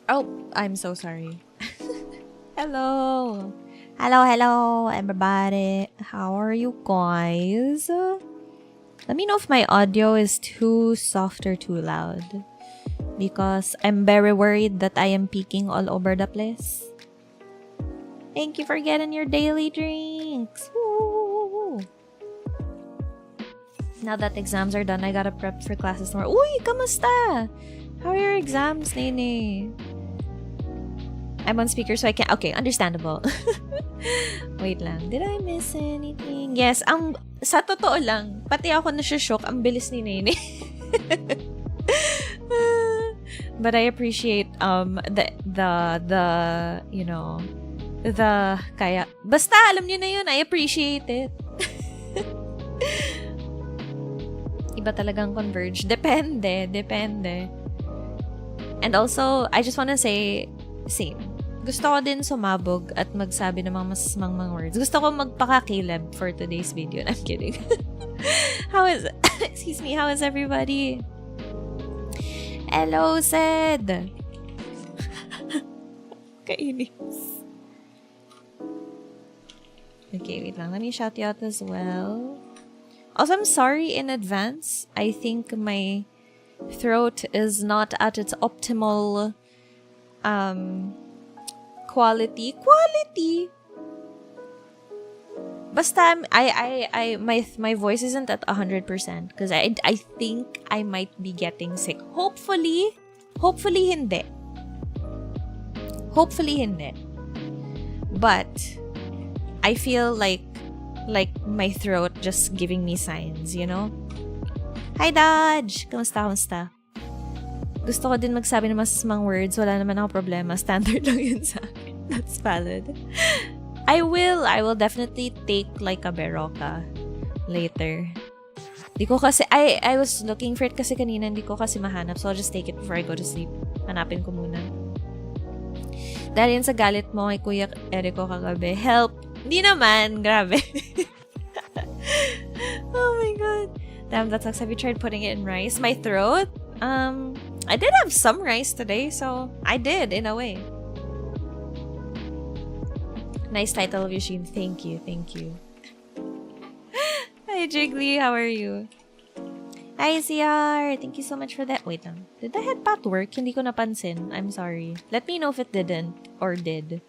Oh, I'm so sorry. Hello. Hello, everybody. How are you guys? Let me know if my audio is too soft or too loud. Because I'm very worried that I am peaking all over the place. Thank you for getting your daily drinks. Woo! Now that exams are done, I gotta prep for classes tomorrow. Uy, kamusta? How are your exams, Nene? I'm on speaker so I can't... Okay, understandable. Wait lang. Did I miss anything? Yes, sa totoo lang, pati ako nasushock. Ang bilis ni Nene. But I appreciate the kaya. Basta alam niyo na yun, I appreciate it. Iba talagang converge. Depende. And also, I just wanna say, same. Gusto ko din sumabog at magsabi ng mga masasmang mga words. Gusto ko magpaka-Caleb for today's video. I'm kidding. How is everybody? Hello, Sed! Kainis. Okay, wait lang. Let me shout you out as well. Also, I'm sorry in advance. I think my throat is not at its optimal quality. Basta my voice isn't at 100% because I think I might be getting sick. Hopefully hindi. But I feel like my throat just giving me signs, you know? Hi, Dodge! Kamusta? Gusto ko din magsabi ng masasamang words. Wala naman ako problema. Standard lang yun sa akin. That's valid. I will definitely take like a Berocca later. Di ko kasi, I was looking for it kasi kanina, hindi ko kasi mahanap. So I'll just take it before I go to sleep. Hanapin ko muna. Dahil yun sa galit mo kay Kuya Erico kagabi. Help! Hindi naman. Grabe. Oh my God. Damn, that sucks. Have you tried putting it in rice? My throat? I did have some rice today, so I did, in a way. Nice title of your stream. Thank you. Hi, Jiggly. How are you? Hi, CR. Thank you so much for that. Wait lang. Did the headpat work? Hindi ko napansin. I'm sorry. Let me know if it didn't or did.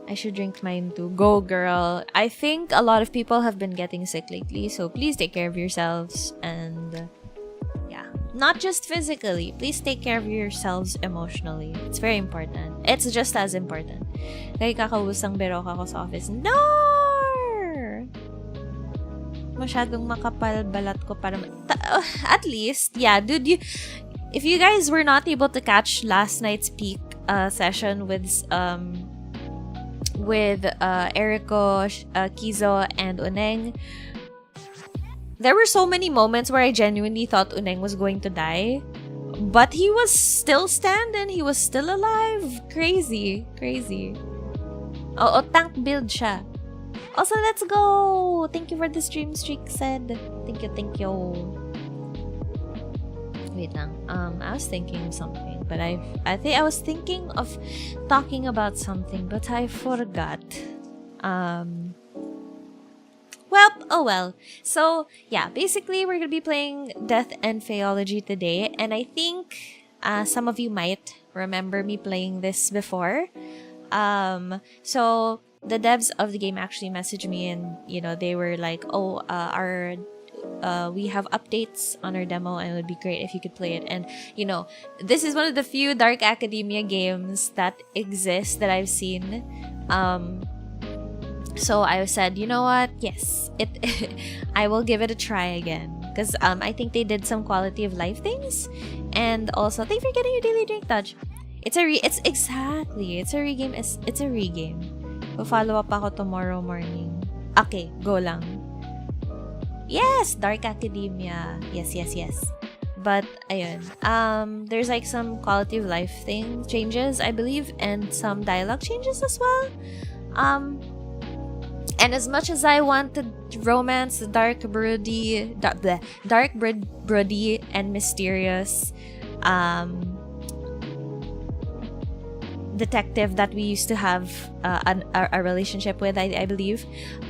I should drink mine too. Go, girl. I think a lot of people have been getting sick lately, so please take care of yourselves and yeah, not just physically. Please take care of yourselves emotionally. It's very important. It's just as important. Kaya kakausang Berocca ko sa office. No! Masyadong makapal balat ko para at least, yeah, dude, if you guys were not able to catch last night's peak session with Erico, Kizo, and Uneng, there were so many moments where I genuinely thought Uneng was going to die, but he was still standing. He was still alive. Crazy. Oh, tank build siya. Also, let's go. Thank you for the stream streak, Said. Thank you. Wait lang. I was thinking of something, but I think I was thinking of talking about something, but I forgot. Well, oh well. So, yeah, basically we're gonna be playing Death and Faeology today, and I think some of you might remember me playing this before. So the devs of the game actually messaged me, and they were like, "Oh, we have updates on our demo, and it would be great if you could play it." And this is one of the few Dark Academia games that exist that I've seen. So I said, you know what? Yes, I will give it a try again because I think they did some quality of life things, and also thank you for getting your daily drink, Dodge. It's a regame. It's a regame. Follow up ako tomorrow morning. Okay, go lang. Yes, Dark Academia. Yes. But ayun, there's like some quality of life thing changes, I believe, and some dialogue changes as well. And as much as I wanted romance, dark, broody, and mysterious detective that we used to have a relationship with, I believe,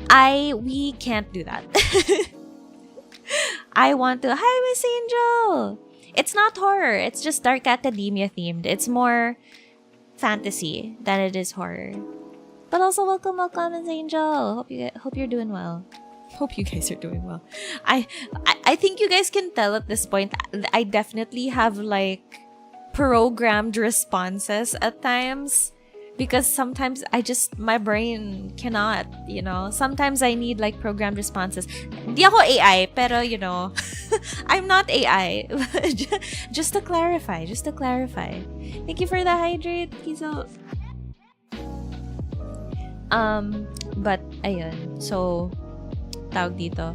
we can't do that. I want to, hi, Miss Angel! It's not horror. It's just dark academia themed. It's more fantasy than it is horror. But also, welcome, Miss Angel. Hope you're doing well. Hope you guys are doing well. I think you guys can tell at this point. I definitely have like programmed responses at times, because sometimes my brain cannot, sometimes I need like programmed responses. Di ako AI, pero I'm not AI. just to clarify. Thank you for the hydrate, Kizo. But ayun, so tawag dito.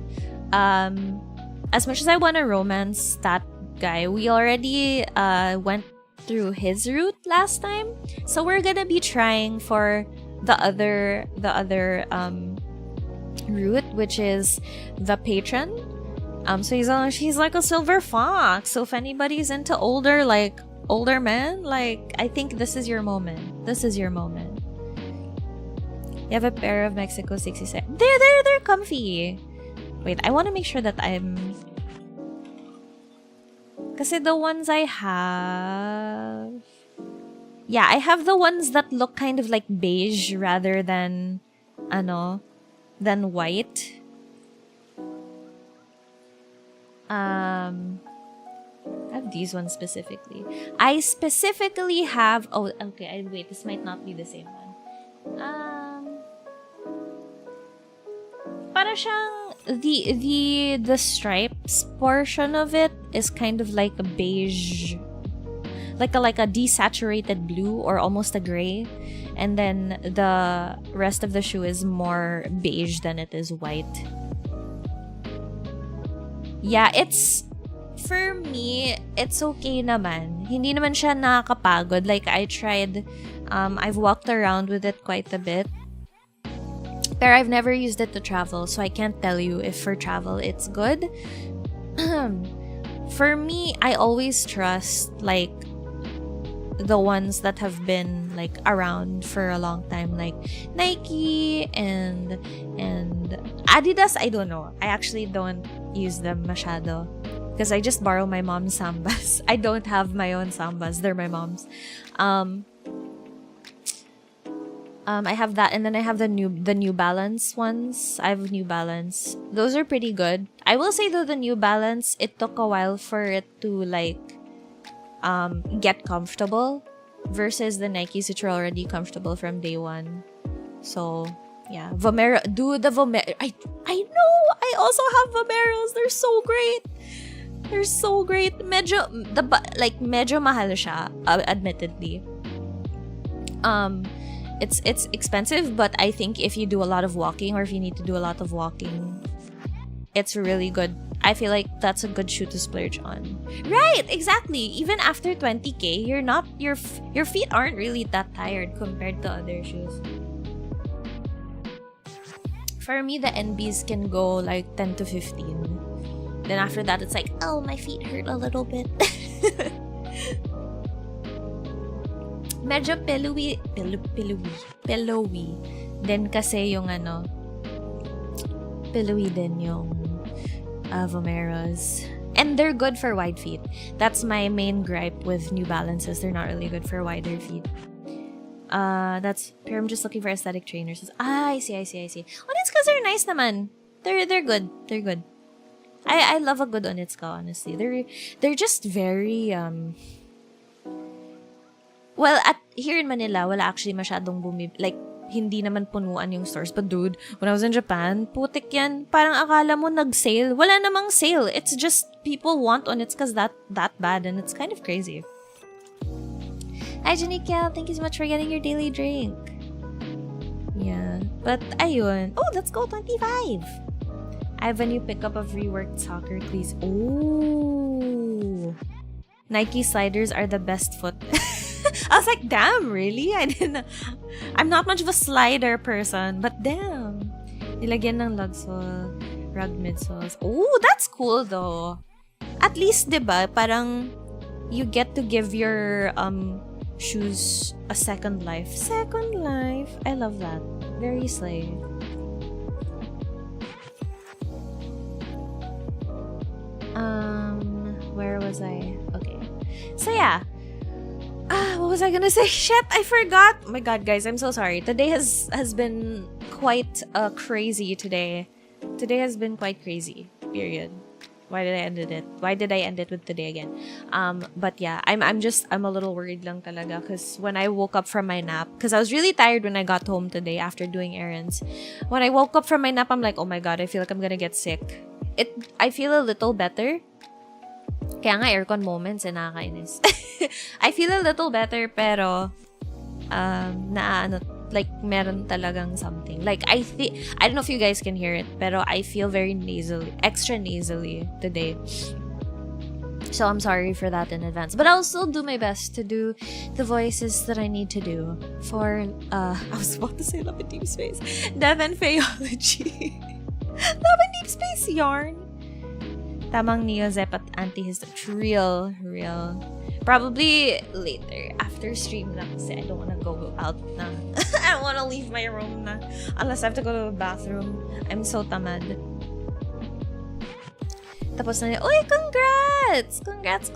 As much as I want to romance that guy, we already went through his route last time, so we're gonna be trying for the other route, which is the patron. So he's like a silver fox, so if anybody's into older men, like, I think this is your moment. You have a pair of Mexico 66. They're comfy. Wait, I want to make sure that kasi the ones I have... Yeah, I have the ones that look kind of like beige rather than white. I have these ones specifically. I specifically have... Oh, okay, wait, this might not be the same one. Para siyang the stripes portion of it is kind of like a beige, like a desaturated blue or almost a gray, and then the rest of the shoe is more beige than it is white. Yeah, for me, it's okay naman. Hindi naman siya nakakapagod. Like, I tried, I've walked around with it quite a bit. But I've never used it to travel, so I can't tell you if for travel it's good. For me, I always trust, like, the ones that have been, like, around for a long time, like Nike and Adidas. I don't know. I actually don't use them masyado, because I just borrow my mom's sambas. I don't have my own sambas. They're my mom's. I have that, and then I have the New Balance ones. I have New Balance. Those are pretty good. I will say though, the New Balance, it took a while for it to like get comfortable, versus the Nikes, which are already comfortable from day one. So yeah, Vomero. Do the Vomero. I know. I also have Vomeros. They're so great. Medyo mahal siya, admittedly. It's expensive, but I think if you do a lot of walking, or if you need to do a lot of walking, it's really good. I feel like that's a good shoe to splurge on. Right, exactly. Even after 20k, your feet aren't really that tired compared to other shoes. For me, the NBs can go like 10 to 15. Then after that, it's like, oh, my feet hurt a little bit. Medyo pillowy din kasi yung pillowy din yung Vomeros. And they're good for wide feet. That's my main gripe with New Balances. They're not really good for wider feet. I'm just looking for aesthetic trainers. I see. Well, it's because they're nice naman. They're good. I love a good Onitsuka, honestly. They're just very well, here in Manila, wala actually masyadong like, hindi naman punuan yung stores. But dude, when I was in Japan, putik yan. Parang akala mo nag-sale. Wala namang sale. It's just people want on it because that bad, and it's kind of crazy. Hi, Janika. Thank you so much for getting your daily drink. Yeah. But, ayun. Oh, let's go 25. I have a new pickup of reworked soccer cleats. Oh. Nike sliders are the best foot. I was like, damn, really? I'm not much of a slider person, but damn. Nilagyan ng lugsol, rug midsoles. Oh, that's cool though. At least, diba, parang you get to give your shoes a second life. Second life. I love that. Very slay. Where was I? Okay. So yeah. What was I gonna say? Shit, I forgot. Oh my god, guys, I'm so sorry. Today has been quite crazy today. Today has been quite crazy. Period. Why did I end it? Why did I end it with today again? But yeah, I'm a little worried lang talaga because when I woke up from my nap, because I was really tired when I got home today after doing errands. When I woke up from my nap, I'm like, oh my god, I feel like I'm gonna get sick. I feel a little better. Kaya nga aircon moments nakakainis. I feel a little better pero like meron talagang something. Like I don't know if you guys can hear it, pero I feel very nasally, extra nasally today. So I'm sorry for that in advance. But I'll still do my best to do the voices that I need to do for I was about to say Love and Deep Space. Death and Faeology. Love and Deep Space yarn. Tamang Neo-Zep at Anti-Hist. Real. Probably later, after stream na kasi I don't wanna go out na. I don't wanna leave my room na. Unless I have to go to the bathroom. I'm so tamad. Tapos na, uy, congrats! Congrats!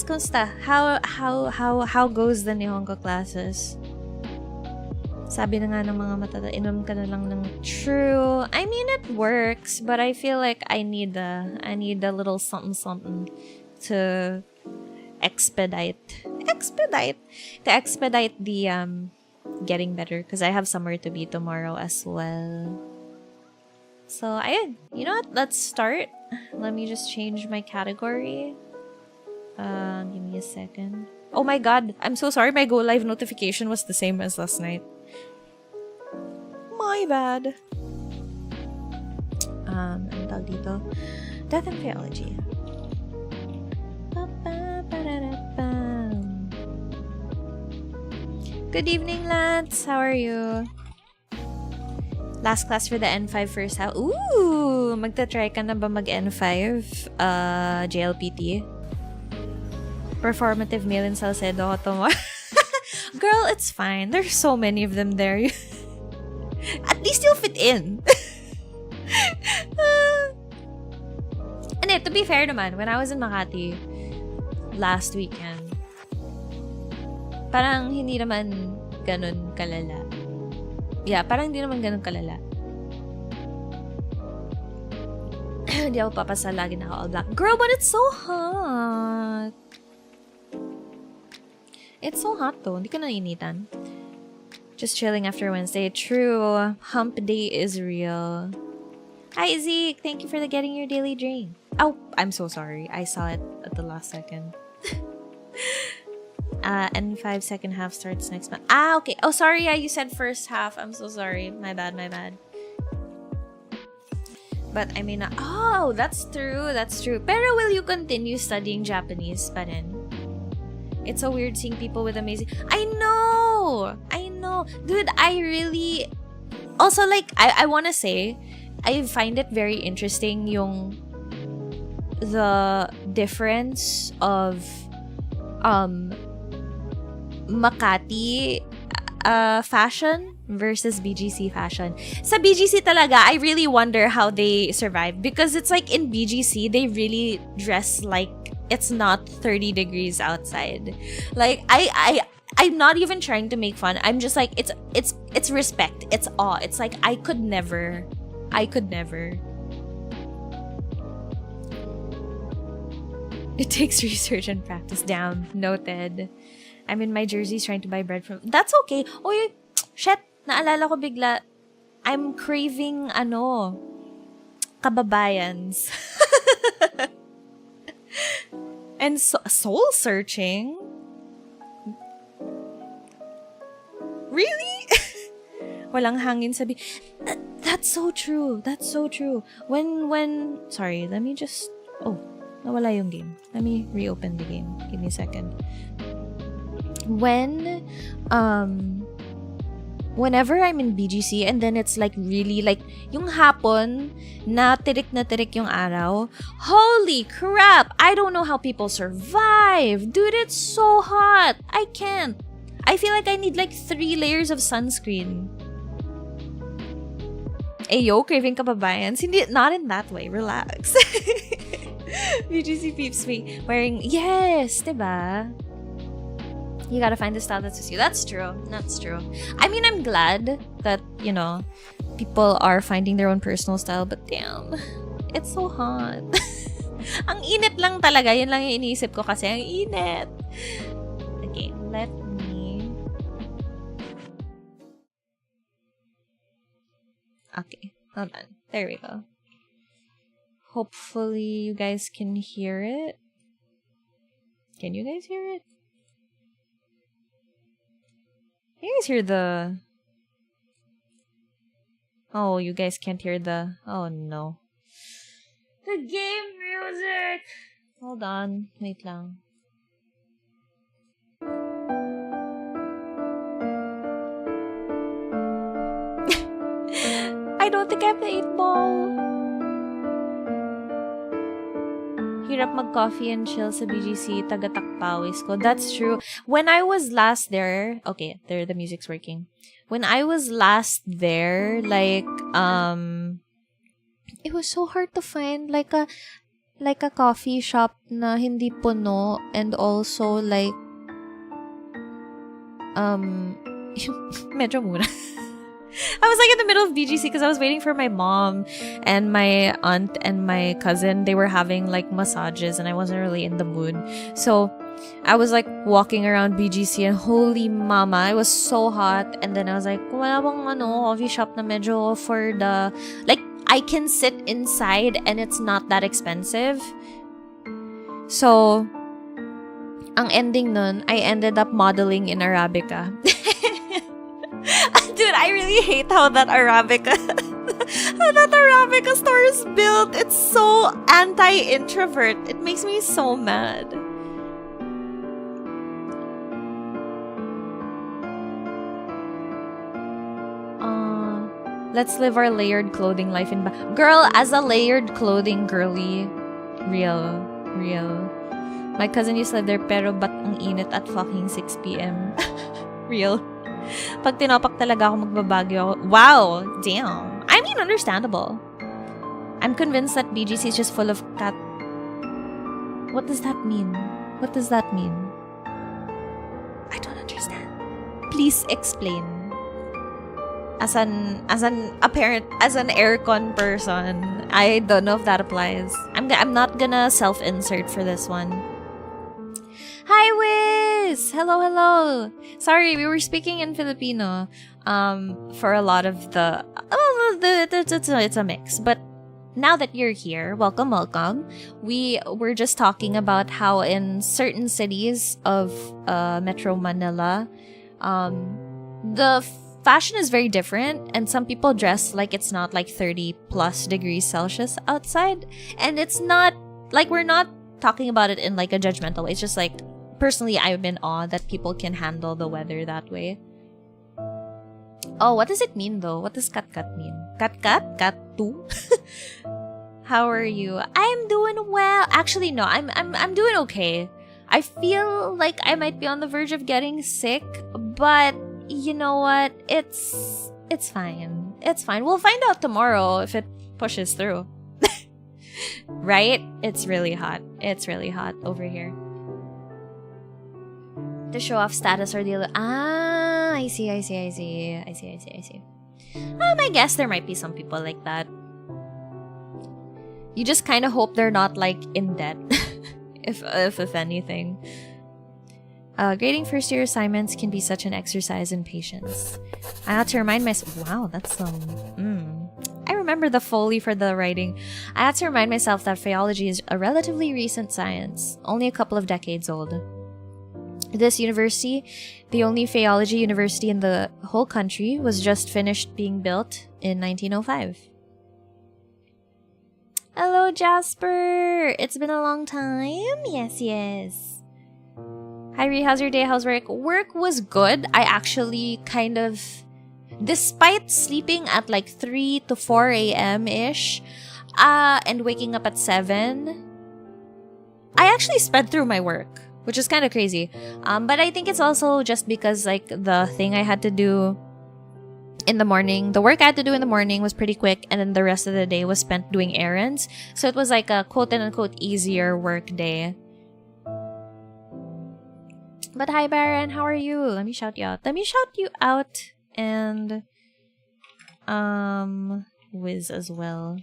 Kumusta? How goes the Nihongo classes? Sabi na nga ng mga matata, inom ka na lang ng true. I mean, it works, but I feel like I need a little something to expedite the getting better because I have somewhere to be tomorrow as well. So ayun, you know what? Let's start. Let me just change my category. Give me a second. Oh my god, I'm so sorry. My go live notification was the same as last night. My bad. Ang tawag dito? Death and Faeology. Good evening, lads. How are you? Last class for the N5 first half. Ooh! Magta-try ka na ba mag-N5? JLPT? Performative male in Salcedo tomorrow. Girl, it's fine. There's so many of them there. At least you'll fit in. And to be fair naman, when I was in Makati last weekend, parang hindi naman ganun kalala. Yeah, parang hindi naman ganun kalala. Hindi ako papasa, lagi na ako all black. Girl, but it's so hot. It's so hot though. Hindi ka nainitan. Just chilling after Wednesday. True. Hump day is real. Hi, Zeke. Thank you for getting your daily drink. Oh, I'm so sorry. I saw it at the last second. N5 second half starts next month. Okay. Oh, sorry. Yeah, you said first half. I'm so sorry. My bad. But I mean, oh, that's true. Pero will you continue studying Japanese pa rin? It's so weird seeing people with amazing... I know! Dude, I really... Also, like, I wanna say, I find it very interesting the difference of Makati fashion versus BGC fashion. Sa BGC talaga, I really wonder how they survive because it's like in BGC, they really dress like it's not 30 degrees outside. Like, I'm not even trying to make fun. I'm just like, it's respect. It's awe. It's like, I could never. It takes research and practice. Down. Noted. I'm in my jerseys trying to buy bread from... That's okay. Oh, shit. Naalala ko bigla. I'm craving, kababayans. And soul searching? Really? Walang hangin sabi. That's so true. When sorry, let me just... Oh, nawala yung game. Let me reopen the game. Give me a second. When whenever I'm in BGC and then it's like really like yung hapon na tirik yung araw. Holy crap! I don't know how people survive. Dude, it's so hot. I can't. I feel like I need like 3 layers of sunscreen. Ayo, craving kababayans. Hindi, not in that way. Relax. BGC peeps me wearing, yes, diba? You gotta find the style that suits you. That's true. That's true. I mean, I'm glad that, you know, people are finding their own personal style, but damn, it's so hot. Ang init lang talaga. Yan lang yung iniisip ko kasi. Ang init. Okay, let me... Okay, hold on. There we go. Hopefully you guys can hear it. Can you guys hear it? You guys hear the... Oh, you guys can't hear the... Oh, no. The game music! Hold on. Wait lang. I don't think I have the 8-ball. Hirap mag-coffee and chill sa BGC, tagatakpawis ko. That's true. When I was last there, okay, there the music's working. When I was last there, like, it was so hard to find like a coffee shop na hindi puno, and also like, medyo mura. I was like in the middle of BGC because I was waiting for my mom and my aunt and my cousin. They were having like massages and I wasn't really in the mood. So I was like walking around BGC and holy mama, it was so hot. And then I was like, wala bang coffee shop na medyo for the, like, I can sit inside and it's not that expensive. So, ang ending nun, I ended up modeling in Arabica. Dude, I really hate how that Arabica store is built. It's so anti-introvert. It makes me so mad. Let's live our layered clothing life in girl, as a layered clothing girly. Real. My cousin used to live there, pero ba't ang init at fucking 6 p.m. Real. Pag tinopak talaga ako, magbabagyo ako. Wow! Damn. I mean, understandable. I'm convinced that BGC is just full of cat... What does that mean? What does that mean? I don't understand. Please explain. As an aircon person, I don't know if that applies. I'm not gonna self-insert for this one. Hi, Wiz! Hello. Sorry, we were speaking in Filipino for a lot of the... it's a mix. But now that you're here, welcome. We were just talking about how in certain cities of Metro Manila, the fashion is very different, and some people dress like it's not like 30 plus degrees Celsius outside. And it's not... Like, we're not talking about it in like a judgmental way. It's just like... Personally, I'm in awe that people can handle the weather that way. Oh, what does it mean though? What does kat mean? Kat? Katu? How are you? I'm doing well. Actually, no, I'm doing okay. I feel like I might be on the verge of getting sick, but you know what? It's fine. It's fine. We'll find out tomorrow if it pushes through. Right? It's really hot. It's really hot over here. To show off status or deal. I see. I guess there might be some people like that. You just kind of hope they're not like in debt, if anything. Grading first year assignments can be such an exercise in patience. I had to remind myself. Wow, that's some. I remember the Foley for the writing. I had to remind myself that Faeology is a relatively recent science, only a couple of decades old. This university, the only Faeology university in the whole country, was just finished being built in 1905. Hello, Jasper! It's been a long time? Yes. Hi, Rhee, how's your day? How's work? Work was good. I actually kind of despite sleeping at like 3 to 4 a.m.-ish, and waking up at 7, I actually sped through my work, which is kind of crazy. But I think it's also just because like the thing I had to do in the morning, the work I had to do in the morning was pretty quick, and then the rest of the day was spent doing errands. So it was like a quote-unquote easier work day. But hi, Baron, how are you? Let me shout you out. And Wiz as well.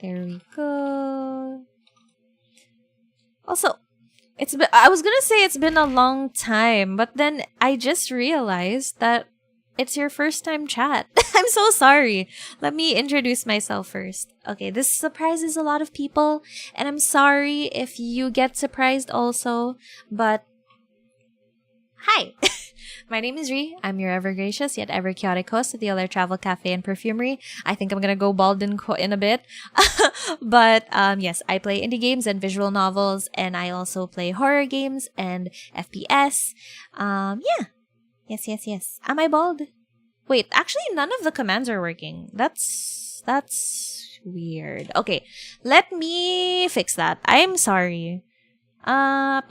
There we go. Also, I was gonna say it's been a long time, but then I just realized that it's your first time chat. I'm so sorry. Let me introduce myself first. Okay, this surprises a lot of people, and I'm sorry if you get surprised also, but hi. My name is Rhee. I'm your ever gracious yet ever chaotic host of the Other Travel Cafe and Perfumery. I think I'm gonna go bald in a bit. But yes, I play indie games and visual novels, and I also play horror games and FPS. Yeah. Yes. Am I bald? Wait, actually none of the commands are working. That's weird. Okay, let me fix that. I'm sorry. That's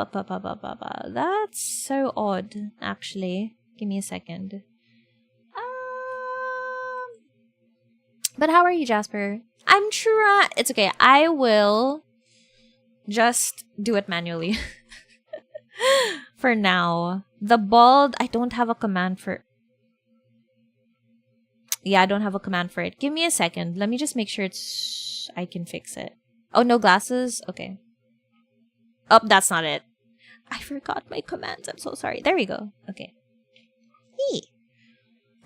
so odd, actually. Give me a second. But how are you, Jasper? I'm trying. It's okay. I will just do it manually. For now. The bald, I don't have a command for... Yeah, I don't have a command for it. Give me a second. Let me just make sure I can fix it. Oh, no glasses? Okay. Oh, that's not it. I forgot my commands. I'm so sorry. There we go. Okay. Hey.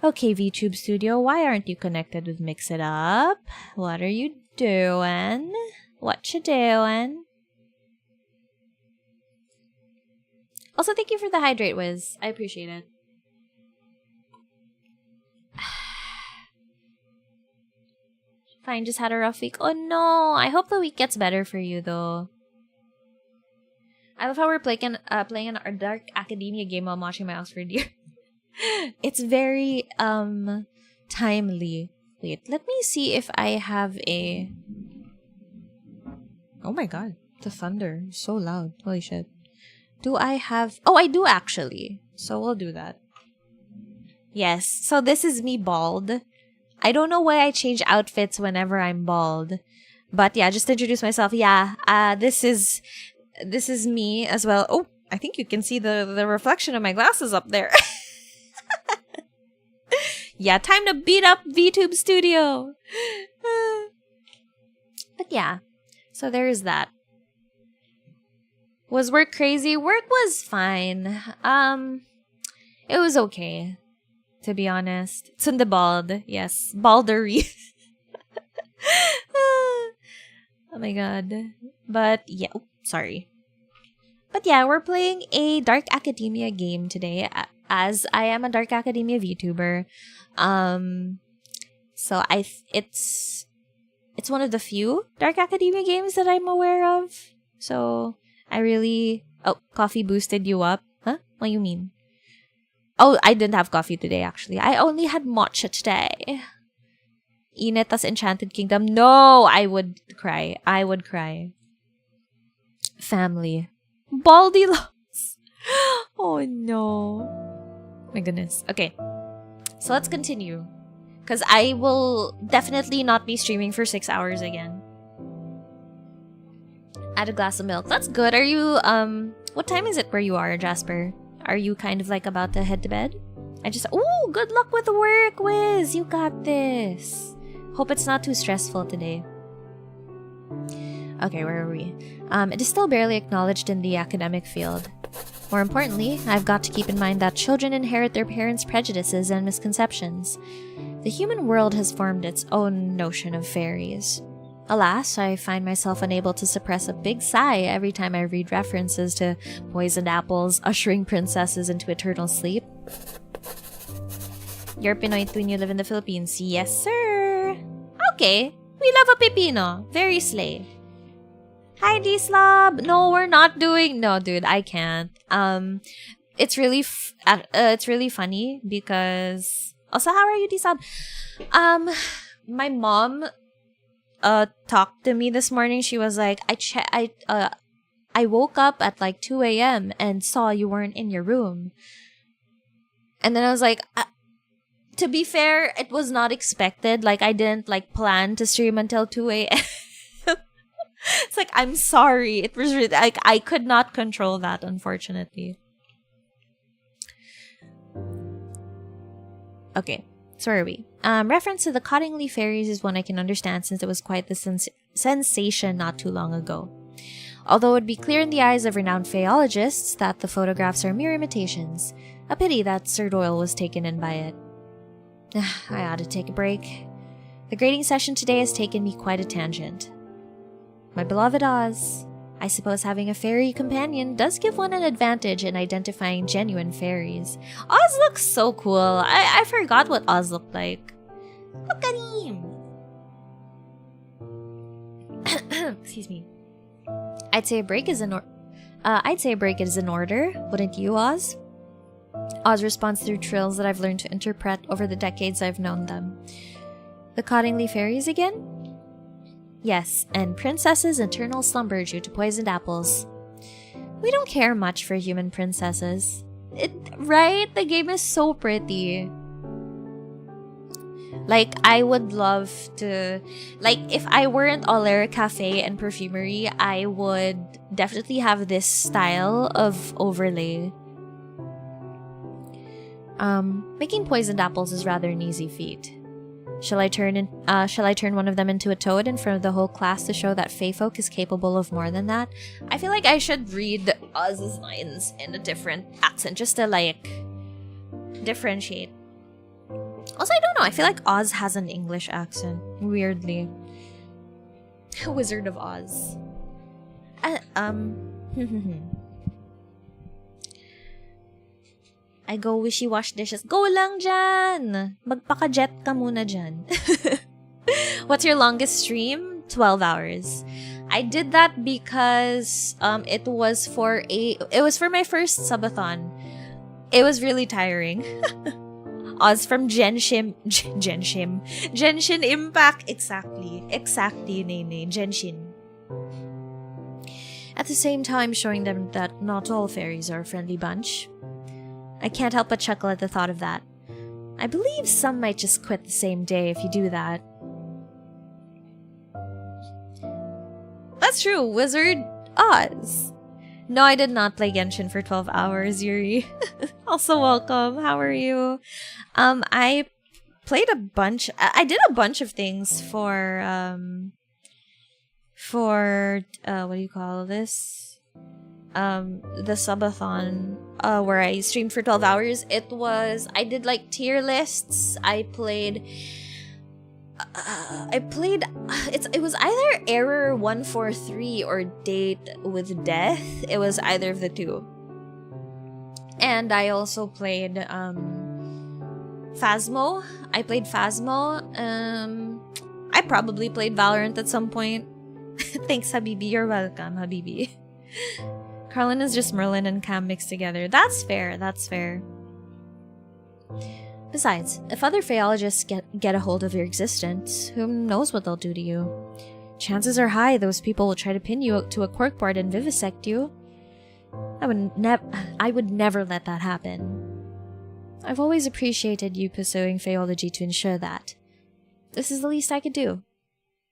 Okay, VTube Studio, why aren't you connected with Mix It Up? What are you doing? What you doing? Also, thank you for the hydrate, Wiz. I appreciate it. Fine, just had a rough week. Oh no, I hope the week gets better for you, though. I love how we're playing our Dark Academia game while I'm watching my Oxford Year. It's very timely. Wait, let me see if I have a... Oh my god, the thunder is so loud. Holy shit. Do I have... Oh, I do actually. So we'll do that. Yes, so this is me bald. I don't know why I change outfits whenever I'm bald. But yeah, just to introduce myself. Yeah, this is me as well. Oh, I think you can see the reflection of my glasses up there. Yeah, time to beat up VTube Studio. But yeah, so there's that. Was work crazy? Work was fine. It was okay, to be honest. Tsundabald, yes, baldery. Oh my god. But yeah, sorry. But yeah, we're playing a Dark Academia game today, as I am a Dark Academia VTuber. So it's one of the few Dark Academia games that I'm aware of. So I really... Oh, coffee boosted you up? Huh? What do you mean? Oh, I didn't have coffee today, actually. I only had matcha today. Ineta's Enchanted Kingdom. No, I would cry. I would cry. Family. Baldy loves. Oh no. My goodness. Okay. So let's continue. Because I will definitely not be streaming for 6 hours again. Add a glass of milk. That's good. Are you, what time is it where you are, Jasper? Are you kind of like about to head to bed? Ooh, good luck with the work, Wiz. You got this. Hope it's not too stressful today. Okay, where are we? It is still barely acknowledged in the academic field. More importantly, I've got to keep in mind that children inherit their parents' prejudices and misconceptions. The human world has formed its own notion of fairies. Alas, I find myself unable to suppress a big sigh every time I read references to poisoned apples ushering princesses into eternal sleep. You're Pinoy too and you live in the Philippines? Yes, sir! Okay, we love a pipino. Very slay. Hi, D-Slob! No, we're not doing... No, dude, I can't. It's really funny because... Also, how are you, Disab? My mom talked to me this morning. She was like, I woke up at like 2 a.m. and saw you weren't in your room. And then I was like, to be fair, it was not expected. Like, I didn't like plan to stream until 2 a.m. It's like, I'm sorry. It was really, like, I could not control that, unfortunately. Okay, so where are we? Reference to the Cottingley fairies is one I can understand since it was quite the sensation not too long ago. Although it would be clear in the eyes of renowned Faeologists that the photographs are mere imitations. A pity that Sir Doyle was taken in by it. I ought to take a break. The grading session today has taken me quite a tangent. My beloved Oz. I suppose having a fairy companion does give one an advantage in identifying genuine fairies. Oz looks so cool. I forgot what Oz looked like. Look at him! Excuse me. I'd say a break is in order, wouldn't you, Oz? Oz responds through trills that I've learned to interpret over the decades I've known them. The Cottingley fairies again? Yes, and princesses' eternal slumber due to poisoned apples. We don't care much for human princesses. Right? The game is so pretty. Like, I would love to... Like, if I weren't Olera Cafe and Perfumery, I would definitely have this style of overlay. Making poisoned apples is rather an easy feat. Shall I turn one of them into a toad in front of the whole class to show that Fae folk is capable of more than that? I feel like I should read Oz's lines in a different accent just to, like, differentiate. Also, I don't know. I feel like Oz has an English accent. Weirdly. Wizard of Oz. I go wishy-wash dishes. Go lang dyan! Magpaka-jet ka muna dyan. What's your longest stream? 12 hours. I did that because it was for my first subathon. It was really tiring. Oz from Genshin Impact. Exactly, Nene. Genshin. At the same time showing them that not all fairies are a friendly bunch. I can't help but chuckle at the thought of that. I believe some might just quit the same day if you do that. That's true, Wizard Oz. No, I did not play Genshin for 12 hours, Yuri. Also welcome, how are you? I played a bunch, I did a bunch of things for what do you call this? The subathon, where I streamed for 12 hours. I did like tier lists. It was either Error 143 or Date with Death. It was either of the two. And I also played Phasmo. I played Phasmo. I probably played Valorant at some point. Thanks, Habibi. You're welcome, Habibi. Carlin is just Merlin and Cam mixed together. That's fair. Besides, if other Faeologists get a hold of your existence, who knows what they'll do to you? Chances are high those people will try to pin you to a corkboard and vivisect you. I would never let that happen. I've always appreciated you pursuing Faeology to ensure that. This is the least I could do.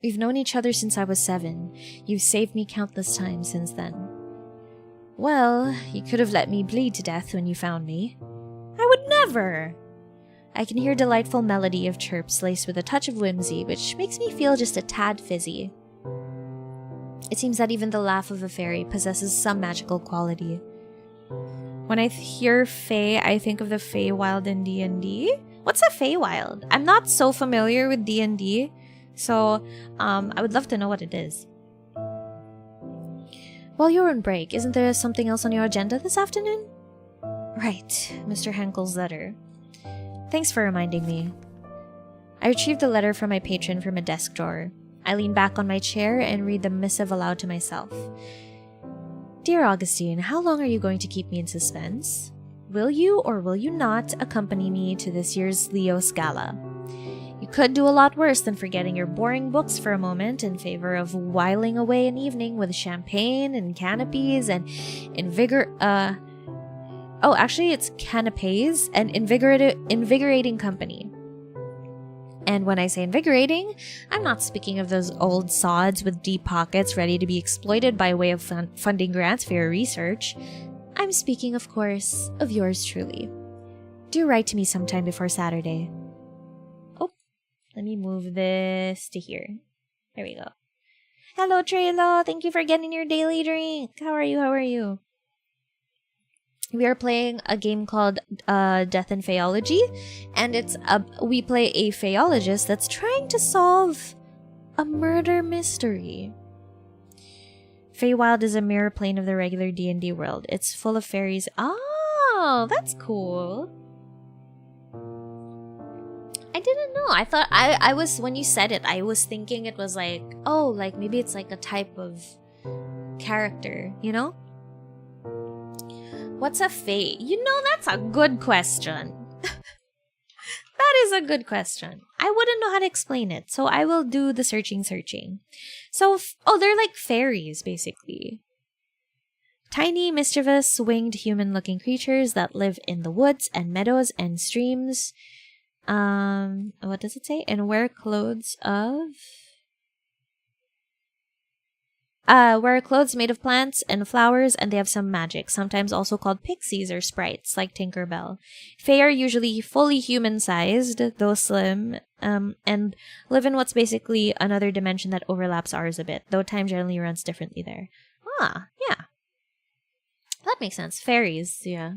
We've known each other since I was 7. You've saved me countless times since then. Well, you could have let me bleed to death when you found me. I would never! I can hear delightful melody of chirps laced with a touch of whimsy, which makes me feel just a tad fizzy. It seems that even the laugh of a fairy possesses some magical quality. When I hear Fae, I think of the Feywild in D&D. What's a Feywild? I'm not so familiar with D&D, so I would love to know what it is. While you're on break, isn't there something else on your agenda this afternoon? Right, Mr. Henkel's letter. Thanks for reminding me. I retrieved the letter from my patron from a desk drawer. I lean back on my chair and read the missive aloud to myself. Dear Augustine, how long are you going to keep me in suspense? will you or will you not accompany me to this year's Leo's Gala? You could do a lot worse than forgetting your boring books for a moment in favor of whiling away an evening with champagne and canopies and it's canapes and invigorating company. And when I say invigorating, I'm not speaking of those old sods with deep pockets ready to be exploited by way of funding grants for your research. I'm speaking, of course, of yours truly. Do write to me sometime before Saturday. Oh, let me move this to here. There we go. Hello, Trelo. Thank you for getting your daily drink. How are you? We are playing a game called Death and Faeology, and we play a Faeologist that's trying to solve a murder mystery. Feywild is a mirror plane of the regular D&D world. It's full of fairies. Oh, that's cool. I didn't know. I thought I was, when you said it, I was thinking it was like, oh, like maybe it's like a type of character, you know? What's a fae? You know, that's a good question. That is a good question. I wouldn't know how to explain it, so I will do the searching. So, they're like fairies, basically. Tiny, mischievous, winged human-looking creatures that live in the woods and meadows and streams. What does it say? And wear clothes made of plants and flowers, and they have some magic, sometimes also called pixies or sprites, like Tinkerbell. Fae are usually fully human-sized, though slim, and live in what's basically another dimension that overlaps ours a bit, though time generally runs differently there. Ah, yeah. That makes sense. Fairies, yeah.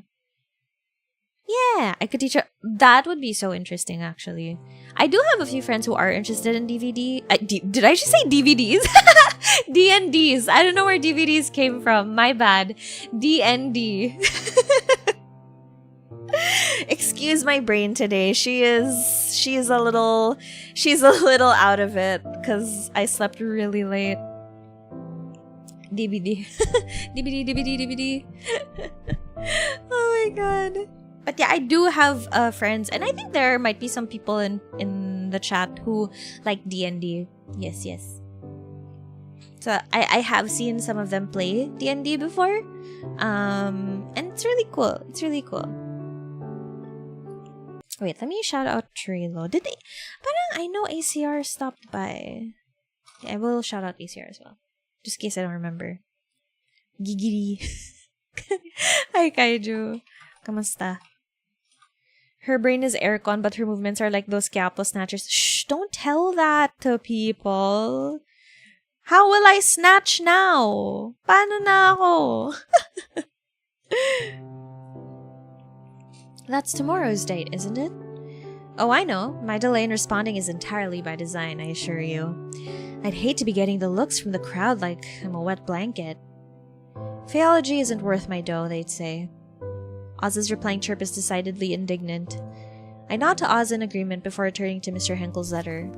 Yeah, I could teach her. That would be so interesting, actually. I do have a few friends who are interested in DVD. Did I just say DVDs? D&Ds. I don't know where DVDs came from. My bad. D&D. Excuse my brain today. She's a little out of it because I slept really late. DVD. DVD. Oh my god. But yeah, I do have friends, and I think there might be some people in the chat who like D&D. Yes. So I have seen some of them play D&D before, and it's really cool. Wait, let me shout out Trilo. Did they? Parang I know ACR stopped by. Yeah, I will shout out ACR as well, just in case I don't remember. Gigiri. Hi Kaiju. Kamusta? Her brain is aircon, but her movements are like those Capo snatchers. Shh, don't tell that to people. How will I snatch now? Paano na ako? That's tomorrow's date, isn't it? Oh, I know. My delay in responding is entirely by design, I assure you. I'd hate to be getting the looks from the crowd like I'm a wet blanket. Faeology isn't worth my dough, they'd say. Oz's replying chirp is decidedly indignant. I nod to Oz in agreement before turning to Mr. Henkel's letter.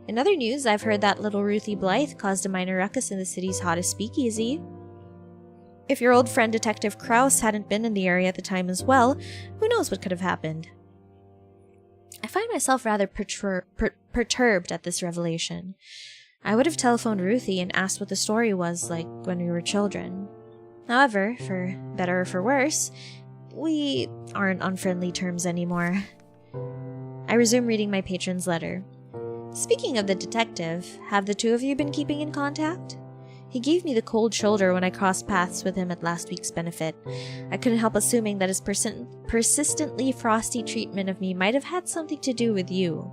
In other news, I've heard that little Ruthie Blythe caused a minor ruckus in the city's hottest speakeasy. If your old friend Detective Krause hadn't been in the area at the time as well, who knows what could have happened. I find myself rather perturbed at this revelation. I would have telephoned Ruthie and asked what the story was like when we were children. However, for better or for worse, we aren't on friendly terms anymore. I resume reading my patron's letter. Speaking of the detective, have the two of you been keeping in contact? He gave me the cold shoulder when I crossed paths with him at last week's benefit. I couldn't help assuming that his persistently frosty treatment of me might have had something to do with you.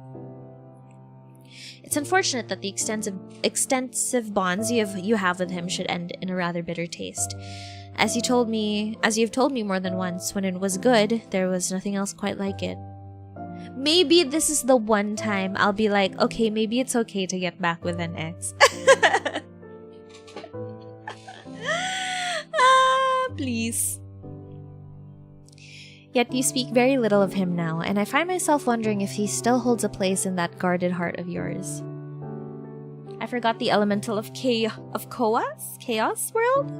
It's unfortunate that the extensive bonds you have with him should end in a rather bitter taste. As you've told me more than once, when it was good, there was nothing else quite like it. Maybe this is the one time I'll be like, okay, maybe it's okay to get back with an ex. Please. Yet you speak very little of him now, and I find myself wondering if he still holds a place in that guarded heart of yours. I forgot the elemental of chaos world?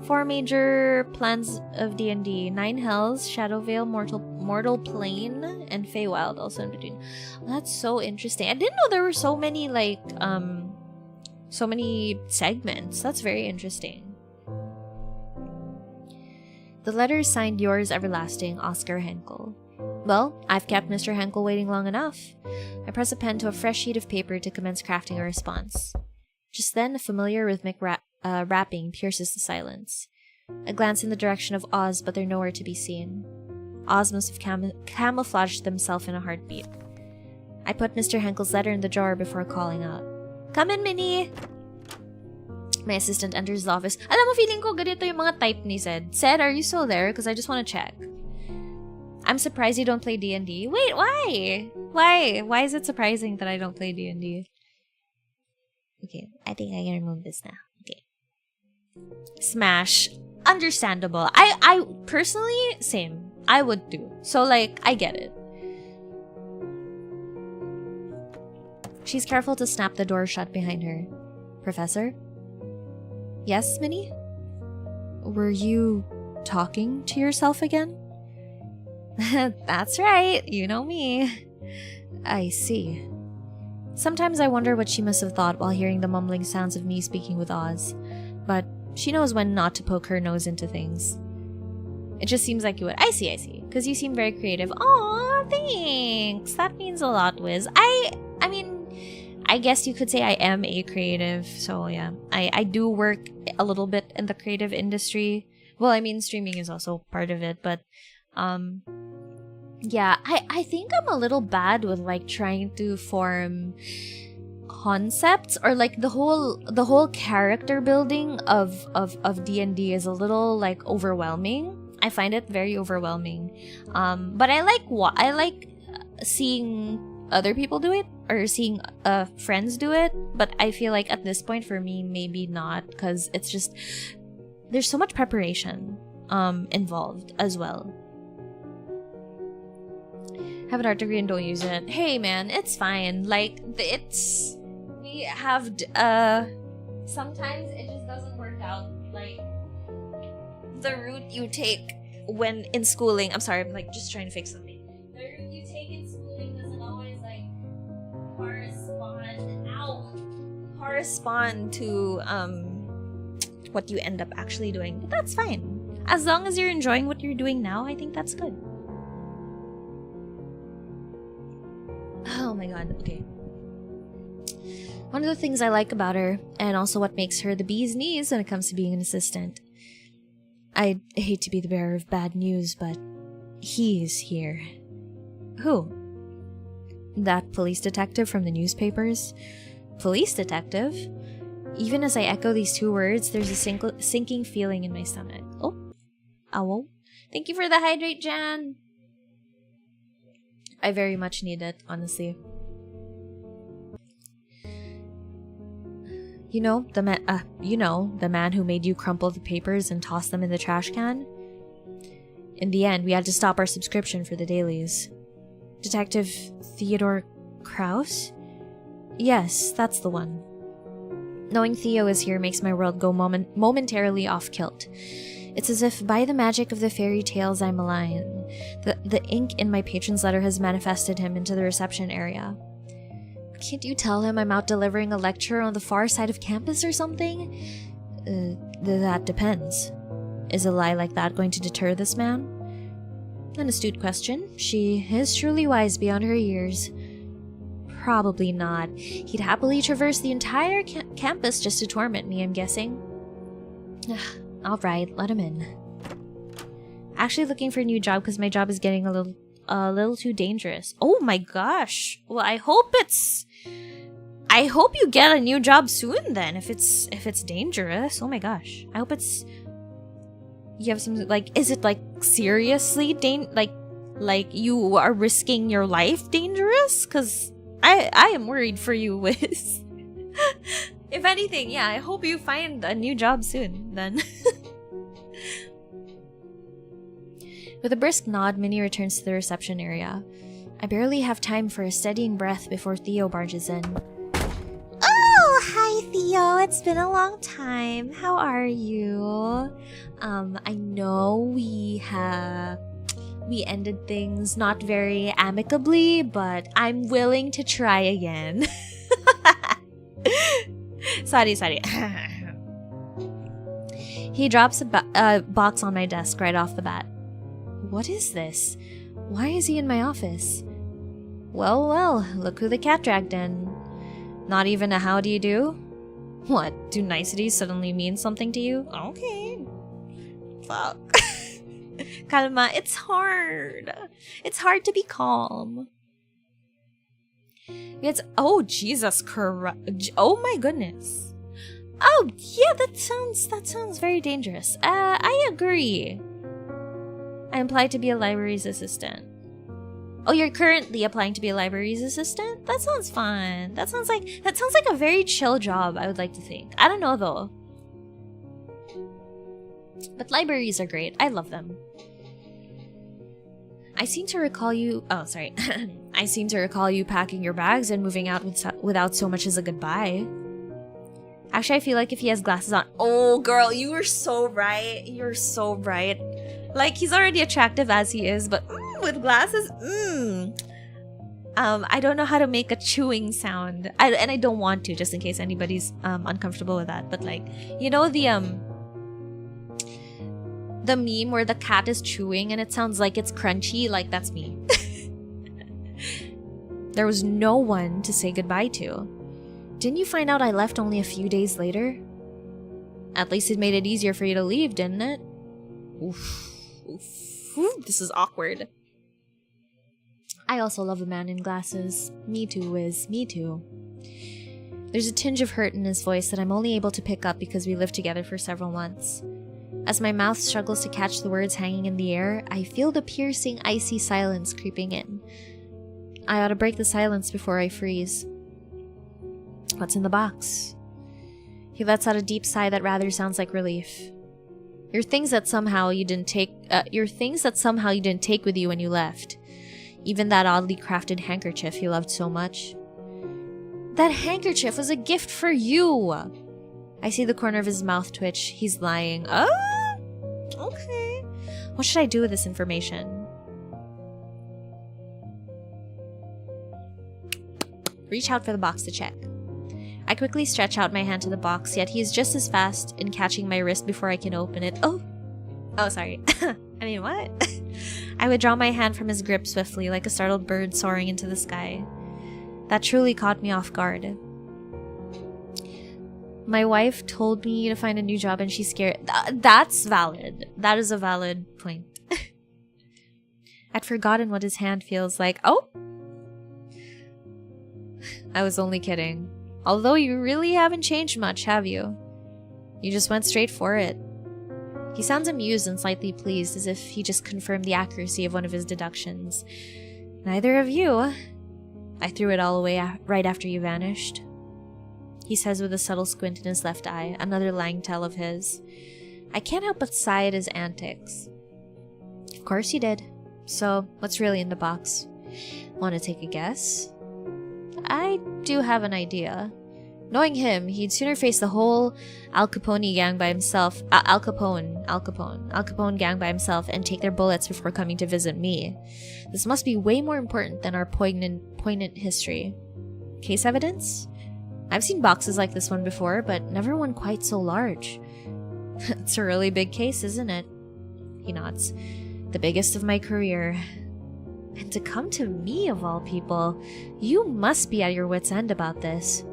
4 major plans of D&D. 9 Hells, Shadowvale, Mortal Plane, and Feywild also in between. That's so interesting. I didn't know there were so many, like, so many segments. That's very interesting. The letter is signed Yours Everlasting, Oscar Henkel. Well, I've kept Mr. Henkel waiting long enough. I press a pen to a fresh sheet of paper to commence crafting a response. Just then, a familiar rhythmic rapping pierces the silence. I glance in the direction of Oz, but they're nowhere to be seen. Oz must have camouflaged themselves in a heartbeat. I put Mr. Henkel's letter in the drawer before calling out. Come in, Minnie! My assistant enters the office. Alam mo, feeling ko ganito yung mga type ni Zed. Zed, are you still there? Because I just want to check. I'm surprised you don't play D&D. Wait, why? Why is it surprising that I don't play D&D? Okay, I think I can remove this now. Okay. Smash. Understandable. I personally, same. I would do. So, like, I get it. She's careful to snap the door shut behind her. Professor? Yes, Minnie? Were you talking to yourself again? That's right. You know me. I see. Sometimes I wonder what she must have thought while hearing the mumbling sounds of me speaking with Oz. But she knows when not to poke her nose into things. It just seems like you would. I see. Because you seem very creative. Aw, thanks. That means a lot, Wiz. I mean, I guess you could say I am a creative. So, yeah. I do work a little bit in the creative industry. Well, I mean, streaming is also part of it. But, yeah, I think I'm a little bad with, like, trying to form concepts, or like the whole character building of D&D is a little, like, overwhelming. I find it very overwhelming. But I like seeing other people do it, or seeing friends do it, but I feel like at this point for me maybe not, because it's just there's so much preparation involved as well. Have an art degree and don't use it. Hey man, it's fine. Like, we have sometimes it just doesn't work out. Like, the route you take when in schooling, I'm sorry, I'm like just trying to fix something. The route you take in schooling doesn't always like correspond to what you end up actually doing. But that's fine. As long as you're enjoying what you're doing now, I think that's good. Oh my god, okay. One of the things I like about her, and also what makes her the bee's knees when it comes to being an assistant. I hate to be the bearer of bad news, but he's here. Who? That police detective from the newspapers? Police detective? Even as I echo these two words, there's a sinking feeling in my stomach. Oh, ow. Thank you for the hydrate, Jan. I very much need it, honestly. You know, the man who made you crumple the papers and toss them in the trash can? In the end, we had to stop our subscription for the dailies. Detective Theodore Kraus? Yes, that's the one. Knowing Theo is here makes my world go momentarily off kilt. It's as if by the magic of the fairy tales I'm alive. The ink in my patron's letter has manifested him into the reception area. Can't you tell him I'm out delivering a lecture on the far side of campus or something? That depends. Is a lie like that going to deter this man? An astute question. She is truly wise beyond her years. Probably not. He'd happily traverse the entire campus just to torment me, I'm guessing. Alright, let him in. Actually looking for a new job because my job is getting a little too dangerous. Oh my gosh. Well, I hope you get a new job soon then, if it's dangerous. Oh my gosh. I hope it's you have some, like, is it like seriously like you are risking your life dangerous? Cuz I am worried for you, Wiz. If anything, yeah, I hope you find a new job soon then. With a brisk nod, Minnie returns to the reception area. I barely have time for a steadying breath before Theo barges in. Oh, hi Theo, it's been a long time. How are you? I know we ended things not very amicably, but I'm willing to try again. Sorry. He drops a box on my desk right off the bat. What is this? Why is he in my office? Well, look who the cat dragged in. Not even a how do you do? What, do niceties suddenly mean something to you? Okay. Fuck. Kalma, it's hard. It's hard to be calm. Oh, Jesus Christ. Oh my goodness. Oh, yeah, that sounds very dangerous. I agree. I applied to be a library's assistant. Oh, you're currently applying to be a library's assistant? That sounds fun. That sounds like a very chill job, I would like to think. I don't know though. But libraries are great. I love them. I seem to recall you packing your bags and moving out without so much as a goodbye. Actually, I feel like if he has glasses on... Oh, girl, you were so right. You're so right. Like, he's already attractive as he is, but with glasses, I don't know how to make a chewing sound. And I don't want to, just in case anybody's uncomfortable with that. But like, you know the meme where the cat is chewing and it sounds like it's crunchy? Like, that's me. There was no one to say goodbye to. Didn't you find out I left only a few days later? At least it made it easier for you to leave, didn't it? Oof. This is awkward. I also love a man in glasses. Me too, Wiz. Me too. There's a tinge of hurt in his voice that I'm only able to pick up because we lived together for several months. As my mouth struggles to catch the words hanging in the air, I feel the piercing, icy silence creeping in. I ought to break the silence before I freeze. What's in the box? He lets out a deep sigh that rather sounds like relief. Your things that somehow you didn't take with you when you left. Even that oddly crafted handkerchief you loved so much. That handkerchief was a gift for you! I see the corner of his mouth twitch. He's lying. Oh! Okay. What should I do with this information? Reach out for the box to check. I quickly stretch out my hand to the box, yet he is just as fast in catching my wrist before I can open it. Oh, sorry. I mean, what? I withdraw my hand from his grip swiftly, like a startled bird soaring into the sky. That truly caught me off guard. My wife told me to find a new job and she's scared. That's valid. That is a valid point. I'd forgotten what his hand feels like. Oh! I was only kidding. Although you really haven't changed much, have you? You just went straight for it. He sounds amused and slightly pleased, as if he just confirmed the accuracy of one of his deductions. Neither of you. I threw it all away right after you vanished. He says with a subtle squint in his left eye, another lang tale of his. I can't help but sigh at his antics. Of course you did. So, what's really in the box? Want to take a guess? I do have an idea. Knowing him, he'd sooner face the whole Al Capone gang by himself. Al Capone gang by himself and take their bullets before coming to visit me. This must be way more important than our poignant history. Case evidence? I've seen boxes like this one before, but never one quite so large. It's a really big case, isn't it? He nods. The biggest of my career. And to come to me, of all people, you must be at your wit's end about this.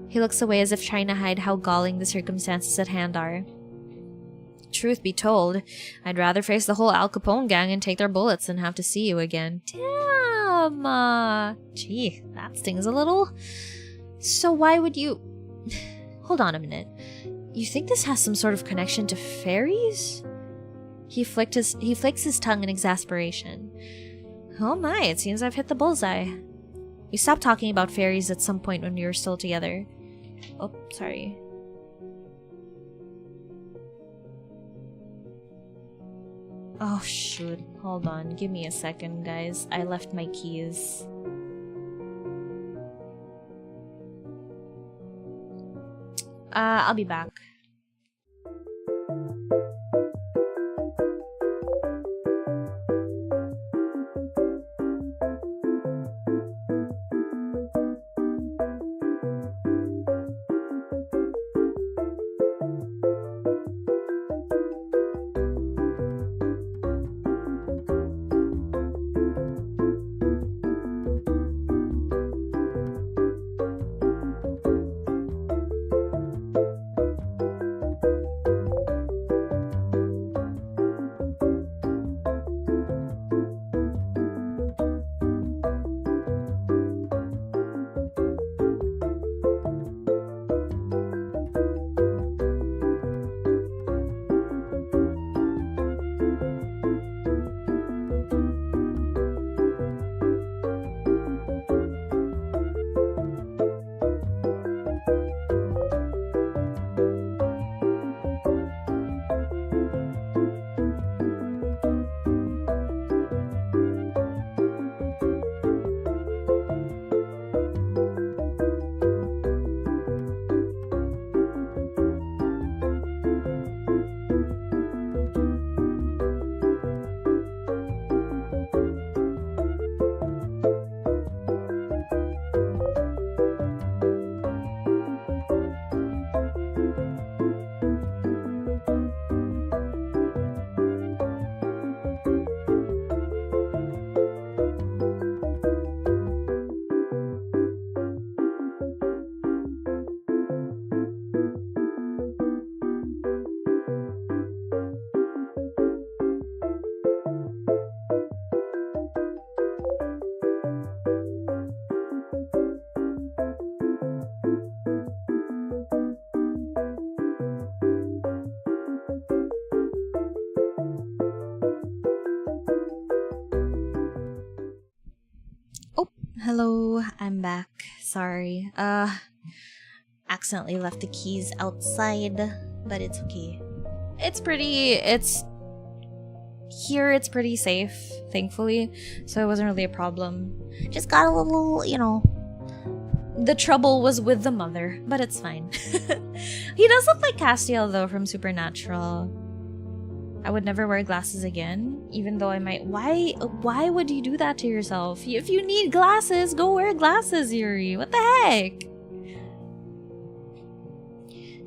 He looks away as if trying to hide how galling the circumstances at hand are. Truth be told, I'd rather face the whole Al Capone gang and take their bullets than have to see you again. Damn! Gee, that stings a little. So why would you... Hold on a minute. You think this has some sort of connection to fairies? He flicks his tongue in exasperation. Oh my, it seems I've hit the bullseye. We stopped talking about fairies at some point when we were still together. Oh, sorry. Oh shoot, hold on, give me a second guys. I left my keys. I'll be back. Hello, I'm back. Sorry. Accidentally left the keys outside, but it's okay. It's pretty safe, thankfully, so it wasn't really a problem. Just got a little, the trouble was with the mother, but it's fine. He does look like Castiel, though, from Supernatural. I would never wear glasses again, even though I might. Why would you do that to yourself? If you need glasses, go wear glasses, Yuri. What the heck?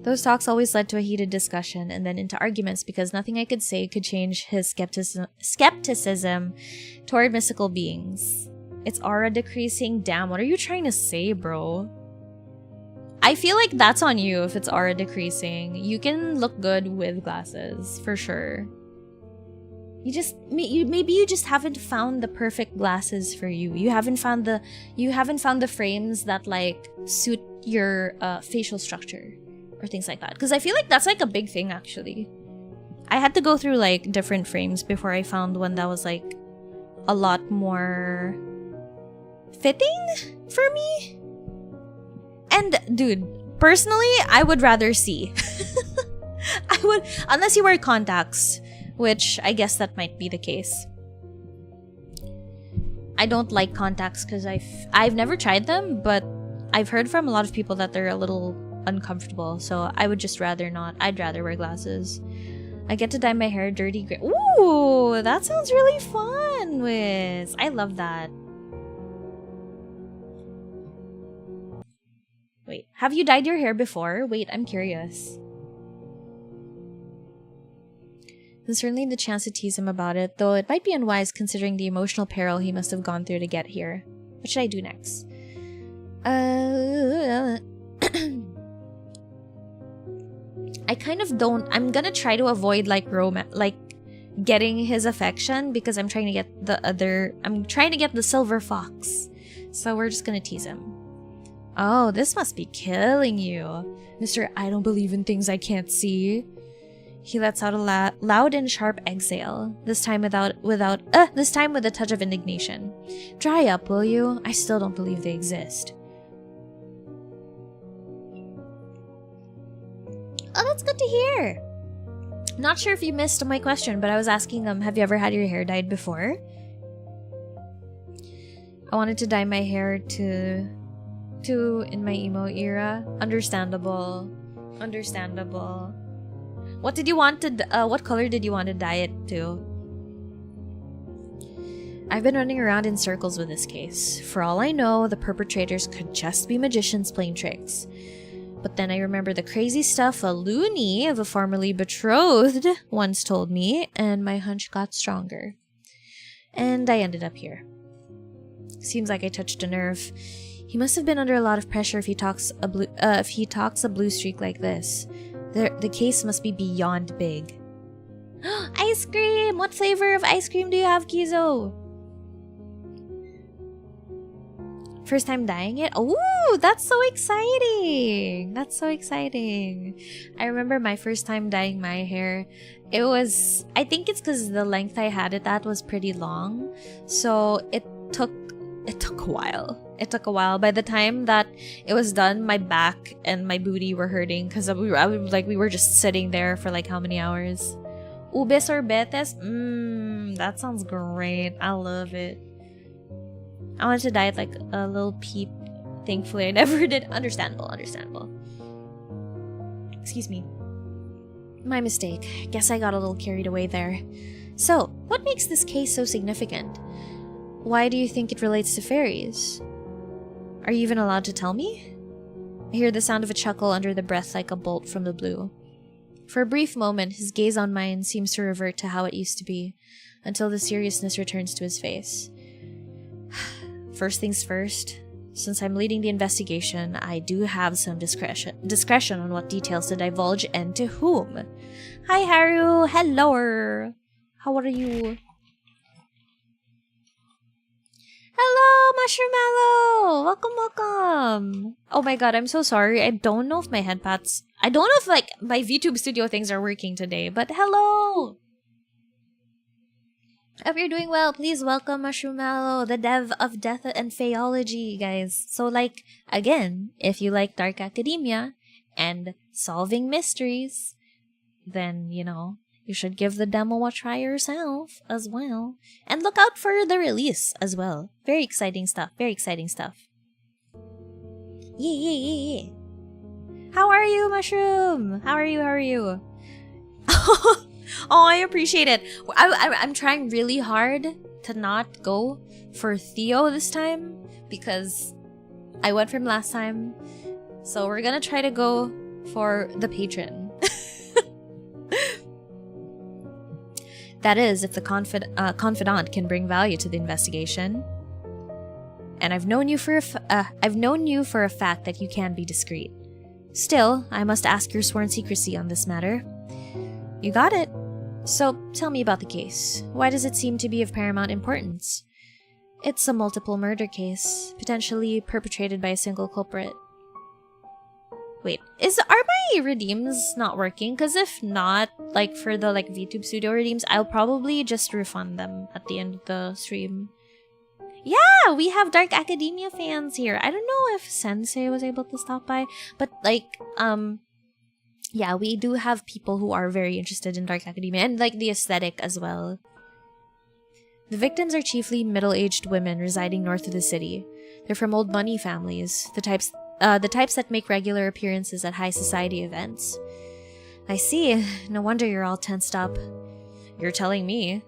Those talks always led to a heated discussion and then into arguments because nothing I could say could change his skepticism toward mystical beings. It's aura decreasing. Damn, what are you trying to say, bro? I feel like that's on you if it's aura decreasing. You can look good with glasses, for sure. Maybe you just haven't found the perfect glasses for you. You haven't found the frames that like suit your facial structure or things like that. Because I feel like that's like a big thing, actually. I had to go through like different frames before I found one that was like a lot more fitting for me. And dude, personally, I would rather see. Unless you wear contacts, which I guess that might be the case. I don't like contacts because I've never tried them, but I've heard from a lot of people that they're a little uncomfortable, so I would just rather not. I'd rather wear glasses. I get to dye my hair dirty gray. Ooh, that sounds really fun, Wiz. I love that. Wait, have you dyed your hair before? Wait, I'm curious. There's certainly the chance to tease him about it, though it might be unwise considering the emotional peril he must have gone through to get here. What should I do next? I kind of don't. I'm gonna try to avoid like getting his affection because I'm trying to get the silver fox. So we're just gonna tease him. Oh, this must be killing you. Mr. I don't believe in things I can't see. He lets out a loud and sharp exhale, this time with a touch of indignation. Dry up, will you? I still don't believe they exist. Oh, that's good to hear. Not sure if you missed my question, but I was asking have you ever had your hair dyed before? I wanted to dye my hair to in my emo era. Understandable. Understandable. What did you want to, what color did you want to dye it to? I've been running around in circles with this case. For all I know, the perpetrators could just be magicians playing tricks. But then I remember the crazy stuff a loony of a formerly betrothed once told me, and my hunch got stronger. And I ended up here. Seems like I touched a nerve. He must have been under a lot of pressure if he talks a blue streak like this. The case must be beyond big. Ice cream! What flavor of ice cream do you have, Kizo? First time dyeing it? Oh, that's so exciting! That's so exciting. I remember my first time dyeing my hair. It was... I think it's because the length I had it at was pretty long. So it took a while. It took a while. By the time that it was done, my back and my booty were hurting because we were just sitting there for like how many hours? Ube sorbetes? That sounds great. I love it. I wanted to dye it like a little peep. Thankfully, I never did. Understandable. Excuse me. My mistake. Guess I got a little carried away there. So, what makes this case so significant? Why do you think it relates to fairies? Are you even allowed to tell me? I hear the sound of a chuckle under the breath like a bolt from the blue. For a brief moment, his gaze on mine seems to revert to how it used to be, until the seriousness returns to his face. First things first, since I'm leading the investigation, I do have some discretion on what details to divulge and to whom. Hi, Haru. Hello. How are you? Hello, Welcome. Oh my god, I'm so sorry. I don't know if my I don't know if like my VTube studio things are working today, but hello. Hope you're doing well. Please welcome Marshmallow, the dev of Death and Faeology, guys. So like, again, if you like Dark Academia and solving mysteries, then, you know, you should give the demo a try yourself as well. And look out for the release as well. Very exciting stuff. Yeah. How are you, Mushroom? How are you? Oh, I appreciate it. I'm trying really hard to not go for Theo this time because I went from last time. So we're gonna try to go for the patron. That is, if the confidant can bring value to the investigation. And I've known you for a fact that you can be discreet. Still, I must ask your sworn secrecy on this matter. You got it. So, tell me about the case. Why does it seem to be of paramount importance? It's a multiple murder case, potentially perpetrated by a single culprit. Wait, are my redeems not working? Because if not, like for the like VTube Studio redeems, I'll probably just refund them at the end of the stream. Yeah, we have Dark Academia fans here. I don't know if Sensei was able to stop by, but like, yeah, we do have people who are very interested in Dark Academia and like the aesthetic as well. The victims are chiefly middle-aged women residing north of the city. They're from old money families, the types that make regular appearances at high society events. I see. No wonder you're all tensed up. You're telling me.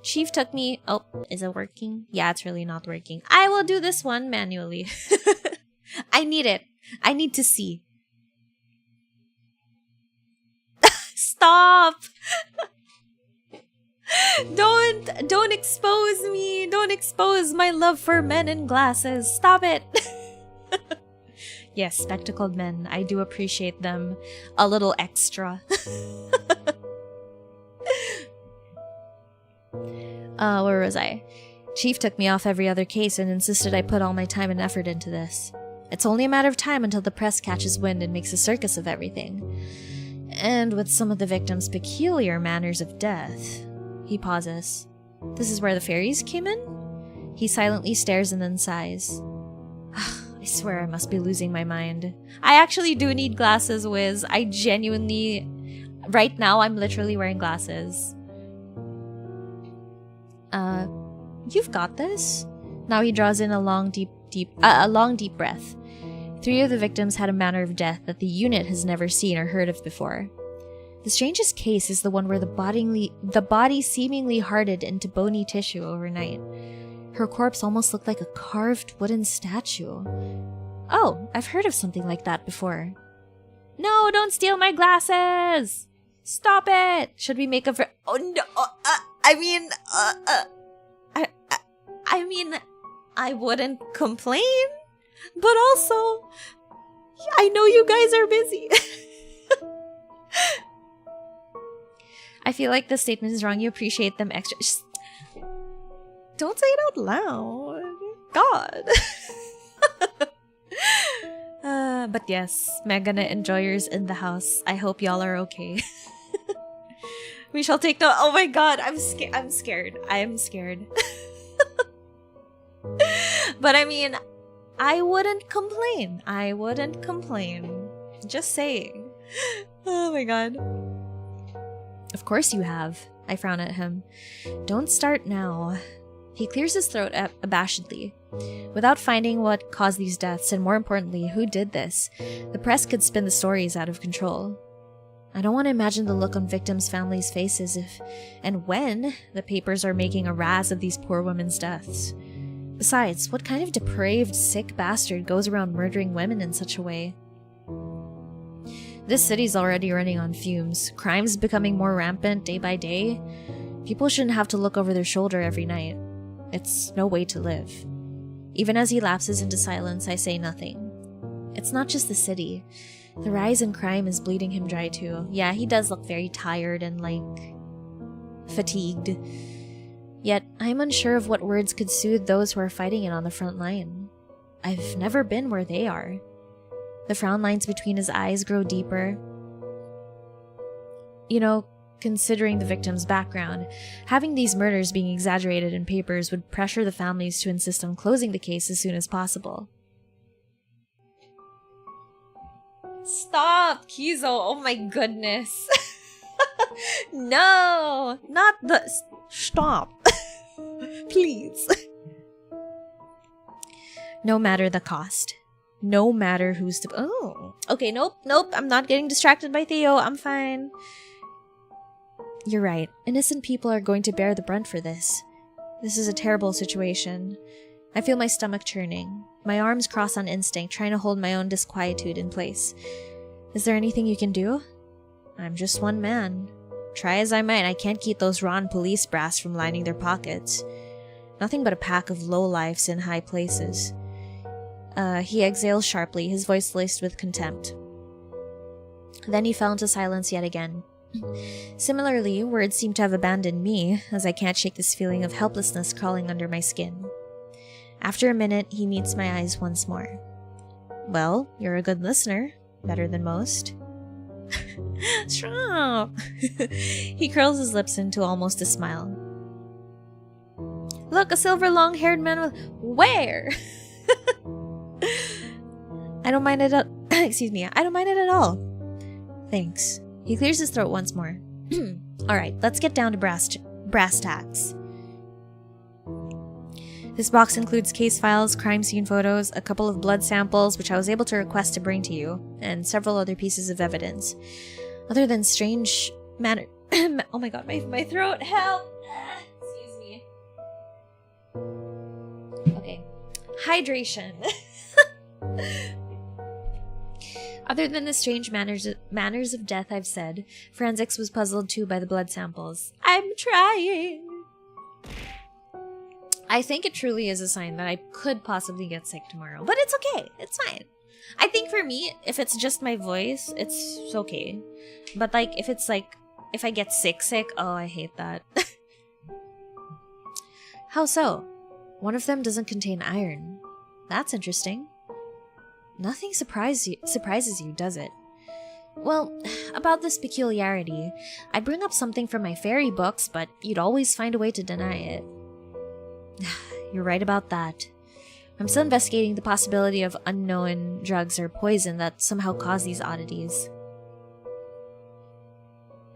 Chief took me... Oh, is it working? Yeah, it's really not working. I will do this one manually. I need it. I need to see. Stop! Don't expose me. Don't expose my love for men in glasses. Stop it. Yes, spectacled men. I do appreciate them a little extra. Where was I? Chief took me off every other case and insisted I put all my time and effort into this. It's only a matter of time until the press catches wind and makes a circus of everything. And with some of the victims' peculiar manners of death. He pauses. This is where the fairies came in? He silently stares and then sighs. I swear I must be losing my mind. I actually do need glasses, Wiz. I genuinely... Right now, I'm literally wearing glasses. You've got this? Now he draws in a long, deep breath. 3 of the victims had a manner of death that the unit has never seen or heard of before. The strangest case is the one where the body seemingly hardened into bony tissue overnight. Her corpse almost looked like a carved wooden statue. Oh, I've heard of something like that before. No, don't steal my glasses! Stop it! Should we make a oh no, I mean, I wouldn't complain, but also, I know you guys are busy. I feel like the statement is wrong. You appreciate them extra. Just don't say it out loud. God. But yes, Megana enjoyers in the house. I hope y'all are okay. We shall take note. Oh my god, I'm scared. I am scared. But I mean, I wouldn't complain. I wouldn't complain. Just saying. Oh my god. Of course you have. I frown at him. Don't start now. He clears his throat abashedly. Without finding what caused these deaths, and more importantly, who did this, the press could spin the stories out of control. I don't want to imagine the look on victims' families' faces if and when the papers are making a razz of these poor women's deaths. Besides, what kind of depraved, sick bastard goes around murdering women in such a way? This city's already running on fumes. Crime's becoming more rampant day by day. People shouldn't have to look over their shoulder every night. It's no way to live. Even as he lapses into silence, I say nothing. It's not just the city. The rise in crime is bleeding him dry too. Yeah, he does look very tired and, fatigued. Yet, I'm unsure of what words could soothe those who are fighting it on the front line. I've never been where they are. The frown lines between his eyes grow deeper. You know, considering the victim's background, having these murders being exaggerated in papers would pressure the families to insist on closing the case as soon as possible. Stop, Kizo! Oh my goodness! No! Not the... Stop! Please. No matter the cost. No matter who's to... Oh! Okay, nope. I'm not getting distracted by Theo. I'm fine. You're right. Innocent people are going to bear the brunt for this. This is a terrible situation. I feel my stomach churning. My arms cross on instinct, trying to hold my own disquietude in place. Is there anything you can do? I'm just one man. Try as I might, I can't keep those Ron police brass from lining their pockets. Nothing but a pack of lowlifes in high places. He exhales sharply, his voice laced with contempt. Then he fell into silence yet again. Similarly, words seem to have abandoned me, as I can't shake this feeling of helplessness crawling under my skin. After a minute, he meets my eyes once more. Well, you're a good listener. Better than most. Stop! He curls his lips into almost a smile. Look, a silver long-haired man with... Where? I don't mind it at... Excuse me. I don't mind it at all. Thanks. He clears his throat once more. Alright, let's get down to brass tacks. This box includes case files, crime scene photos, a couple of blood samples, which I was able to request to bring to you, and several other pieces of evidence. Other than strange manner... Oh my god, my throat! Help! Excuse me. Okay. Hydration. Other than the strange manners of death I've said, forensics was puzzled too by the blood samples. I'm trying! I think it truly is a sign that I could possibly get sick tomorrow. But it's okay. It's fine. I think for me, if it's just my voice, it's okay. But if it's if I get sick, oh, I hate that. How so? One of them doesn't contain iron. That's interesting. Nothing surprises you, does it? Well, about this peculiarity, I'd bring up something from my fairy books, but you'd always find a way to deny it. You're right about that. I'm still investigating the possibility of unknown drugs or poison that somehow cause these oddities.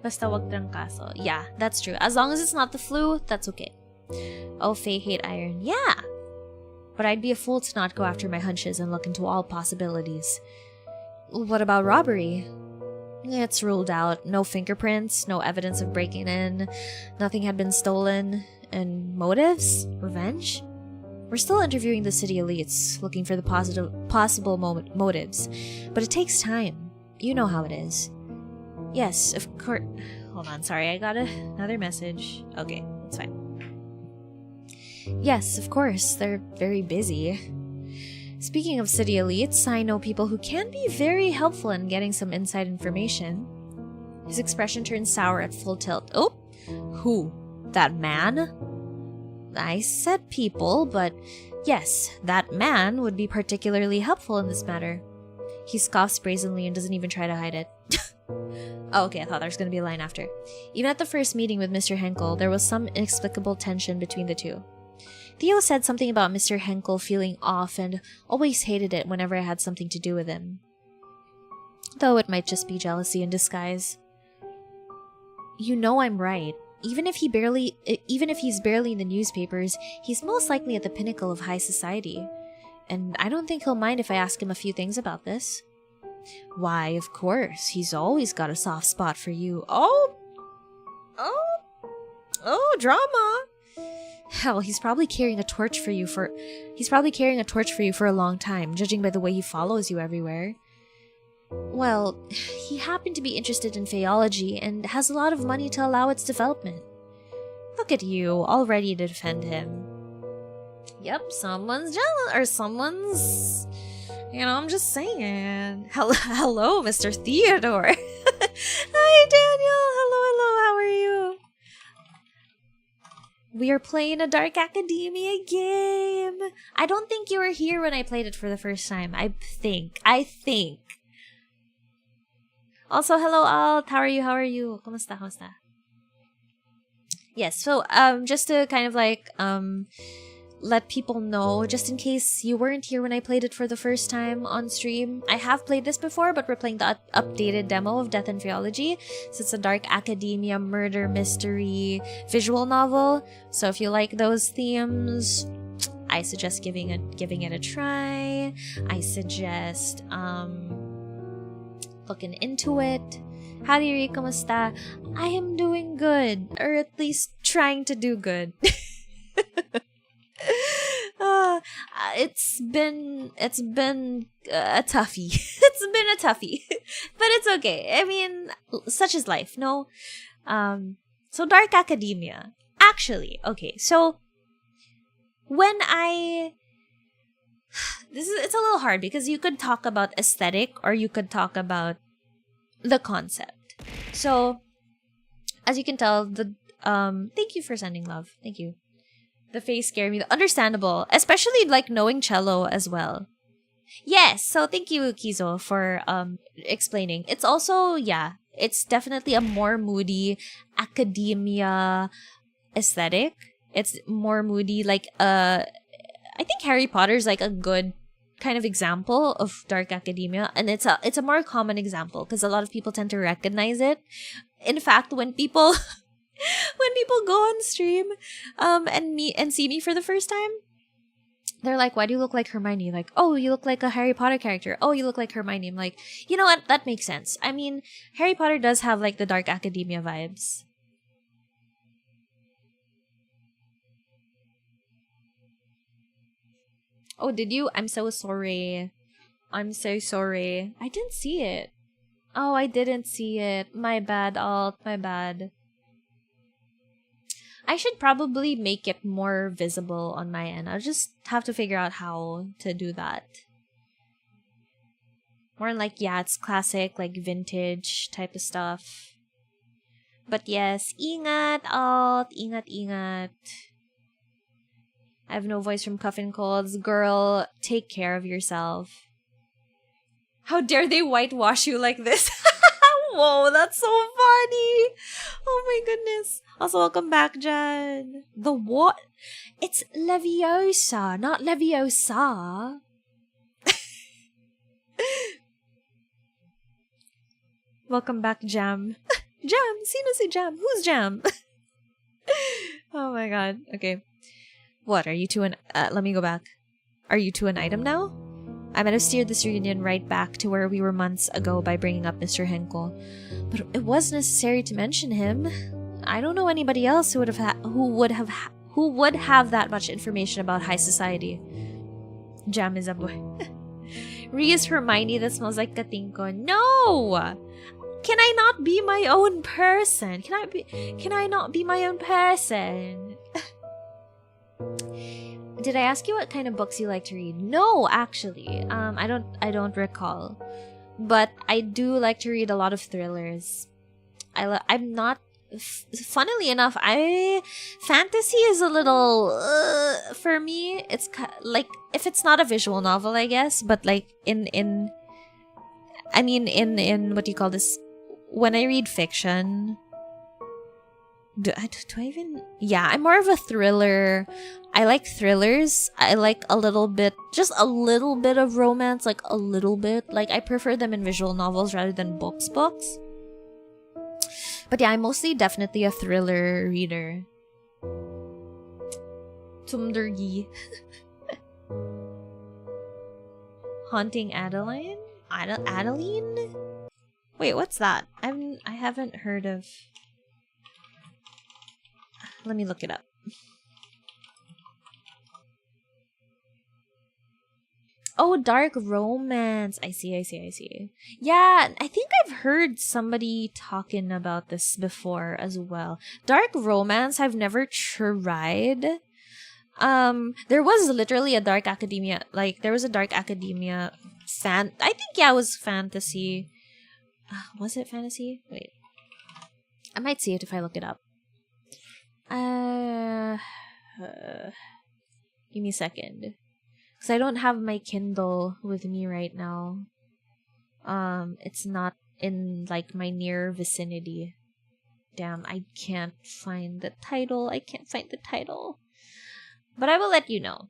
Basta wag trangkaso. Yeah, that's true. As long as it's not the flu, that's okay. Oh, Fae hate iron. Yeah! but I'd be a fool to not go after my hunches and look into all possibilities. What about robbery? It's ruled out. No fingerprints, no evidence of breaking in, nothing had been stolen. And motives? Revenge? We're still interviewing the city elites, looking for the possible motives, but it takes time. You know how it is. Yes, of course. Hold on, sorry, I got another message. Okay, it's fine. Yes, of course, they're very busy. Speaking of city elites, I know people who can be very helpful in getting some inside information. His expression turned sour at full tilt. Oh, who? That man? I said people, but yes, that man would be particularly helpful in this matter. He scoffs brazenly and doesn't even try to hide it. Oh, okay, I thought there was going to be a line after. Even at the first meeting with Mr. Henkel, there was some inexplicable tension between the two. Theo said something about Mr. Henkel feeling off and always hated it whenever I had something to do with him. Though it might just be jealousy in disguise. You know I'm right. Even if he's barely in the newspapers, he's most likely at the pinnacle of high society. And I don't think he'll mind if I ask him a few things about this. Why, of course. He's always got a soft spot for you. Oh, drama. Hell, he's probably carrying a torch for you for a long time, judging by the way he follows you everywhere. Well, he happened to be interested in Faeology and has a lot of money to allow its development. Look at you, all ready to defend him. Yep, someone's jealous, or someone's... I'm just saying. Hello, Mr. Theodore. Hi, Daniel. Hello, how are you? We are playing a Dark Academia game. I don't think you were here when I played it for the first time. I think. Also, hello, Alt. How are you? Kumusta? Yes, so, just to kind of like, let people know, just in case you weren't here when I played it for the first time on stream. I have played this before, but we're playing the updated demo of Death and Faeology. So it's a Dark Academia murder mystery visual novel. So if you like those themes, I suggest giving it a try. I suggest looking into it. Howdy, kumusta? I am doing good, or at least trying to do good. It's been a toughie. It's been a toughie, but it's okay. I mean, such is life, no? So Dark Academia. Actually, okay. So when it's a little hard because you could talk about aesthetic or you could talk about the concept. So as you can tell, thank you for sending love. Thank you. The face scared me. Understandable. Especially, like, knowing cello as well. Yes, so thank you, Kizo, for explaining. It's also, yeah, it's definitely a more moody academia aesthetic. It's more moody, like, I think Harry Potter's, like, a good kind of example of Dark Academia. And it's a more common example, because a lot of people tend to recognize it. In fact, when people... when people go on stream and see me for the first time, they're like, why do you look like Hermione? Like, oh, you look like a Harry Potter character. Oh, you look like Hermione. I'm like, you know what? That makes sense. I mean, Harry Potter does have like the Dark Academia vibes. Oh, did you? I'm so sorry. I didn't see it. Oh, I didn't see it. My bad, Alt. My bad. I should probably make it more visible on my end. I'll just have to figure out how to do that. More like, yeah, it's classic, like vintage type of stuff. But yes, ingat, Alt. Ingat. I have no voice from cough and colds. Girl, take care of yourself. How dare they whitewash you like this? Whoa, that's so funny. Oh my goodness. Also, welcome back, Jan. The what? It's Leviosa, not Leviosa. Welcome back, Jam. Jam? Sino si Jam? Who's Jam? Oh my god. Okay. What, are you two in... let me go back. Are you two an item now? I might have steered this reunion right back to where we were months ago by bringing up Mr. Henkel, but it was necessary to mention him. I don't know anybody else who would have that much information about high society. Jam is a boy. Rhee is Hermione that smells like katingko. No! Can I not be my own person? Can I not be my own person? Did I ask you what kind of books you like to read? No, actually. I don't recall. But I do like to read a lot of thrillers. I'm not funnily enough, fantasy is a little for me. It's like if it's not a visual novel, I guess, but like in what do you call this? When I read fiction, do I even? Yeah, I'm more of a thriller. I like thrillers. I like just a little bit of romance, like a little bit. Like I prefer them in visual novels rather than books. But yeah, I'm mostly definitely a thriller reader. MYSTE-RHEE. Haunting Adeline? Adeline? Wait, what's that? I haven't heard of... Let me look it up. Oh, dark romance. I see. Yeah, I think I've heard somebody talking about this before as well. Dark romance, I've never tried. There was literally a dark academia. Like, there was a dark academia I think, yeah, it was fantasy. Was it fantasy? Wait. I might see it if I look it up. Give me a second. Because I don't have my Kindle with me right now. It's not in, like, my near vicinity. Damn, I can't find the title. But I will let you know.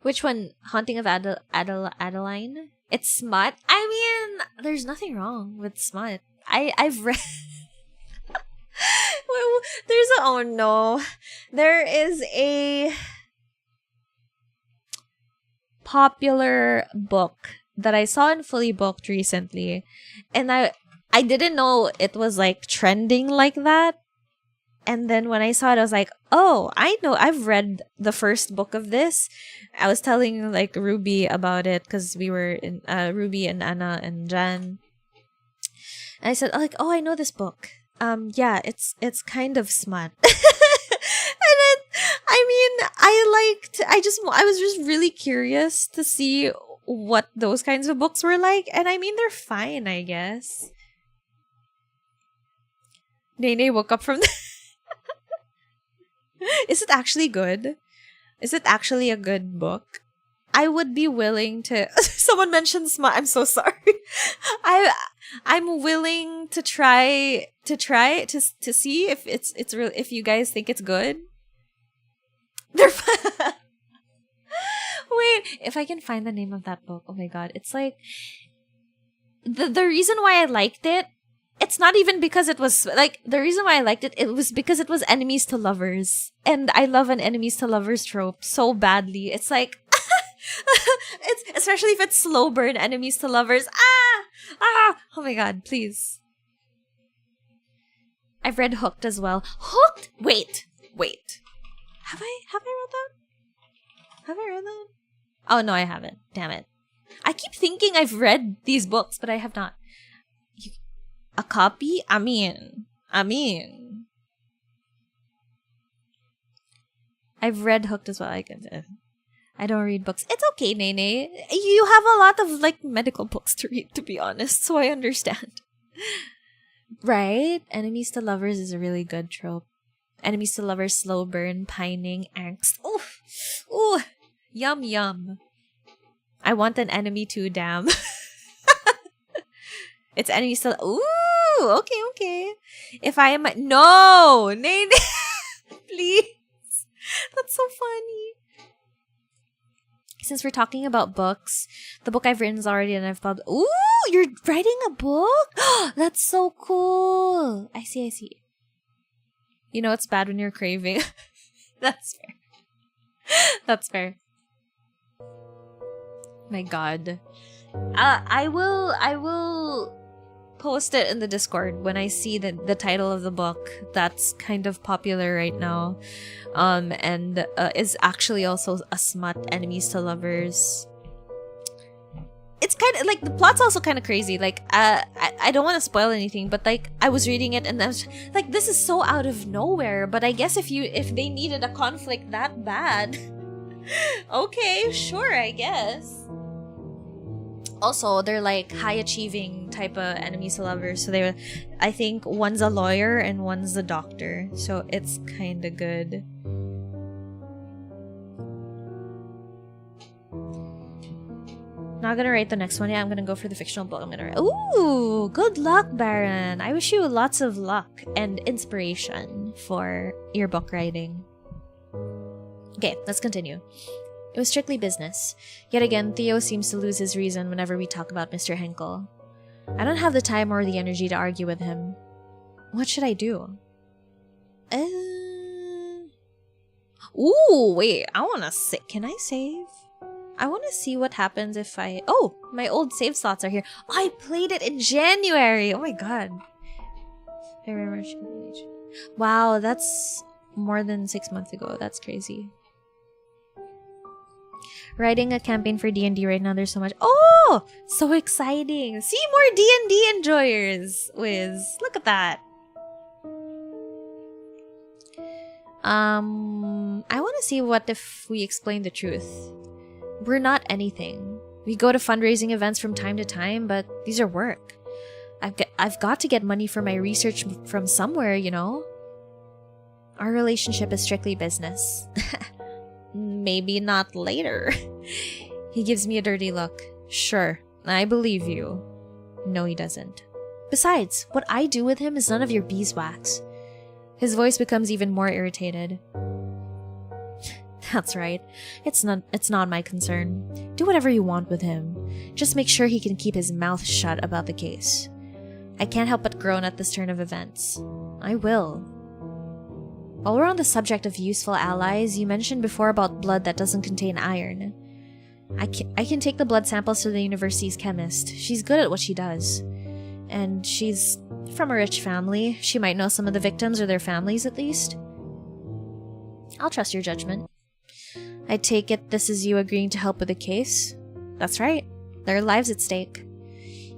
Which one? Haunting of Adeline? It's smut? I mean, there's nothing wrong with smut. I've read... There is a popular book that I saw in Fully Booked recently, and I didn't know it was like trending like that. And then when I saw it, I was like, oh, I know, I've read the first book of this. I was telling like Ruby about it because we were in Ruby and Anna and Jan. And I said, like, oh, I know this book. Yeah, it's kind of smut. And then, I mean, I was just really curious to see what those kinds of books were like. And I mean, they're fine, I guess. Nene woke up from Is it actually good? Is it actually a good book? I would be willing to... Someone mentioned smut. I'm so sorry. I'm willing to try to see if it's real, if you guys think it's good. Wait, if I can find the name of that book. Oh my god, it's like the reason why I liked it. It's not even because it was like the reason why I liked it. It was because it was enemies to lovers, and I love an enemies to lovers trope so badly. It's like, it's especially if it's slow burn enemies to lovers. Oh my god, please. I've read Hooked as well. Hooked. Wait. Have I read that? Have I read that? Oh no, I haven't. Damn it. I keep thinking I've read these books, but I have not. A copy? I mean, I've read Hooked as well. I don't read books. It's okay, Nene. You have a lot of like medical books to read, to be honest, so I understand. Right? Enemies to lovers is a really good trope. Enemies to lovers, slow burn, pining, angst. Ooh, yum. I want an enemy too, damn. It's enemies to... Ooh, okay. If I am... No! Nene! Please! That's so funny. Since we're talking about books, the book I've written is already and I've published... Ooh! You're writing a book? That's so cool! I see. You know it's bad when you're craving. That's fair. That's fair. My God. I will post it in the Discord when I see the title of the book that's kind of popular right now, and is actually also a smut, enemies to lovers. It's kind of like the plot's also kind of crazy. Like I don't want to spoil anything, but like I was reading it and I was like, this is so out of nowhere. But I guess if they needed a conflict that bad, okay, sure, I guess. Also, they're like high achieving type of enemies to lovers. So I think one's a lawyer and one's a doctor. So it's kind of good. Not gonna write the next one. Yeah, I'm gonna go for the fictional book. I'm gonna write. Ooh, good luck, Baron. I wish you lots of luck and inspiration for your book writing. Okay, let's continue. It was strictly business. Yet again, Theo seems to lose his reason whenever we talk about Mr. Henkel. I don't have the time or the energy to argue with him. What should I do? Ooh, wait. I wanna can I save? I want to see what happens if I... Oh, my old save slots are here. Oh, I played it in January. Oh my God. Wow, that's more than 6 months ago. That's crazy. Writing a campaign for D&D right now. There's so much. Oh, so exciting. See, more D&D enjoyers. Wiz, look at that. I want to see what if we explain the truth. We're not anything. We go to fundraising events from time to time, but these are work. I've got to get money for my research from somewhere, you know? Our relationship is strictly business. Maybe not later. He gives me a dirty look. Sure, I believe you. No, he doesn't. Besides, what I do with him is none of your beeswax. His voice becomes even more irritated. That's right. It's not my concern. Do whatever you want with him. Just make sure he can keep his mouth shut about the case. I can't help but groan at this turn of events. I will. While we're on the subject of useful allies, you mentioned before about blood that doesn't contain iron. I can take the blood samples to the university's chemist. She's good at what she does. And she's from a rich family. She might know some of the victims or their families at least. I'll trust your judgment. I take it this is you agreeing to help with the case? That's right. There are lives at stake.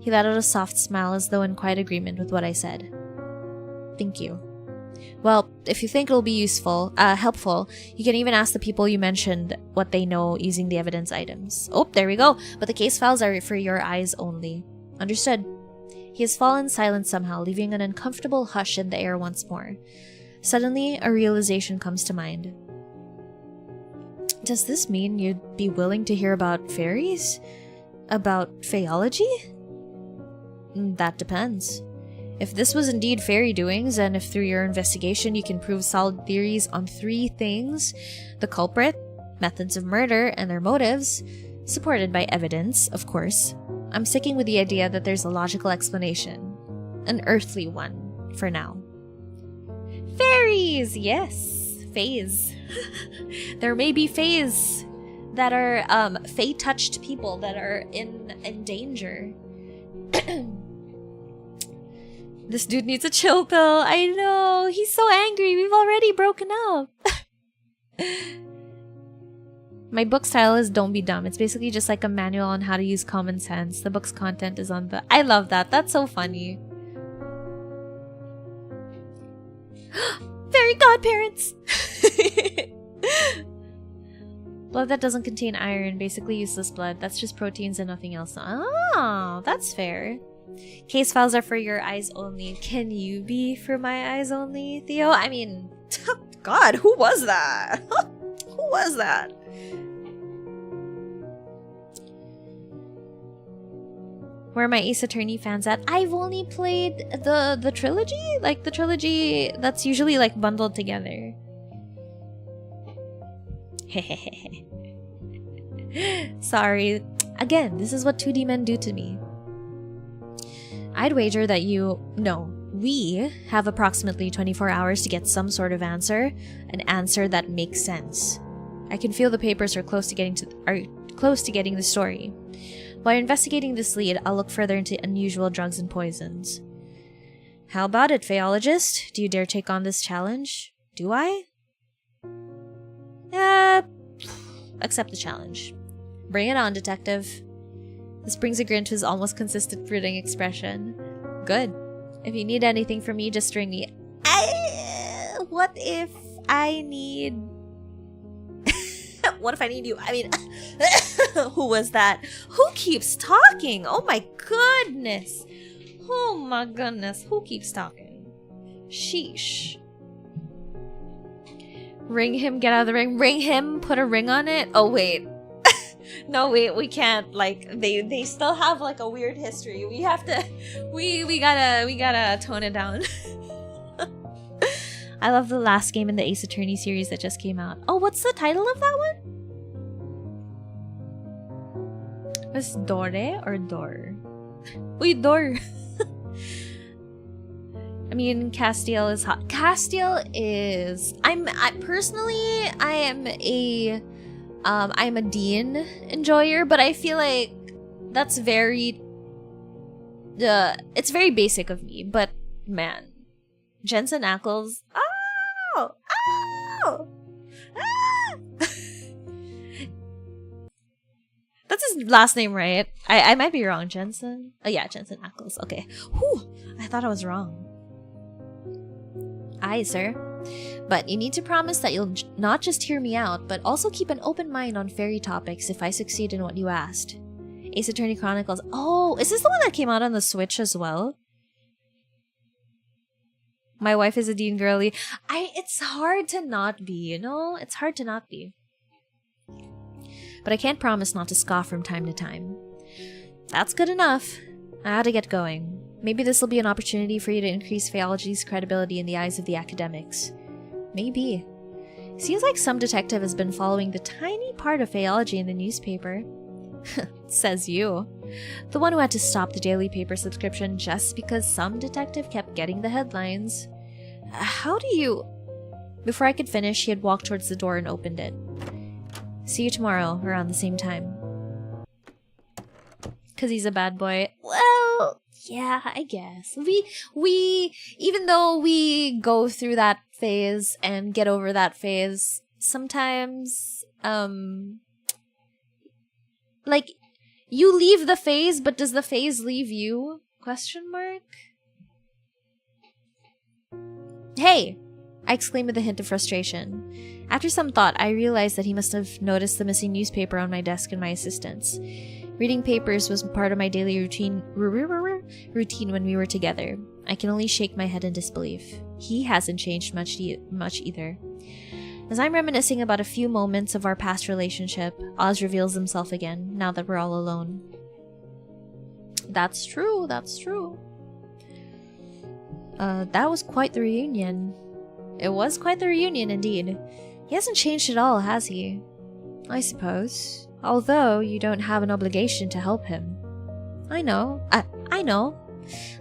He let out a soft smile as though in quiet agreement with what I said. Thank you. Well, if you think it'll be helpful, you can even ask the people you mentioned what they know using the evidence items. Oh, there we go. But the case files are for your eyes only. Understood. He has fallen silent somehow, leaving an uncomfortable hush in the air once more. Suddenly, a realization comes to mind. Does this mean you'd be willing to hear about fairies? About Faeology? That depends. If this was indeed fairy doings, and if through your investigation you can prove solid theories on 3 things, the culprit, methods of murder, and their motives, supported by evidence, of course, I'm sticking with the idea that there's a logical explanation. An earthly one, for now. Fairies! Yes! Fays. There may be fays that are, fae-touched people that are in danger. This dude needs a chill pill. I know. He's so angry. We've already broken up. My book style is Don't Be Dumb. It's basically just like a manual on how to use common sense. The book's content is on the... I love that. That's so funny. Fairy godparents! Blood that doesn't contain iron. Basically useless blood. That's just proteins and nothing else. Oh, that's fair. Case files are for your eyes only. Can you be for my eyes only, Theo? I mean, God, who was that? Who was that? Where are my Ace Attorney fans at? I've only played the trilogy? Like, the trilogy that's usually, like, bundled together. Sorry. Again, this is what 2D men do to me. I'd wager that you... No. We have approximately 24 hours to get some sort of answer, an answer that makes sense. I can feel the papers are close to getting the story. While investigating this lead, I'll look further into unusual drugs and poisons. How about it, Faeologist? Do you dare take on this challenge? Do I? Accept the challenge. Bring it on, detective. This brings a grin to his almost consistent brooding expression. Good. If you need anything from me, just ring me. What if I need... What if I need you? I mean, who was that? Who keeps talking? Oh my goodness. Oh my goodness. Who keeps talking? Sheesh. Ring him, get out of the ring. Ring him, put a ring on it. Oh, wait. No, wait, we can't. Like, they still have, like, a weird history. We have to... We gotta tone it down. I love the last game in the Ace Attorney series that just came out. Oh, what's the title of that one? Was Dore or Dor? Uy, Dor. I mean, Castiel is hot. Castiel is... I'm a Dean enjoyer, but I feel like that's very... it's very basic of me, but man. Jensen Ackles... Oh! Oh! Ah! That's his last name, right? I might be wrong. Jensen? Oh yeah, Jensen Ackles. Okay. Whew! I thought I was wrong. Aye, sir. But you need to promise that you'll not just hear me out, but also keep an open mind on fairy topics if I succeed in what you asked. Ace Attorney Chronicles. Oh, is this the one that came out on the Switch as well? My wife is a Dean girly. It's hard to not be, you know? It's hard to not be. But I can't promise not to scoff from time to time. That's good enough. I ought to get going. Maybe this will be an opportunity for you to increase Faeology's credibility in the eyes of the academics. Maybe. Seems like some detective has been following the tiny part of Faeology in the newspaper. Says you. The one who had to stop the daily paper subscription just because some detective kept getting the headlines. How do you... Before I could finish, he had walked towards the door and opened it. See you tomorrow, around the same time. Because he's a bad boy. Well, yeah, I guess. We, even though we go through that phase and get over that phase, sometimes, like, you leave the phase, but does the phase leave you? Question mark? Hey! I exclaimed with a hint of frustration. After some thought, I realized that he must have noticed the missing newspaper on my desk and my assistant's. Reading papers was part of my daily routine when we were together. I can only shake my head in disbelief. He hasn't changed much either. As I'm reminiscing about a few moments of our past relationship, Oz reveals himself again, now that we're all alone. That's true, that's true. That was quite the reunion. It was quite the reunion, indeed. He hasn't changed at all, has he? I suppose. Although you don't have an obligation to help him. I know. I know.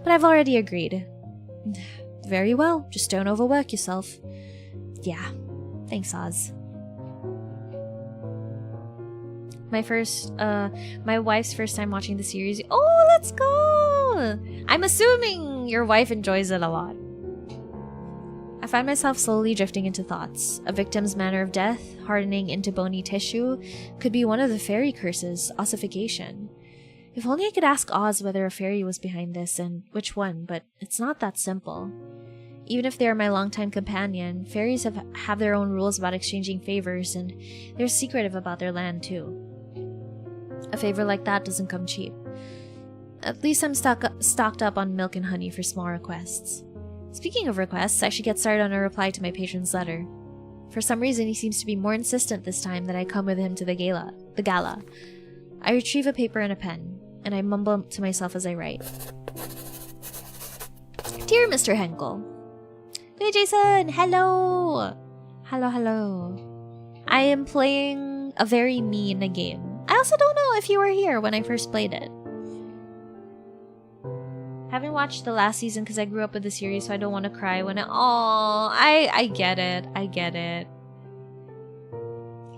But I've already agreed. Very well. Just don't overwork yourself. Yeah. Thanks, Oz. My wife's first time watching the series. Oh, let's go! I'm assuming your wife enjoys it a lot. I find myself slowly drifting into thoughts. A victim's manner of death, hardening into bony tissue, could be one of the fairy curses, ossification. If only I could ask Oz whether a fairy was behind this and which one, but it's not that simple. Even if they are my longtime companion, fairies have their own rules about exchanging favors, and they're secretive about their land too. A favor like that doesn't come cheap. At least I'm stocked up on milk and honey for small requests. Speaking of requests, I should get started on a reply to my patron's letter. For some reason, he seems to be more insistent this time that I come with him to the gala. I retrieve a paper and a pen, and I mumble to myself as I write. Dear Mr. Henkel. Hey Jason! Hello! Hello. I am playing a very mean game. I also don't know if you were here when I first played it. haven't watched the last season because I grew up with the series, so I don't want to cry when I get it. I get it.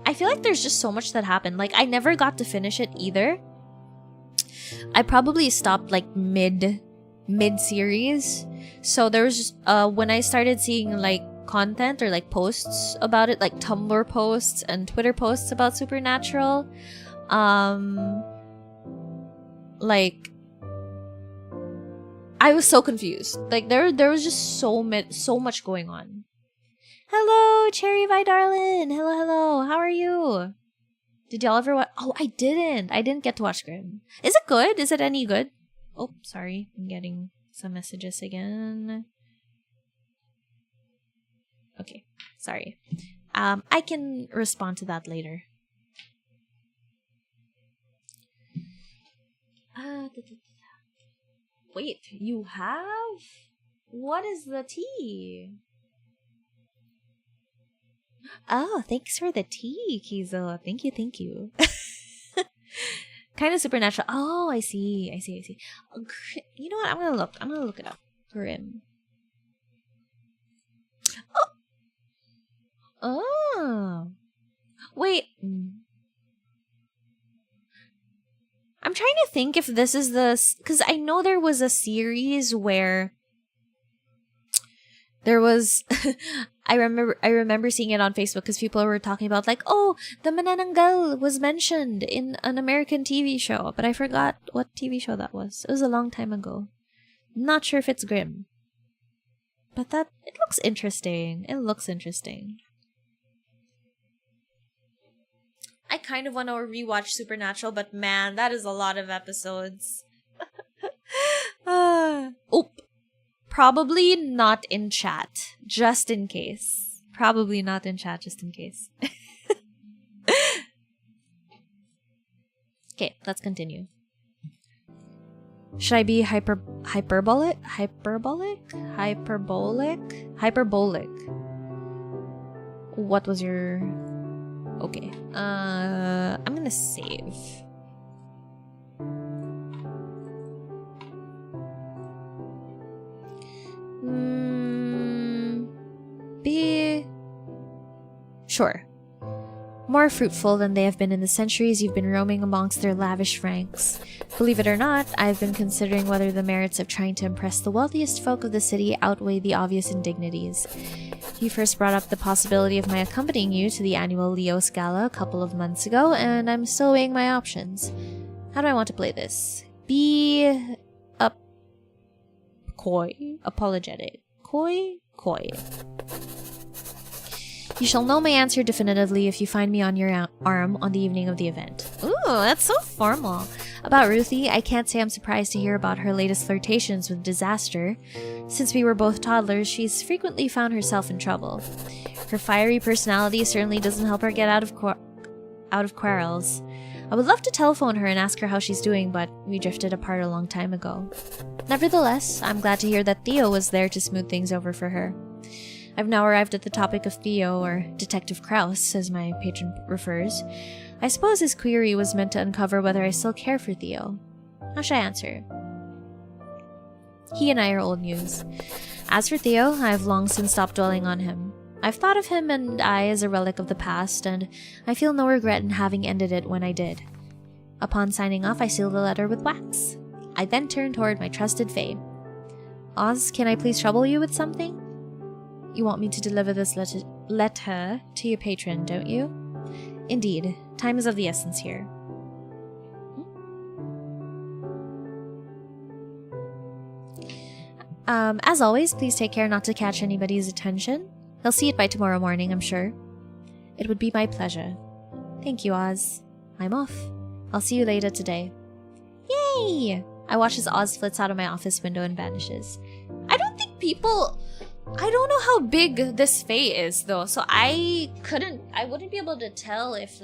I feel like there's just so much that happened. Like, I never got to finish it either. I probably stopped like mid-series. So there was just, when I started seeing like content or like posts about it, like Tumblr posts and Twitter posts about Supernatural, like I was so confused. Like there was just so much going on. Hello, Cherry my darling. Hello. How are you? Did y'all ever watch? Oh, I didn't get to watch Grimm. Is it good? Is it any good? Oh, sorry. I'm getting some messages again. Okay, sorry. I can respond to that later. Wait, you have? What is the tea? Oh, thanks for the tea, Kizo. Thank you. Kind of supernatural. Oh, I see. You know what? I'm gonna look it up. Grimm. Oh. Wait. I'm trying to think if this is because I know there was a series where there was I remember seeing it on Facebook because people were talking about like, oh, the Manananggal was mentioned in an American TV show, but I forgot what TV show that was. It was a long time ago. Not sure if it's Grimm. But it looks interesting. I kind of want to rewatch Supernatural, but man, that is a lot of episodes. Probably not in chat, just in case. Okay, let's continue. Should I be hyperbolic? What was your... Okay. I'm gonna save. Be... Sure. More fruitful than they have been in the centuries you've been roaming amongst their lavish ranks. Believe it or not, I've been considering whether the merits of trying to impress the wealthiest folk of the city outweigh the obvious indignities. You first brought up the possibility of my accompanying you to the annual Leos Gala a couple of months ago, and I'm still weighing my options. How do I want to play this? Be... apologetic. Coy. You shall know my answer definitively if you find me on your arm on the evening of the event. Ooh, that's so formal. About Ruthie, I can't say I'm surprised to hear about her latest flirtations with Disaster. Since we were both toddlers, she's frequently found herself in trouble. Her fiery personality certainly doesn't help her get out of quarrels. I would love to telephone her and ask her how she's doing, but we drifted apart a long time ago. Nevertheless, I'm glad to hear that Theo was there to smooth things over for her. I've now arrived at the topic of Theo, or Detective Kraus, as my patron refers. I suppose his query was meant to uncover whether I still care for Theo. How should I answer? He and I are old news. As for Theo, I have long since stopped dwelling on him. I've thought of him and I as a relic of the past, and I feel no regret in having ended it when I did. Upon signing off, I sealed the letter with wax. I then turned toward my trusted Fae. Oz, can I please trouble you with something? You want me to deliver this letter to your patron, don't you? Indeed. Time is of the essence here. As always, please take care not to catch anybody's attention. He'll see it by tomorrow morning, I'm sure. It would be my pleasure. Thank you, Oz. I'm off. I'll see you later today. Yay! I watch as Oz flits out of my office window and vanishes. I don't know how big this Fae is, though, so I wouldn't be able to tell if,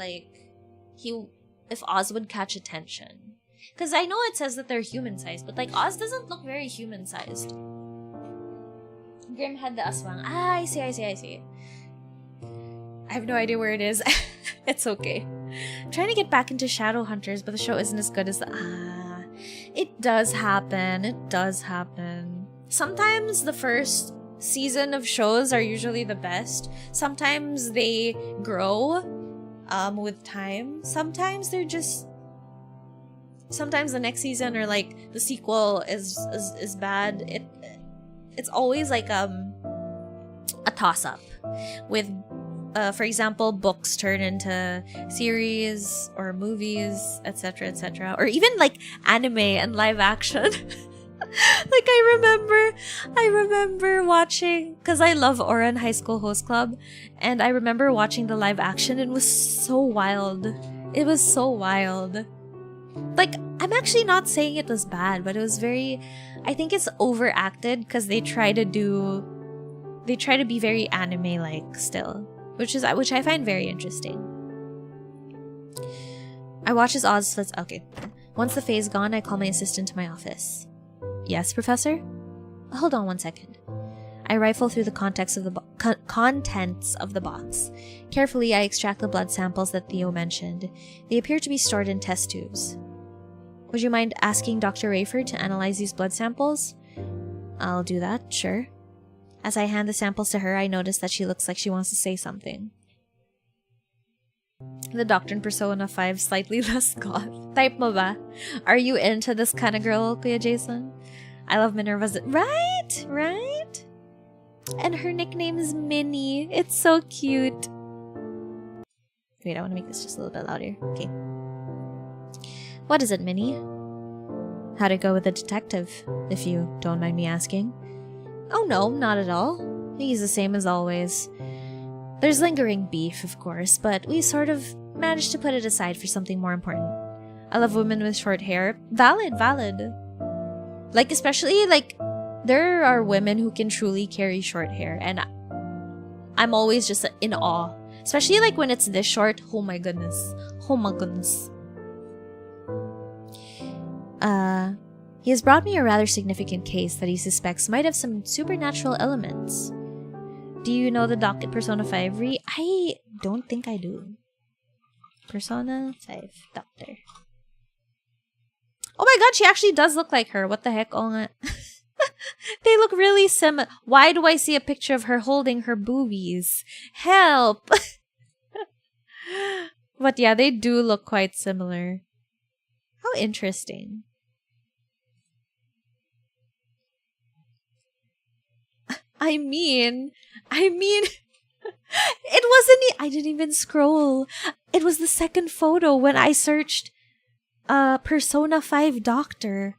if Oz would catch attention. Because I know it says that they're human-sized, but, Oz doesn't look very human-sized. Grimm had the aswang. Ah, I see. I have no idea where it is. It's okay. I'm trying to get back into Shadowhunters, but the show isn't as good as It does happen. It does happen. Sometimes the first season of shows are usually the best. Sometimes they grow with time. Sometimes they're just... Sometimes the next season or like the sequel is bad. It's always like a toss-up with for example, books turn into series or movies, etc., etc., or even like anime and live action. Like I remember watching, because I love Oran High School Host Club, and I remember watching the live action. It was so wild. It was so wild. Like, I'm actually not saying it was bad, but it was very... I think it's overacted because they try to be very anime-like still, which I find very interesting. I watch as Oz splits... Okay. Once the phase gone, I call my assistant to my office. Yes, Professor? Hold on 1 second. I rifle through the contents of the box. Carefully, I extract the blood samples that Theo mentioned. They appear to be stored in test tubes. Would you mind asking Dr. Rayford to analyze these blood samples? I'll do that, sure. As I hand the samples to her, I notice that she looks like she wants to say something. The doctor in Persona 5 slightly less goth. Type mo ba? Are you into this kind of girl, Kuya Jason? I love Minerva's... Right? Right? And her nickname is Minnie. It's so cute. Wait, I want to make this just a little bit louder. Okay. What is it, Minnie? How'd it go with the detective, if you don't mind me asking? Oh no, not at all. He's the same as always. There's lingering beef, of course, but we sort of managed to put it aside for something more important. I love women with short hair. Valid, valid. Like, especially, like, there are women who can truly carry short hair, and I'm always just in awe. Especially, like, when it's this short. Oh my goodness. Oh my goodness. He has brought me a rather significant case that he suspects might have some supernatural elements. Do you know the doc at Persona 5-RHEE? I don't think I do. Persona 5 Doctor. Oh my god, she actually does look like her. What the heck? Oh, nga. They look really similar. Why do I see a picture of her holding her boobies? Help! But yeah, they do look quite similar. How interesting. I mean, it wasn't... I didn't even scroll. It was the second photo when I searched Persona 5 Doctor.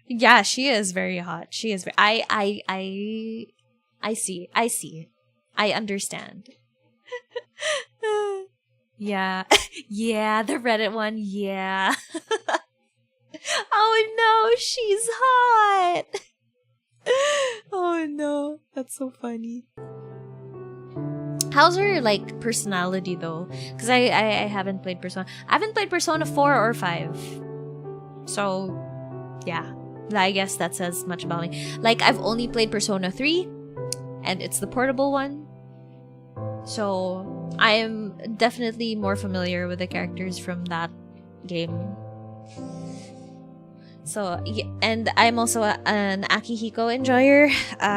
Yeah, she is very hot. She is... I see. I understand. Yeah. Yeah, the Reddit one. Yeah. Oh no, she's hot. Oh no, that's so funny. How's her, like, personality though? Because I haven't played Persona. I haven't played Persona 4 or 5. So, yeah. I guess that says much about me. Like, I've only played Persona 3, and it's the portable one. So, I am definitely more familiar with the characters from that game. So, yeah, and I'm also an Akihiko enjoyer,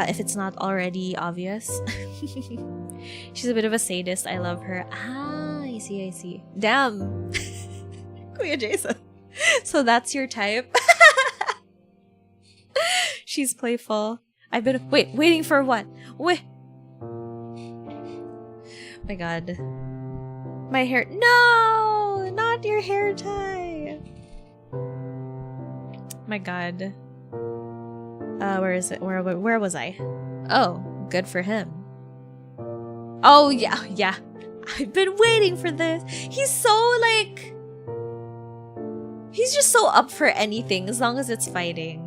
if it's not already obvious. She's a bit of a sadist. I love her. Ah, I see. Damn. Kuya Jason. So that's your type? She's playful. I've been... waiting for what? Wait. My god. My hair... No! Not your hair tie! My god. Where is it? Where was I? Oh, good for him. Oh, yeah. I've been waiting for this. He's so, like... He's just so up for anything as long as it's fighting.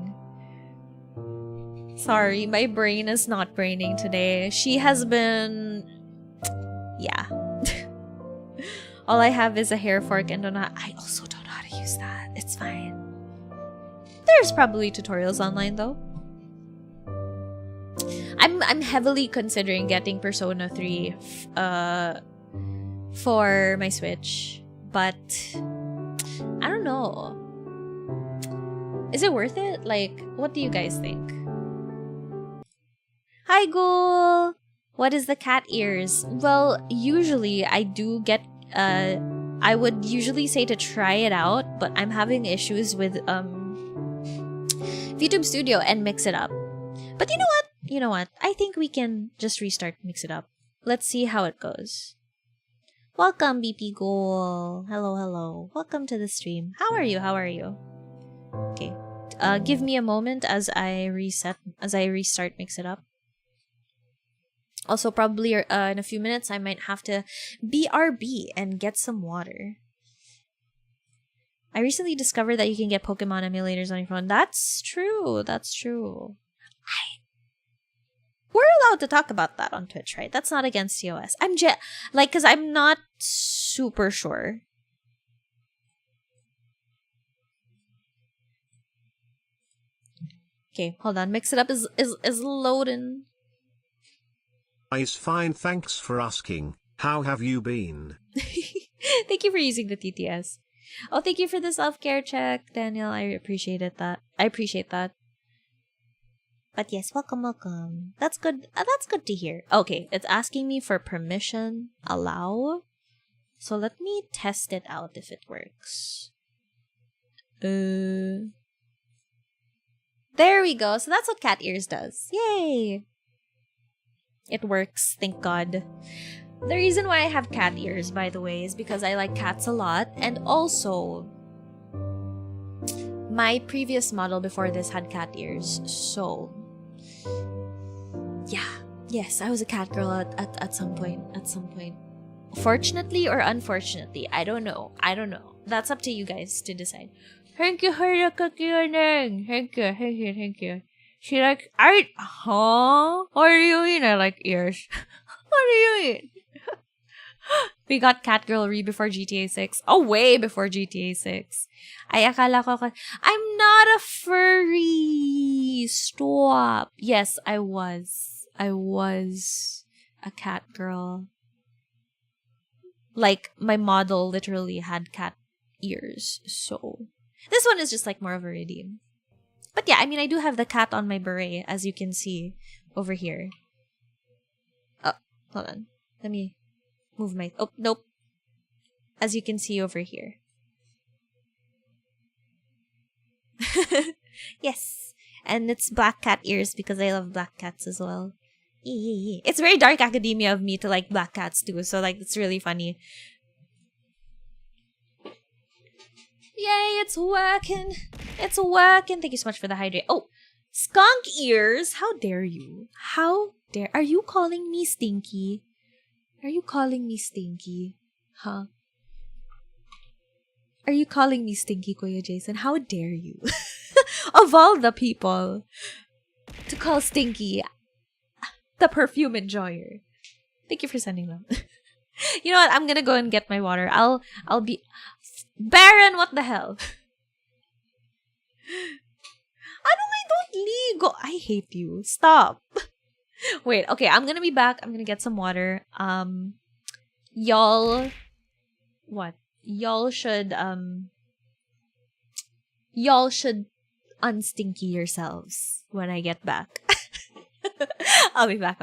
Sorry, my brain is not braining today. She has been... Yeah. All I have is a hair fork and I also don't know how to use that. It's fine. There's probably tutorials online though. I'm heavily considering getting Persona 3 for my Switch, but I don't know. Is it worth it? Like, what do you guys think? Hi, Ghoul! What is the cat ears? Well, usually I do get, I would usually say to try it out, but I'm having issues with, VTube Studio and Mix It Up. But you know what? You know what? I think we can just restart Mix It Up. Let's see how it goes. Welcome, BP Ghoul. Hello, hello. Welcome to the stream. How are you? How are you? Okay. Give me a moment as I restart Mix It Up. Also, probably in a few minutes, I might have to BRB and get some water. I recently discovered that you can get Pokemon emulators on your phone. That's true. That's true. We're allowed to talk about that on Twitch, right? That's not against TOS. Because I'm not super sure. Okay, hold on. Mix It Up is loading. Is fine, thanks for asking. How have you been? Thank you for using the TTS. Oh, thank you for the self-care check, Daniel. I appreciate that. But yes, welcome. That's good. That's good to hear. Okay, it's asking me for permission. Allow. So let me test it out if it works. There we go. So that's what cat ears does. Yay! It works, thank God. The reason why I have cat ears, by the way, is because I like cats a lot. And also, my previous model before this had cat ears. So, yeah. Yes, I was a cat girl at some point. Fortunately or unfortunately, I don't know. That's up to you guys to decide. Thank you for the cookie, Thank you. She like, huh? What do you mean I like ears? What do you mean? We got Catgirl-RHEE before GTA 6. Oh, way before GTA 6. Akala ko, I'm not a furry. Stop. Yes, I was a cat girl. Like, my model literally had cat ears. So, this one is just like more of a redeem. But yeah, I mean, I do have the cat on my beret, as you can see over here. Oh, hold on. Let me move my... Oh, nope. As you can see over here. Yes. And it's black cat ears because I love black cats as well. It's very Dark Academia of me to like black cats too. So, like, it's really funny. Yay, it's working. It's working. Thank you so much for the hydrate. Oh, skunk ears. How dare you? Are you calling me stinky? Are you calling me stinky? Huh? Are you calling me stinky, Kuya Jason? How dare you? Of all the people to call stinky the perfume enjoyer. Thank you for sending them. You know what? I'm gonna go and get my water. I'll be... Baron, what the hell? Don't ligo. I hate you. Stop. Wait, okay, I'm gonna be back. I'm gonna get some water. Y'all... What? Y'all should unstinky yourselves when I get back. I'll be back.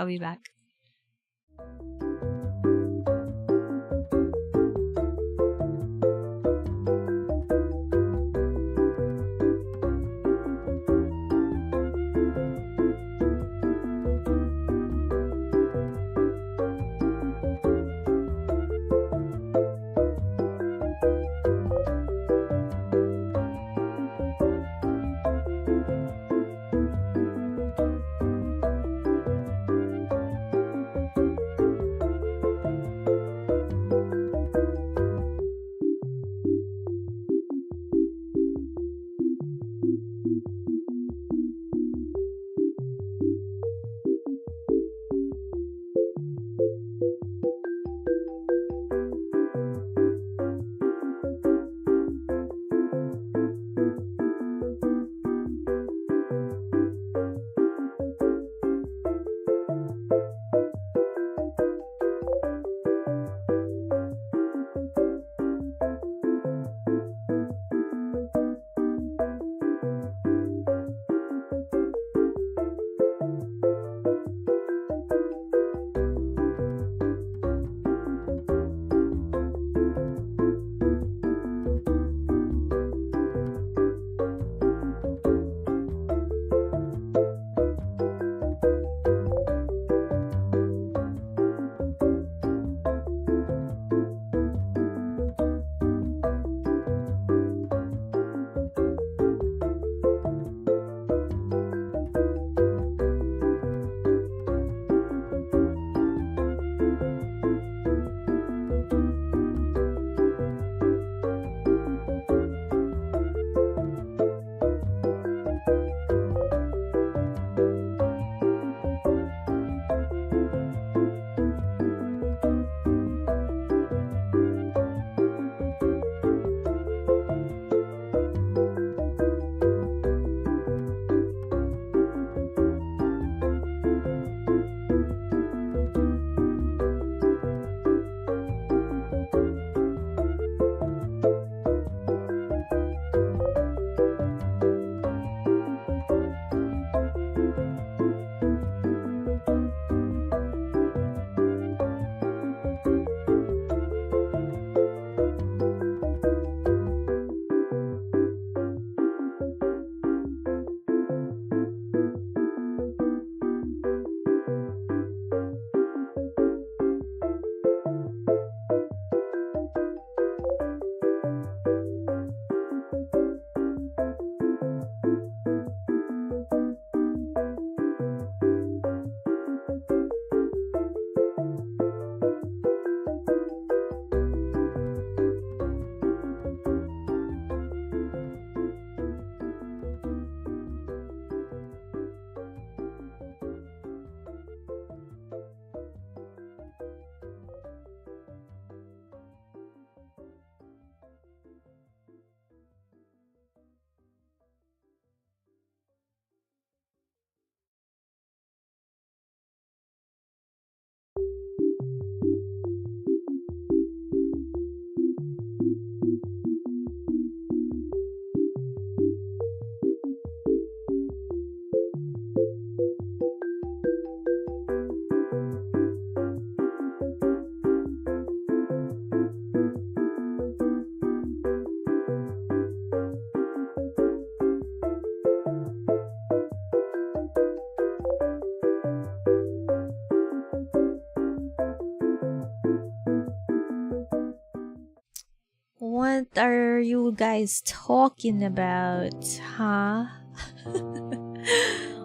are you guys talking about, huh?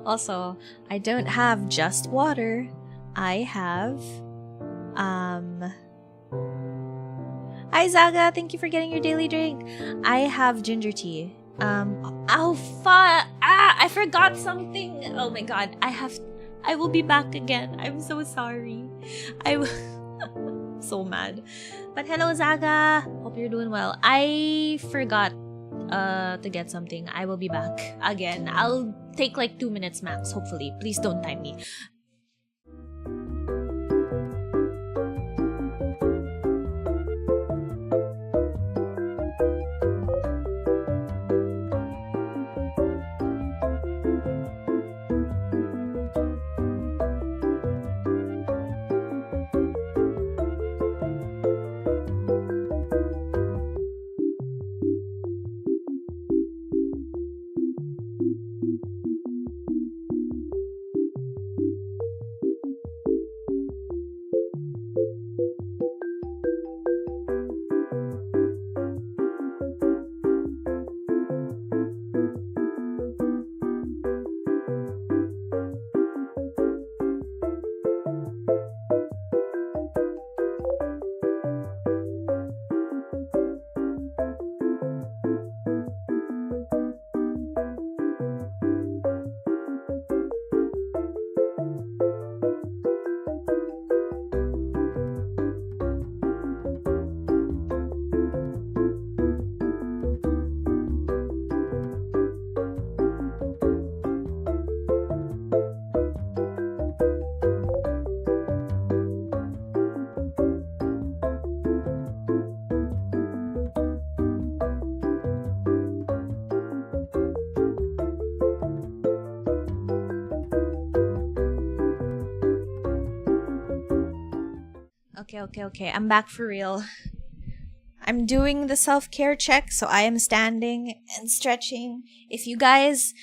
Also, I don't have just water. I have, Hi Zaga, thank you for getting your daily drink. I have ginger tea. I forgot something. Oh my god, I will be back again. I'm so sorry. So mad. But hello Zaga, hope you're doing well. I forgot to get something. I will be back again. I'll take like 2 minutes max, hopefully. Please don't time me. Okay. I'm back for real. I'm doing the self-care check, so I am standing and stretching. If you guys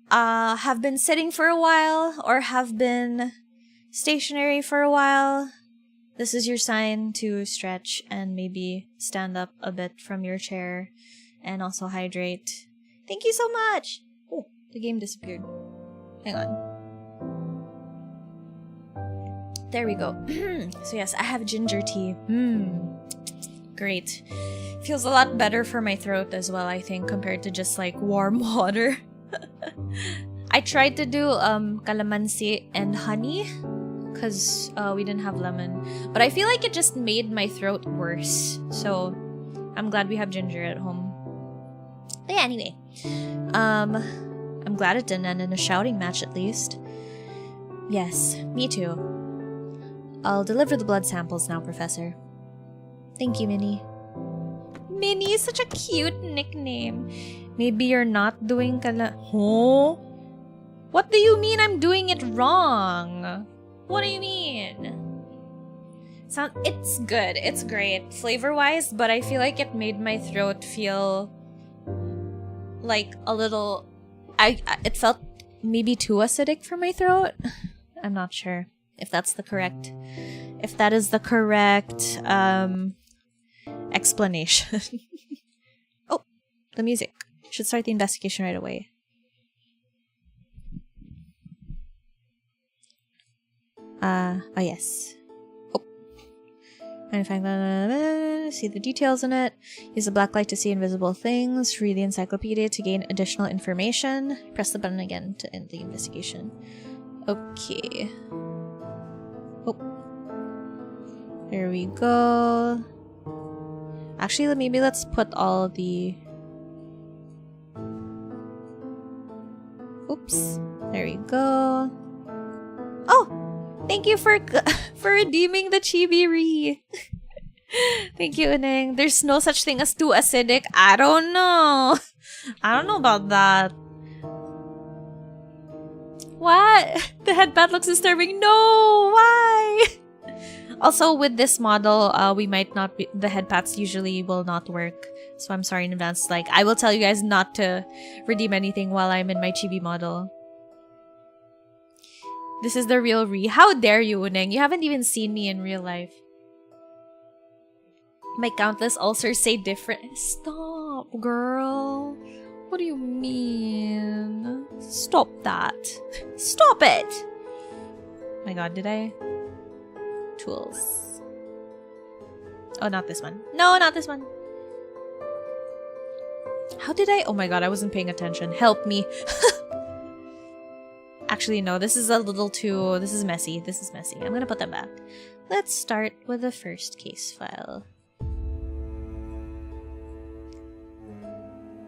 have been sitting for a while or have been stationary for a while, this is your sign to stretch and maybe stand up a bit from your chair and also hydrate. Thank you so much! Oh, the game disappeared. Hang on. There we go. So yes, I have ginger tea. Great. Feels a lot better for my throat as well, I think, compared to just like warm water. I tried to do calamansi and honey because we didn't have lemon. But I feel like it just made my throat worse. So I'm glad we have ginger at home. But yeah, anyway. I'm glad it didn't end in a shouting match at least. Yes, me too. I'll deliver the blood samples now, Professor. Thank you, Minnie. Minnie is such a cute nickname. Maybe you're not doing Huh? What do you mean I'm doing it wrong? What do you mean? It's good. It's great flavor-wise, but I feel like it made my throat feel like a little... It felt maybe too acidic for my throat. I'm not sure. If that is the correct explanation. Oh, the music. Should start the investigation right away. Oh yes. Oh. And if I see the details in it. Use the black light to see invisible things. Read the encyclopedia to gain additional information. Press the button again to end the investigation. Okay. Oh. There we go. Actually, maybe let's put all the... Oops. There we go. Oh! Thank you for redeeming the MYSTE-RHEE. Thank you, Uneng. There's no such thing as too acidic. I don't know. I don't know about that. What? The headband looks disturbing. No! Why? Also, with this model, we might not be... The headpads usually will not work. So I'm sorry in advance. Like, I will tell you guys not to redeem anything while I'm in my chibi model. This is the real Rhee. How dare you, Uneng? You haven't even seen me in real life. My countless ulcers say different. Stop, girl. What do you mean? Stop that. Stop it! Oh my god, did I? Tools. Oh, not this one. No, not this one. How did I? Oh my god, I wasn't paying attention. Help me. Actually, no, this is a little too... This is messy. This is messy. I'm gonna put them back. Let's start with the first case file.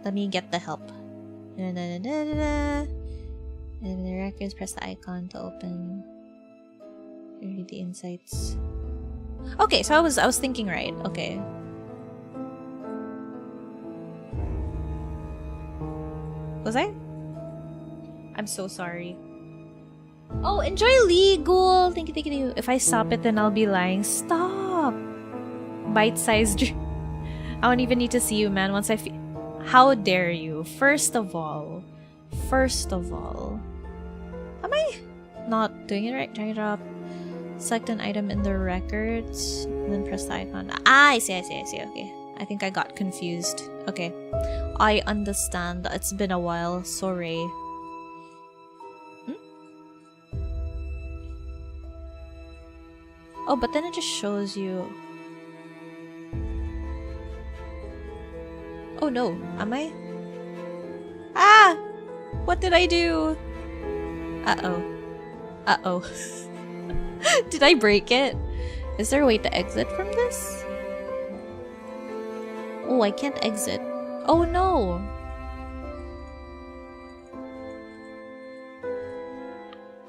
Let me get the help. And the records, press the icon to open. Read the insights. Okay, so I was thinking right. Okay. Was I? I'm so sorry. Oh, enjoy legal. Thank you, thank you, thank you. If I stop it, then I'll be lying. Stop. Bite-sized. I don't even need to see you, man. Once I feel. How dare you? First of all, am I not doing it right? Drag it up. Select an item in the records, and then press the icon. Ah, I see. Okay. I think I got confused. Okay. I understand. It's been a while. Sorry. Oh, but then it just shows you. Oh no, am I? Ah! What did I do? Uh-oh. Did I break it? Is there a way to exit from this? Oh, I can't exit. Oh no!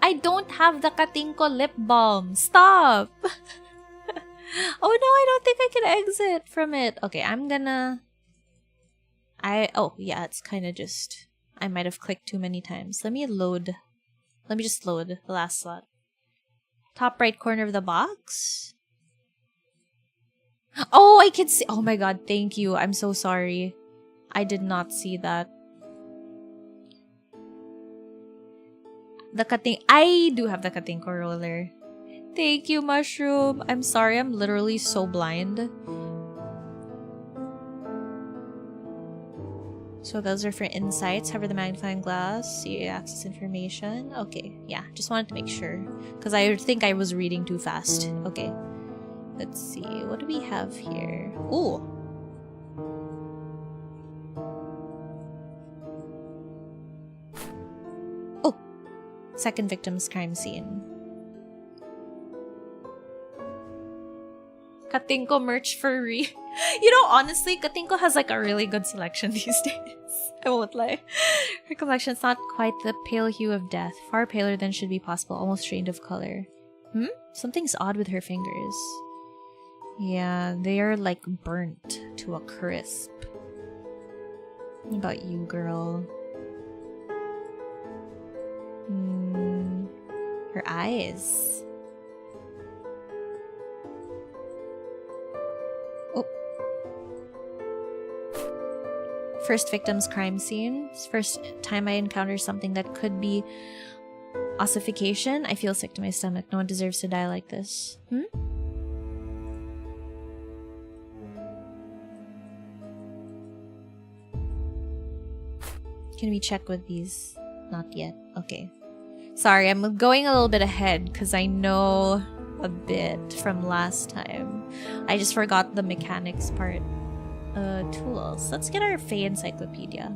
I don't have the Katinko lip balm. Stop! Oh no, I don't think I can exit from it. Okay, I'm gonna... Oh, yeah, it's kind of just... I might have clicked too many times. Let me just load the last slot. Top right corner of the box? Oh, I can see... Oh my god, thank you. I'm so sorry. I did not see that. I do have the Katinko roller. Thank you, Mushroom. I'm sorry, I'm literally so blind. So those are for insights. Hover the magnifying glass. See access information. Okay, yeah. Just wanted to make sure. Because I think I was reading too fast. Okay. Let's see. What do we have here? Ooh. Oh. Second victim's crime scene. Katinko merch for Rhee. You know, honestly, Katinko has like a really good selection these days. I won't lie. Her complexion is not quite the pale hue of death. Far paler than should be possible. Almost drained of color. Something's odd with her fingers. Yeah, they are like burnt to a crisp. What about you, girl? Her eyes. Oh. First victim's crime scene. First time I encounter something that could be ossification. I feel sick to my stomach. No one deserves to die like this. Can we check with these? Not yet. Okay. Sorry, I'm going a little bit ahead because I know a bit from last time. I just forgot the mechanics part. Tools. Let's get our Fae Encyclopedia.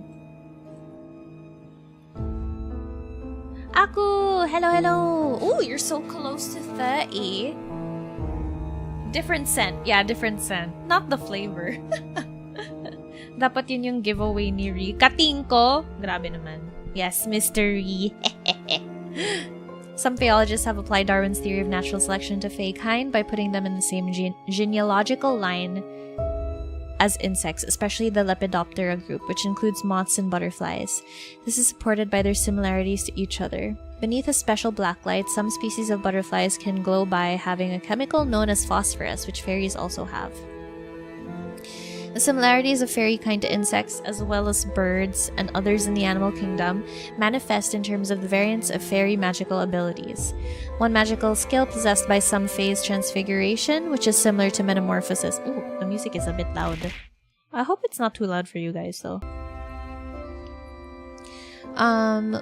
Aku! Hello, hello! Oh, you're so close to 30. Different scent. Yeah, different scent. Not the flavor. Dapat yun yung giveaway ni Rhee. Katinko! Grabe naman. Yes, MYSTE-RHEE. Some Faeologists have applied Darwin's theory of natural selection to Fae kind by putting them in the same genealogical line as insects, especially the Lepidoptera group, which includes moths and butterflies. This is supported by their similarities to each other. Beneath a special black light, some species of butterflies can glow by having a chemical known as phosphorus, which fairies also have. The similarities of fairy kind to insects, as well as birds and others in the animal kingdom, manifest in terms of the variance of fairy magical abilities. One magical skill possessed by some fae is transfiguration, which is similar to metamorphosis. Ooh, the music is a bit loud. I hope it's not too loud for you guys, though.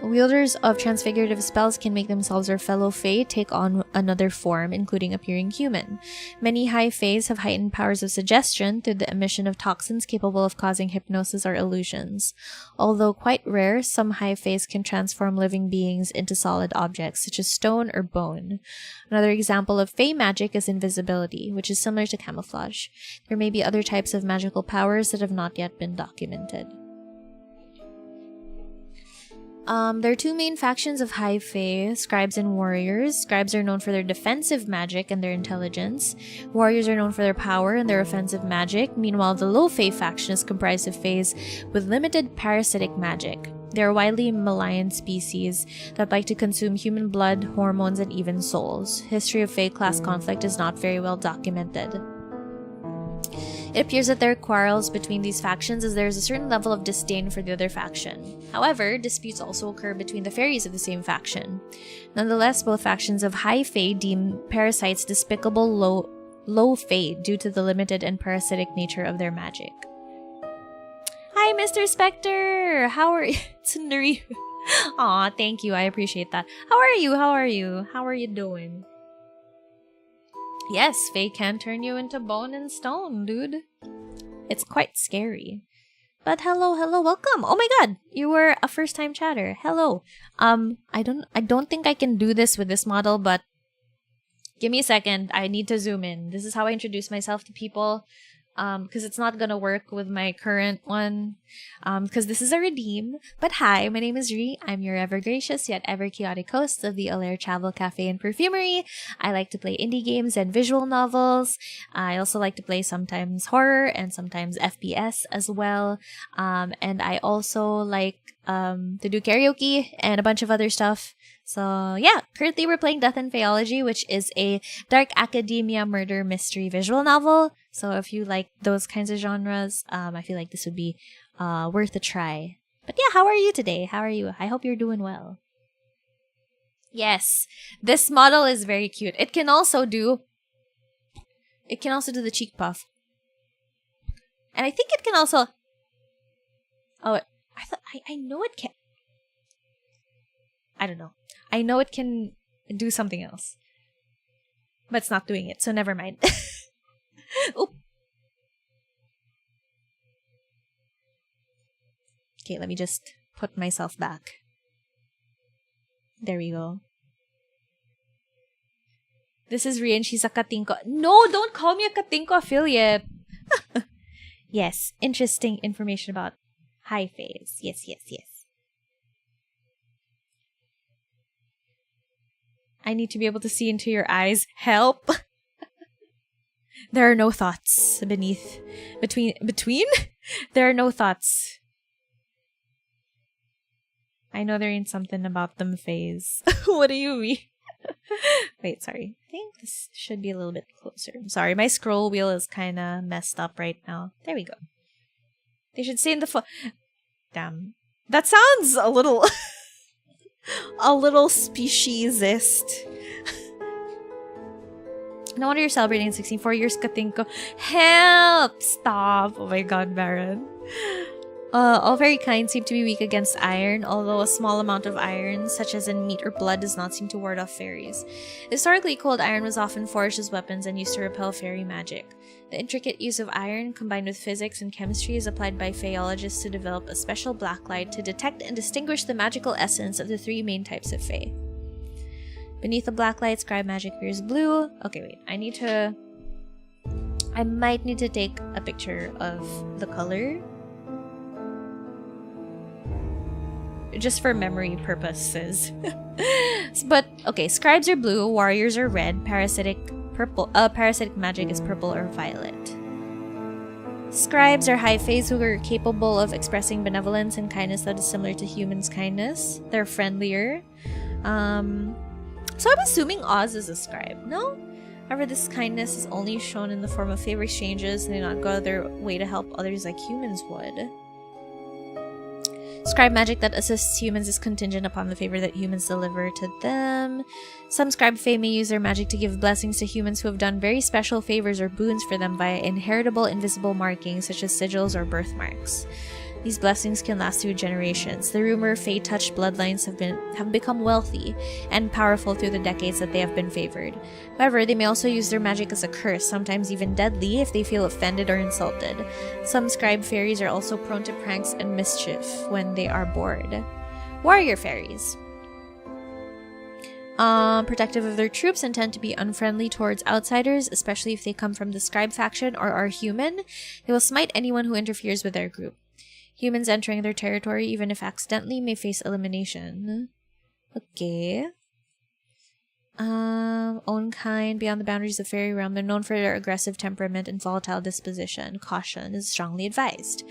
Wielders of transfigurative spells can make themselves or fellow fae take on another form, including appearing human. Many high faes have heightened powers of suggestion through the emission of toxins capable of causing hypnosis or illusions. Although quite rare, some high faes can transform living beings into solid objects, such as stone or bone. Another example of fae magic is invisibility, which is similar to camouflage. There may be other types of magical powers that have not yet been documented. There are two main factions of high fae, scribes and warriors. Scribes are known for their defensive magic and their intelligence. Warriors are known for their power and their offensive magic. Meanwhile, the low fae faction is comprised of faes with limited parasitic magic. They are widely maligned species that like to consume human blood, hormones, and even souls. History of fae class conflict is not very well documented. It appears that there are quarrels between these factions as there is a certain level of disdain for the other faction. However, disputes also occur between the fairies of the same faction. Nonetheless, both factions of high fae deem parasites despicable low fae due to the limited and parasitic nature of their magic. Hi, Mr. Spectre! How are you? It's MYSTE-RHEE. Aw, thank you. I appreciate that. How are you? How are you? How are you doing? Yes, fae can turn you into bone and stone, dude. It's quite scary. But hello, welcome. Oh my god, you were a first-time chatter. Hello. I don't think I can do this with this model, but give me a second. I need to zoom in. This is how I introduce myself to people. Because it's not gonna work with my current one. Because this is a redeem. But hi, my name is MYSTE-RHEE. I'm your ever gracious yet ever chaotic host of the Alair Travel Cafe and Perfumery. I like to play indie games and visual novels. I also like to play sometimes horror and sometimes FPS as well. And I also like to do karaoke and a bunch of other stuff. So yeah, currently we're playing Death and Faeology, which is a dark academia murder mystery visual novel. So if you like those kinds of genres, I feel like this would be worth a try. But yeah, how are you today? How are you? I hope you're doing well. Yes, this model is very cute. It can also do the cheek puff. And I think it can also... Oh, I know it can... I don't know. I know it can do something else. But it's not doing it, so never mind. Oop. Okay, let me just put myself back. There we go. This is MYSTE-RHEE and she's a Katinko. No, don't call me a Katinko affiliate. Yes, interesting information about high faes. Yes. I need to be able to see into your eyes. Help! There are no thoughts between? There are no thoughts. I know there ain't something about them phase. What do you mean? Wait, sorry. I think this should be a little bit closer. I'm sorry, my scroll wheel is kind of messed up right now. There we go. They should say in the Damn. That sounds a little... a little speciesist. No wonder you're celebrating 64 years, Katinko. Help! Stop! Oh my god, Baron. All very kind seem to be weak against iron, although a small amount of iron, such as in meat or blood, does not seem to ward off fairies. Historically, cold iron was often forged as weapons and used to repel fairy magic. The intricate use of iron, combined with physics and chemistry, is applied by Faeologists to develop a special blacklight to detect and distinguish the magical essence of the three main types of fae. Beneath the blacklight, scribe magic appears blue. Okay, wait. I might need to take a picture of the color. Just for memory purposes. But, okay, scribes are blue, warriors are red, parasitic magic is purple or violet. Scribes are high faes who are capable of expressing benevolence and kindness that is similar to humans' kindness. They're friendlier. So I'm assuming Oz is a scribe, no? However, this kindness is only shown in the form of favor exchanges, and they do not go out of their way to help others like humans would. Scribe magic that assists humans is contingent upon the favor that humans deliver to them. Some scribe fae may use their magic to give blessings to humans who have done very special favors or boons for them via inheritable invisible markings such as sigils or birthmarks. These blessings can last through generations. The rumor fae-touched bloodlines have become wealthy and powerful through the decades that they have been favored. However, they may also use their magic as a curse, sometimes even deadly, if they feel offended or insulted. Some scribe fairies are also prone to pranks and mischief when they are bored. Warrior fairies. Protective of their troops and tend to be unfriendly towards outsiders, especially if they come from the scribe faction or are human. They will smite anyone who interferes with their group. Humans entering their territory, even if accidentally, may face elimination. Okay. Own kind, beyond the boundaries of fairy realm. They're known for their aggressive temperament and volatile disposition. Caution is strongly advised.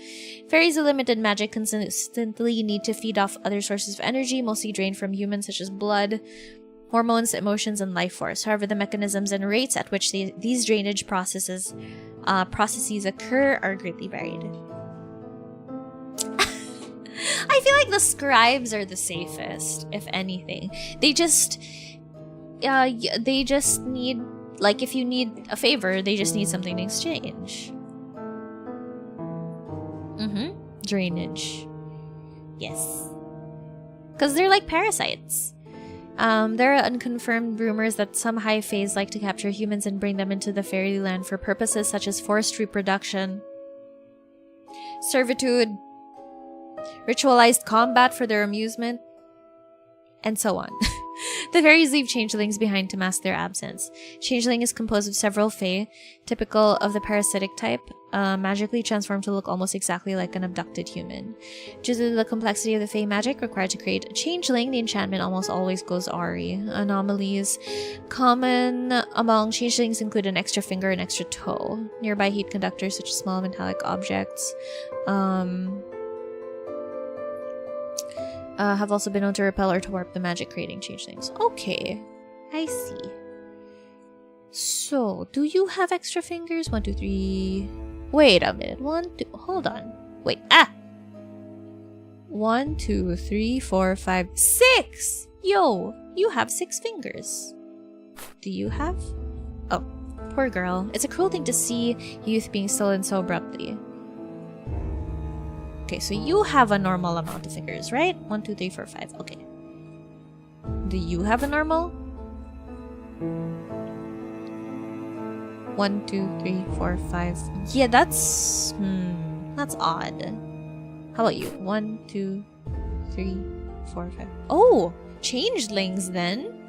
Fairies with limited magic consistently need to feed off other sources of energy, mostly drained from humans, such as blood, hormones, emotions, and life force. However, the mechanisms and rates at which these drainage processes occur are greatly varied. I feel like the scribes are the safest, if anything. They just need, like, if you need a favor, they just need something to exchange. Drainage. Yes. Because they're like parasites. There are unconfirmed rumors that some high faes like to capture humans and bring them into the fairyland for purposes such as forced reproduction, servitude, ritualized combat for their amusement, and so on. The fairies leave changelings behind to mask their absence. Changeling is composed of several fae, typical of the parasitic type, magically transformed to look almost exactly like an abducted human. Due to the complexity of the fae magic required to create a changeling, the enchantment almost always goes awry. Anomalies common among changelings include an extra finger and extra toe. Nearby heat conductors such as small metallic objects have also been known to repel or to warp the magic, creating changelings. Okay, I see. So, do you have extra fingers? 1, 2, 3. Wait a minute. 1, 2. Hold on. Wait. 1, 2, 3, 4, 5, 6. Yo, you have 6 fingers. Do you have? Oh, poor girl. It's a cruel thing to see youth being stolen so abruptly. Okay, so you have a normal amount of fingers, right? 1, 2, 3, 4, 5. Okay. Do you have a normal? 1, 2, 3, 4, 5. Yeah, that's odd. How about you? 1, 2, 3, 4, 5. Oh, changelings then.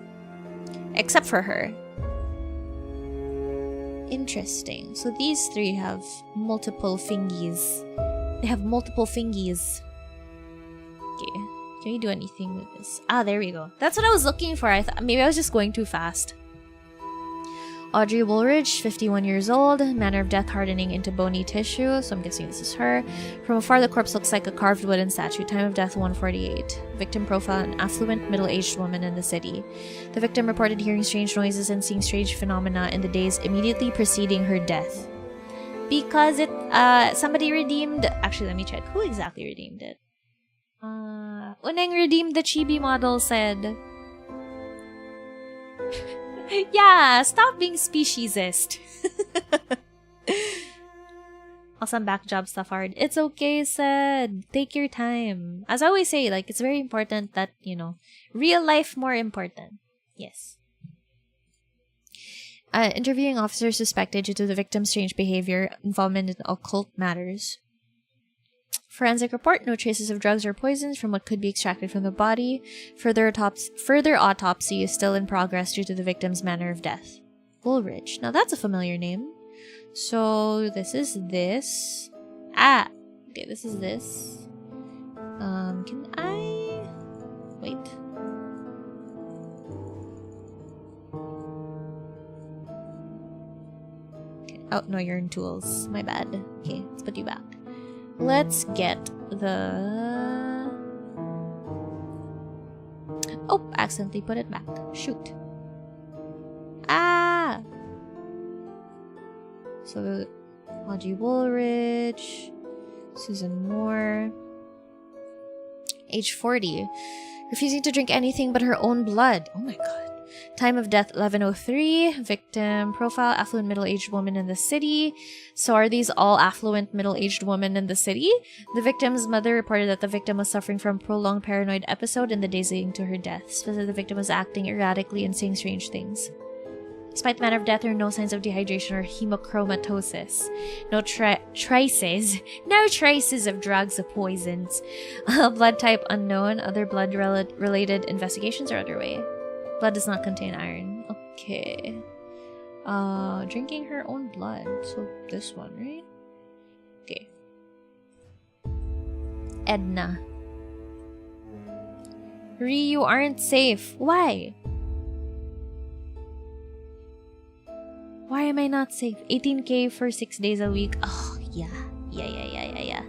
Except for her. Interesting. So these 3 have multiple fingies. They have multiple fingies. Okay. Can we do anything with this? There we go. That's what I was looking for. I thought maybe I was just going too fast. Audrey Woolridge, 51 years old. Manner of death hardening into bony tissue. So I'm guessing this is her. From afar, the corpse looks like a carved wooden statue. Time of death 1:48. Victim profile: an affluent, middle-aged woman in the city. The victim reported hearing strange noises and seeing strange phenomena in the days immediately preceding her death. Because somebody redeemed... Actually, let me check. Who exactly redeemed it? Uneng redeemed the chibi model said... Yeah, stop being speciesist. Awesome back job stuff hard. It's okay, said. Take your time. As I always say, like, it's very important that, you know, real life more important. Yes. Interviewing officers suspected due to the victim's strange behavior, involvement in occult matters. Forensic report: no traces of drugs or poisons from what could be extracted from the body. Further autopsy is still in progress due to the victim's manner of death. Woolridge. Now that's a familiar name. So this is this. Okay, this is this. Can I... Wait. Oh, no, you're in tools. My bad. Okay, let's put you back. Let's get the... Oh, accidentally put it back. Shoot. So, Audrey Woolridge, Susan Moore. Age 40. Refusing to drink anything but her own blood. Oh my god. Time of death 1103. Victim profile affluent middle-aged woman in the city. So are these all affluent middle-aged women in the city? The victim's mother reported that the victim was suffering from prolonged paranoid episode in the days leading to her death. Specifically, the victim was acting erratically and saying strange things. Despite the manner of death, there are no signs of dehydration or hemochromatosis. No traces of drugs or poisons. Blood type unknown. Other blood-related investigations are underway. Blood does not contain iron. Okay. Drinking her own blood. So this one, right? Okay. Edna. Rhee, you aren't safe. Why? Why am I not safe? 18k for 6 days a week. Oh, yeah. Yeah.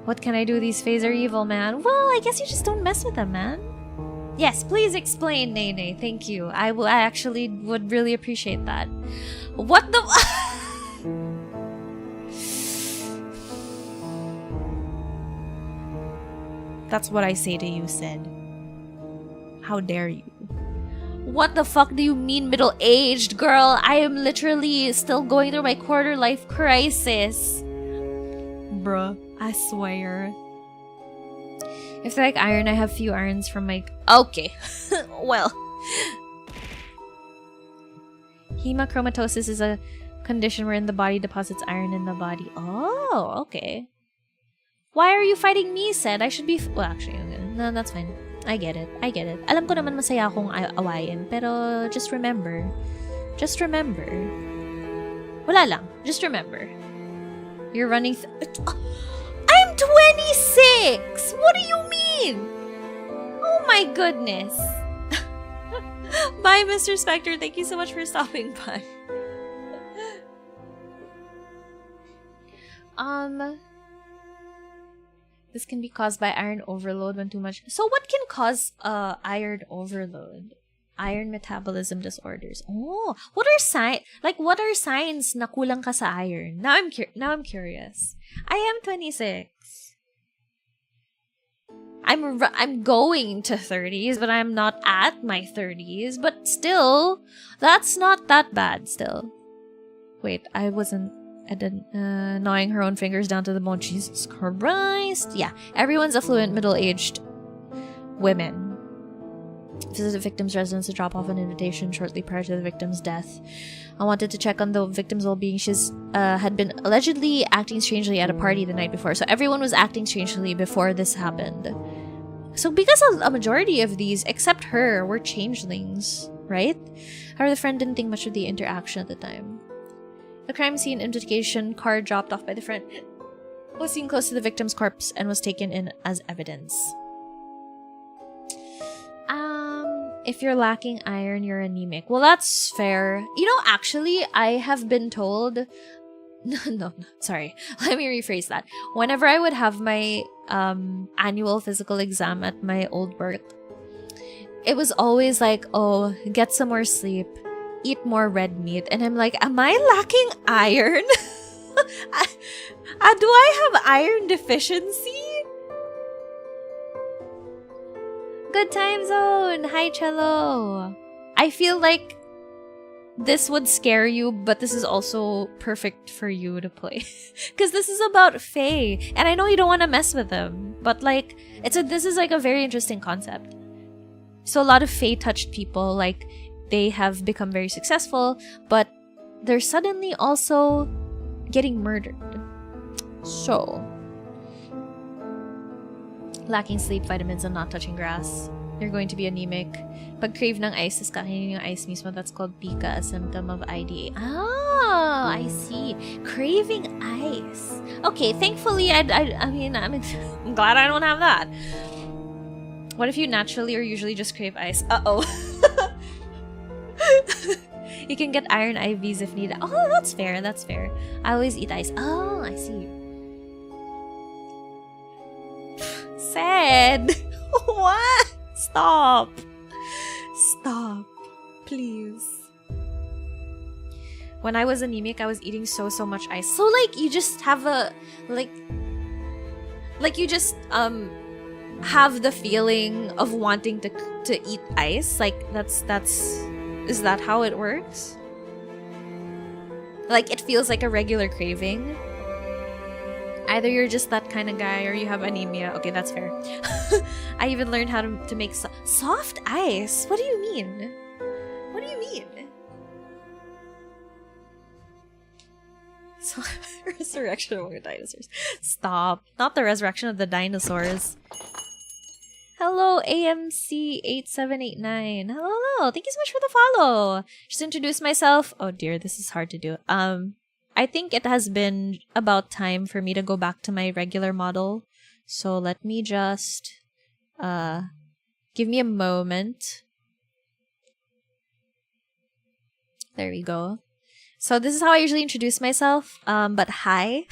What can I do? These Faes are evil, man. Well, I guess you just don't mess with them, man. Yes, please explain, Nene. Thank you. I actually would really appreciate that. What the... That's what I say to you, Sid. How dare you? What the fuck do you mean middle-aged, girl? I am literally still going through my quarter-life crisis. Bruh, I swear. If they like iron, I have few irons from my... Okay. Well. Hemochromatosis is a condition wherein the body deposits iron in the body. Oh, okay. Why are you fighting me, Sid? I should be... Well, actually, no, that's fine. I get it. Alam ko naman masaya akong awayin, pero just remember. Wala lang. Just remember. You're running... I'm 26! What do you mean? Oh my goodness. Bye, Mr. Spectre. Thank you so much for stopping by. This can be caused by iron overload when too much... So what can cause iron overload? Iron metabolism disorders. Oh, what are signs na kulang ka sa iron? Now I'm curious. I am 26. I'm going to 30s, but I'm not at my 30s. But still, that's not that bad still. Wait, I didn't gnawing her own fingers down to the bone. Jesus Christ. Yeah, everyone's affluent middle-aged women. Visited the victim's residence to drop off an invitation shortly prior to the victim's death. I wanted to check on the victim's well-being. She's had been allegedly acting strangely at a party the night before. So everyone was acting strangely before this happened. So because a majority of these, except her, were changelings, right? However, the friend didn't think much of the interaction at the time. The crime scene invitation card dropped off by the friend was seen close to the victim's corpse and was taken in as evidence. If you're lacking iron, you're anemic. Well, that's fair. You know, actually, I have been told... No, sorry. Let me rephrase that. Whenever I would have my annual physical exam at my old work, it was always like, oh, get some more sleep, eat more red meat. And I'm like, am I lacking iron? Do I have iron deficiency? Good time zone! Hi, Cello! I feel like this would scare you, but this is also perfect for you to play. Because this is about Fae. And I know you don't want to mess with them. But like, this is like a very interesting concept. So a lot of Fae-touched people, like, they have become very successful, but they're suddenly also getting murdered. So... lacking sleep, vitamins, and not touching grass, you're going to be anemic. Pag crave ng ice, tas kakainin yung ice mismo, that's called pica, a symptom of IDA. Oh, I see. Craving ice. Okay, thankfully, I'm glad I don't have that. What if you naturally or usually just crave ice? Uh-oh. You can get iron IVs if needed. Oh, that's fair, that's fair. I always eat ice. Oh, I see. Sad. What? Stop. Please. when I was anemic, I was eating so much ice. So like you just have a like you just have the feeling of wanting to eat ice. Like that's is that how it works? Like it feels like a regular craving. Either you're just that kind of guy or you have anemia. Okay, that's fair. I even learned how to make soft ice. What do you mean? What do you mean? So, resurrection of more dinosaurs. Stop. Not the resurrection of the dinosaurs. Hello, AMC8789. Hello, hello. Thank you so much for the follow. Just introduce myself. Oh dear, this is hard to do. I think it has been about time for me to go back to my regular model. So let me just give me a moment. There we go. So this is how I usually introduce myself. But hi.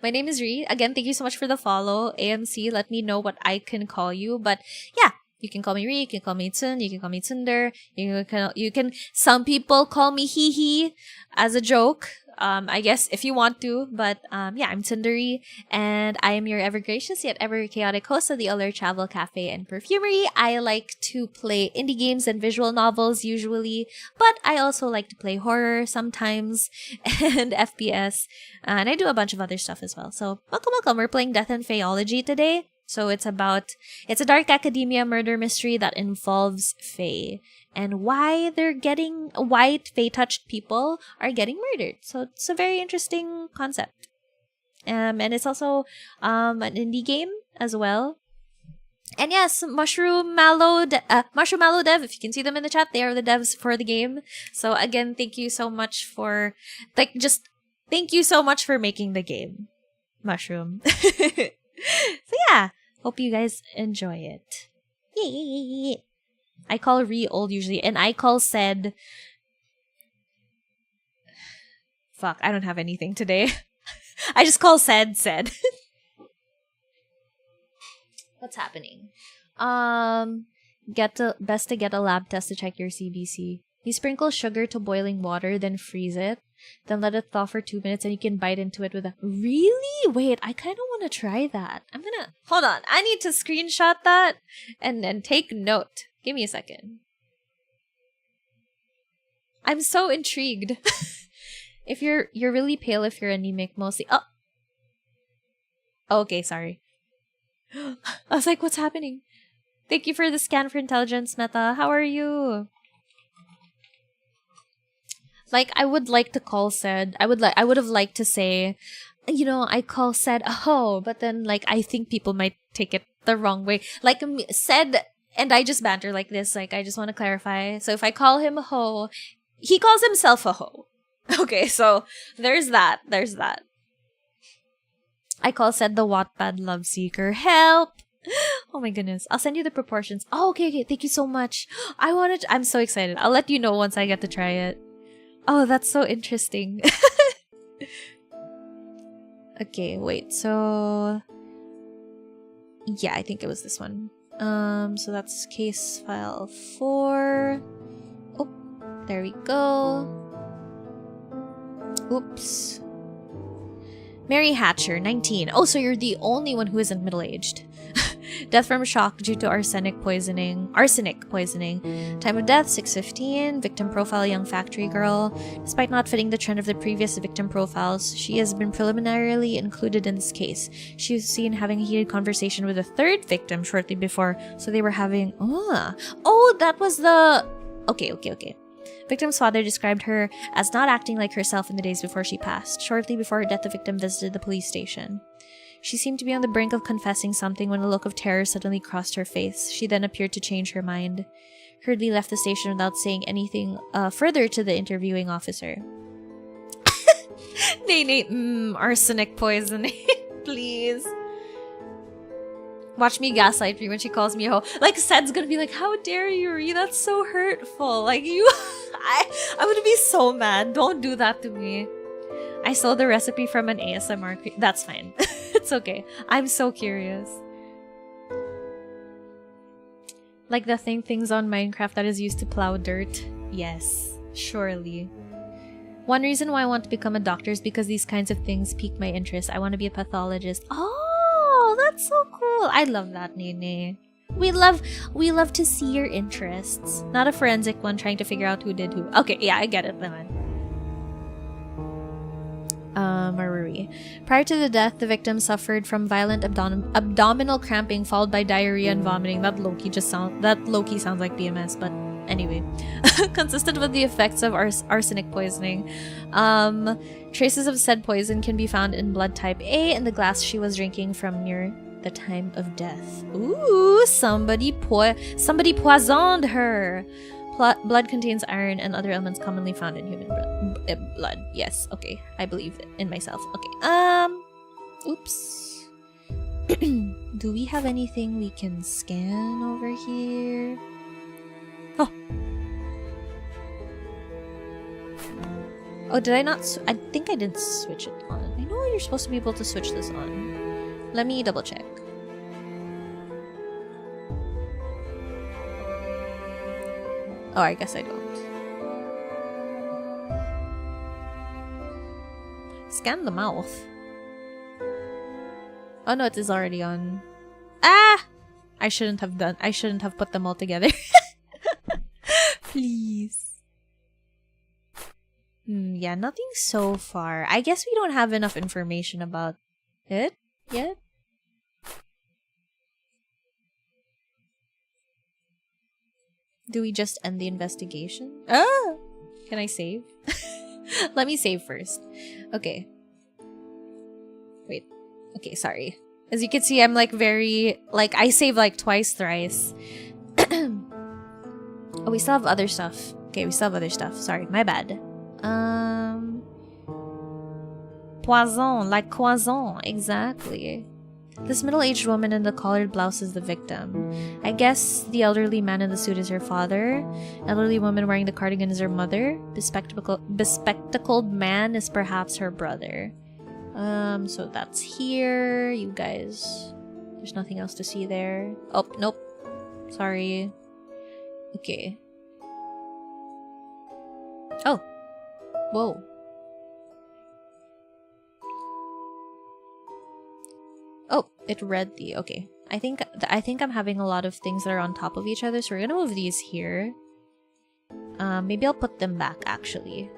My name is Rhee. Again, thank you so much for the follow. AMC, let me know what I can call you. But yeah, you can call me Rhee, you can call me Tsun, you can call me Tsunder. You can some people call me Hee Hee as a joke. I guess if you want to, but yeah, I'm MYSTE-RHEE, and I am your ever gracious yet ever chaotic host of the Allure Travel Cafe and Perfumery. I like to play indie games and visual novels usually, but I also like to play horror sometimes and FPS, and I do a bunch of other stuff as well. So welcome, welcome. We're playing Death and Faeology today. So it's a dark academia murder mystery that involves Fae and why Fae-touched people are getting murdered. So it's a very interesting concept. And it's also an indie game as well. And yes, Mushroom Mallow Dev, if you can see them in the chat, they are the devs for the game. So again, thank you so much for thank you so much for making the game, Mushroom. So yeah, hope you guys enjoy it. Yay! I call Rhee old usually, and I call Sed... Fuck, I don't have anything today. I just call Sed. What's happening? Best to get a lab test to check your CBC. You sprinkle sugar to boiling water, then freeze it. Then let it thaw for 2 minutes and you can bite into it with a... Really? Wait, I kind of want to try that. Hold on. I need to screenshot that and take note. Give me a second. I'm so intrigued. If you're really pale if you're anemic mostly. Oh. Okay, sorry. I was like, what's happening? Thank you for the scan for intelligence, Meta. How are you? Like, I would like to call Sed. I would have liked to say, you know, I call Sed a hoe, but then like I think people might take it the wrong way. Like Sed and I just banter like this. Like I just want to clarify. So if I call him a hoe, he calls himself a hoe. Okay, so there's that. I call Sed the Wattpad love seeker. Help! Oh my goodness. I'll send you the proportions. Oh, okay. Thank you so much. I'm so excited. I'll let you know once I get to try it. Oh, that's so interesting. Okay, wait. So yeah, I think it was this one. So that's case file 4. Oh, there we go. Oops. Mary Hatcher, 19. Oh, so you're the only one who isn't middle-aged. Death from shock due to arsenic poisoning. Time of death, 6:15. Victim profile, young factory girl. Despite not fitting the trend of the previous victim profiles, she has been preliminarily included in this case. She was seen having a heated conversation with a third victim shortly before, so they were having... Oh, that was the... Okay. Victim's father described her as not acting like herself in the days before she passed. Shortly before her death, the victim visited the police station. She seemed to be on the brink of confessing something when a look of terror suddenly crossed her face. She then appeared to change her mind. Hurriedly left the station without saying anything further to the interviewing officer. Nay, arsenic poisoning. Please. Watch me gaslight me when she calls me a hoe. Like, Sed's gonna be like, how dare you, Rhee? That's so hurtful. Like, I would be so mad. Don't do that to me. I stole the recipe from an ASMR. That's fine. It's okay. I'm so curious. Like the things on Minecraft that is used to plow dirt. Yes, surely. One reason why I want to become a doctor is because these kinds of things pique my interest. I want to be a pathologist. Oh, that's so cool. I love that, Nene. We love to see your interests. Not a forensic one trying to figure out who did who. Okay, yeah, I get it, naman. Maruri. Prior to the death, the victim suffered from violent abdominal cramping followed by diarrhea and vomiting. That low-key sounds like PMS, but anyway. Consistent with the effects of arsenic poisoning. Traces of said poison can be found in blood type A in the glass she was drinking from near the time of death. Ooh, somebody poisoned her. Blood contains iron and other elements commonly found in human blood. Yes, okay. I believe in myself. Okay. Oops. Do we have anything we can scan over here? Oh. Oh, did I not? I think I didn't switch it on. I know you're supposed to be able to switch this on. Let me double check. Oh, I guess I don't. Scan the mouth. Oh no, it is already on. Ah! I shouldn't have put them all together. Please. Yeah, nothing so far. I guess we don't have enough information about it yet. Do we just end the investigation? Ah! Can I save? Let me save first. Okay. Wait. Okay, sorry. As you can see, I'm like very... Like, I save like twice, thrice. Oh, we still have other stuff. Okay, we still have other stuff. Sorry, my bad. Poison, like Croissant, exactly. This middle-aged woman in the collared blouse is the victim. I guess the elderly man in the suit is her father. Elderly woman wearing the cardigan is her mother. Bespectacled man is perhaps her brother. So that's here. You guys... There's nothing else to see there. Oh, nope. Sorry. Okay. Oh. Whoa. Oh, it read the... Okay. I think I'm having a lot of things that are on top of each other, so we're gonna move these here. Maybe I'll put them back, actually.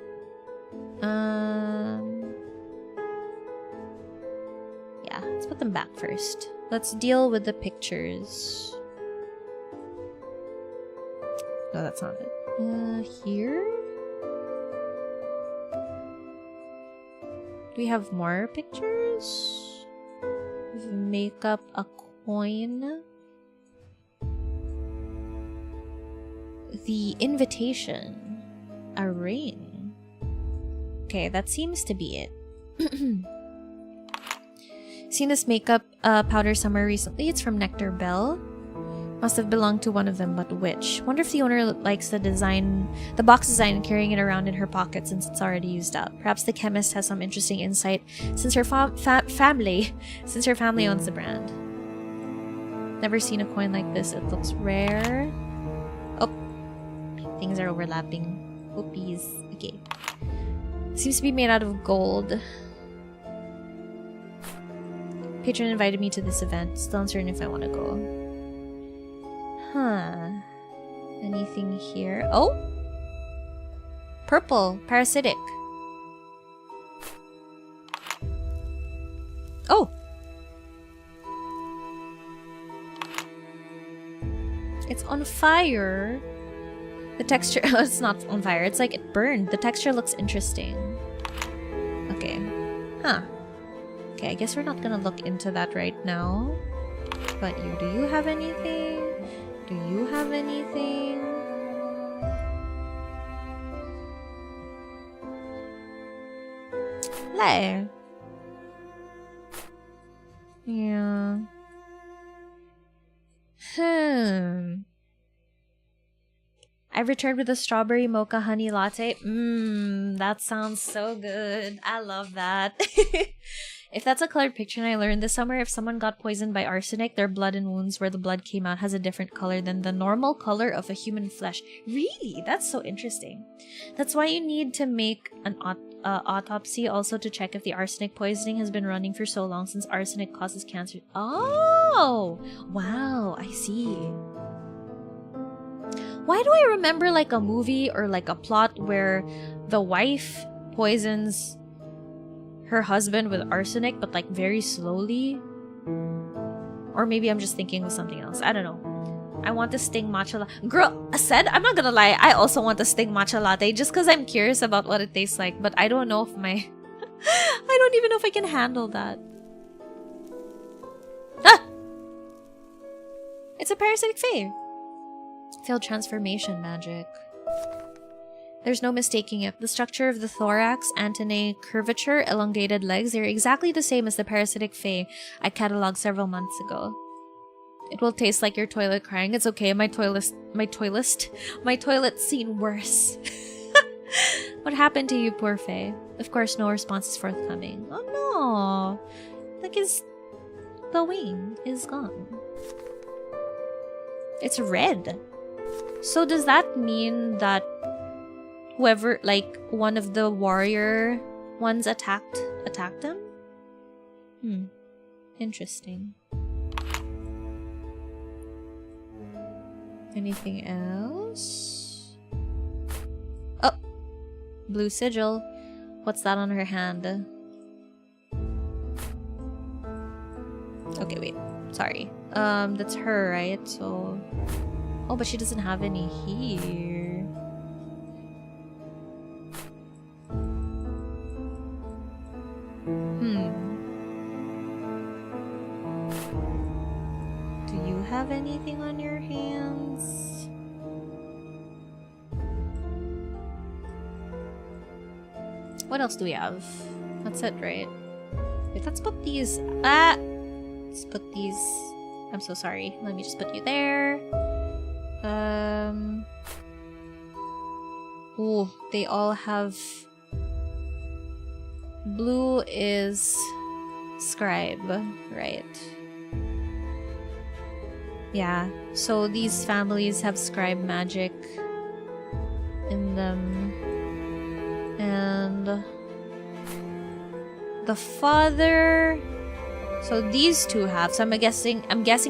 Yeah, let's put them back first. Let's deal with the pictures. No, that's not it. Here? Do we have more pictures? Makeup, a coin. The invitation. A ring. Okay, that seems to be it. Seen this makeup powder somewhere recently. It's from Nectar Bell. Must have belonged to one of them, but which? Wonder if the owner likes the design, the box design, and carrying it around in her pocket since it's already used up. Perhaps the chemist has some interesting insight since her family owns the brand. Never seen a coin like this. It looks rare. Oh, things are overlapping. Oopies. Okay. Seems to be made out of gold. Patron invited me to this event. Still uncertain if I want to go. Huh. Anything here? Oh! Purple. Parasitic. Oh! It's on fire. The texture... Oh, it's not on fire. It's like it burned. The texture looks interesting. Okay. Huh. Okay, I guess we're not gonna look into that right now. But you, do you have anything? Do you have anything? Like, yeah. I returned with a strawberry mocha honey latte. That sounds so good. I love that. If that's a colored picture, and I learned this somewhere, if someone got poisoned by arsenic, their blood and wounds where the blood came out has a different color than the normal color of a human flesh. Really? That's so interesting. That's why you need to make an autopsy also to check if the arsenic poisoning has been running for so long, since arsenic causes cancer. Oh! Wow, I see. Why do I remember like a movie or like a plot where the wife poisons her husband with arsenic, but like very slowly? Or maybe I'm just thinking of something else. I don't know. I want the Sting matcha latte. Girl, I said, I'm not gonna lie, I also want the Sting matcha latte just because I'm curious about what it tastes like, but I don't know if my... I don't even know if I can handle that. Ah! It's a parasitic fae. Failed transformation magic. There's no mistaking it. The structure of the thorax, antennae, curvature, elongated legs, they're exactly the same as the parasitic fae I cataloged several months ago. It will taste like your toilet crying. It's okay, my toilet's seen worse. What happened to you, poor fae? Of course, no response is forthcoming. Oh no! Like the wing is gone. It's red. So does that mean that whoever, like, one of the warrior ones attacked him? Interesting. Anything else? Oh! Blue sigil. What's that on her hand? Okay, wait. Sorry. That's her, right? So... Oh, but she doesn't have any here. Do you have anything on your hands? What else do we have? That's it, right? Wait, let's put these... Let's put these... I'm so sorry. Let me just put you there. Oh, they all have... Blue is scribe, right? Yeah, so these families have scribe magic in them. And the father... So these two have, so I'm guessing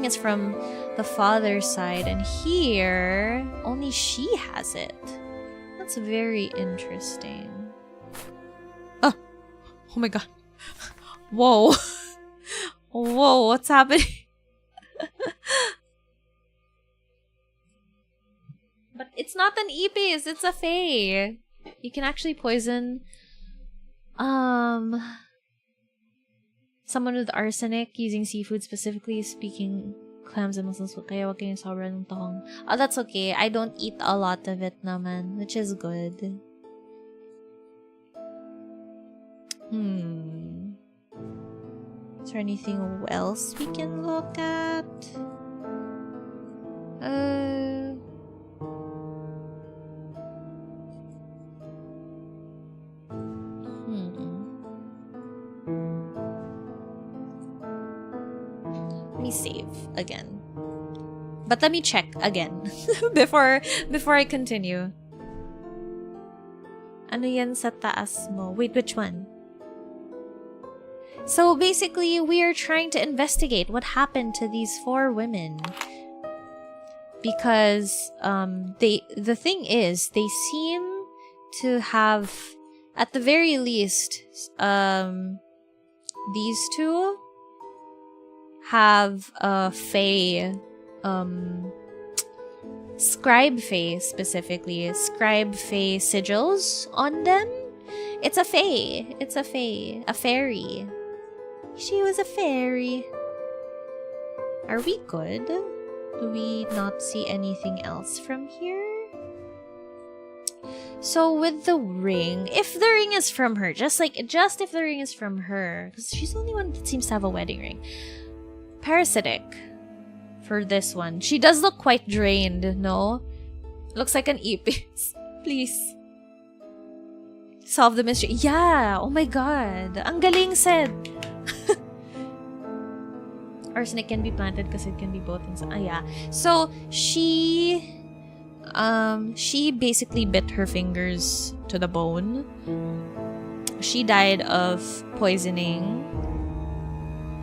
it's from the father's side, and here only she has it. That's very interesting. Oh my god. Whoa. Whoa, what's happening? But it's not an Epis, it's a fae. You can actually poison someone with arsenic using seafood, specifically speaking clams and mussels. Kaya wag kayong sobrang tahong. Oh, that's okay. I don't eat a lot of it naman, which is good. Is there anything else we can look at? Let me save again. But let me check again before I continue. Ano yan sa taas mo? Wait, which one? So basically, we are trying to investigate what happened to these 4 women. Because the thing is, they seem to have, at the very least, these 2 have fae, scribe fae specifically, scribe fae sigils on them. It's a fae. It's a fae. A fairy. She was a fairy. Are we good? Do we not see anything else from here? So with the ring, if the ring is from her, just if the ring is from her, because she's the only one that seems to have a wedding ring. Parasitic for this one. She does look quite drained, no? Looks like an Epis. Please. Solve the mystery. Yeah! Oh my god. Ang galing, said. arsenic can be planted because it can be both. Yeah. So she basically bit her fingers to the bone. She died of poisoning.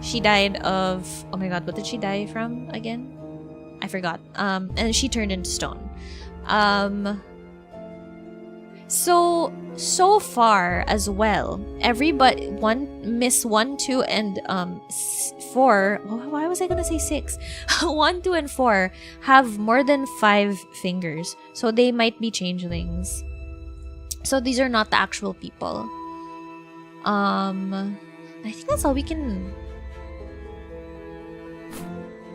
She died of, oh my god, what did she die from again? I forgot. And she turned into stone. So far as well, everybody Miss 1, 2, and 4. Why was I gonna say 6? 1, 2, and 4 have more than 5 fingers, so they might be changelings. So these are not the actual people. I think that's all we can.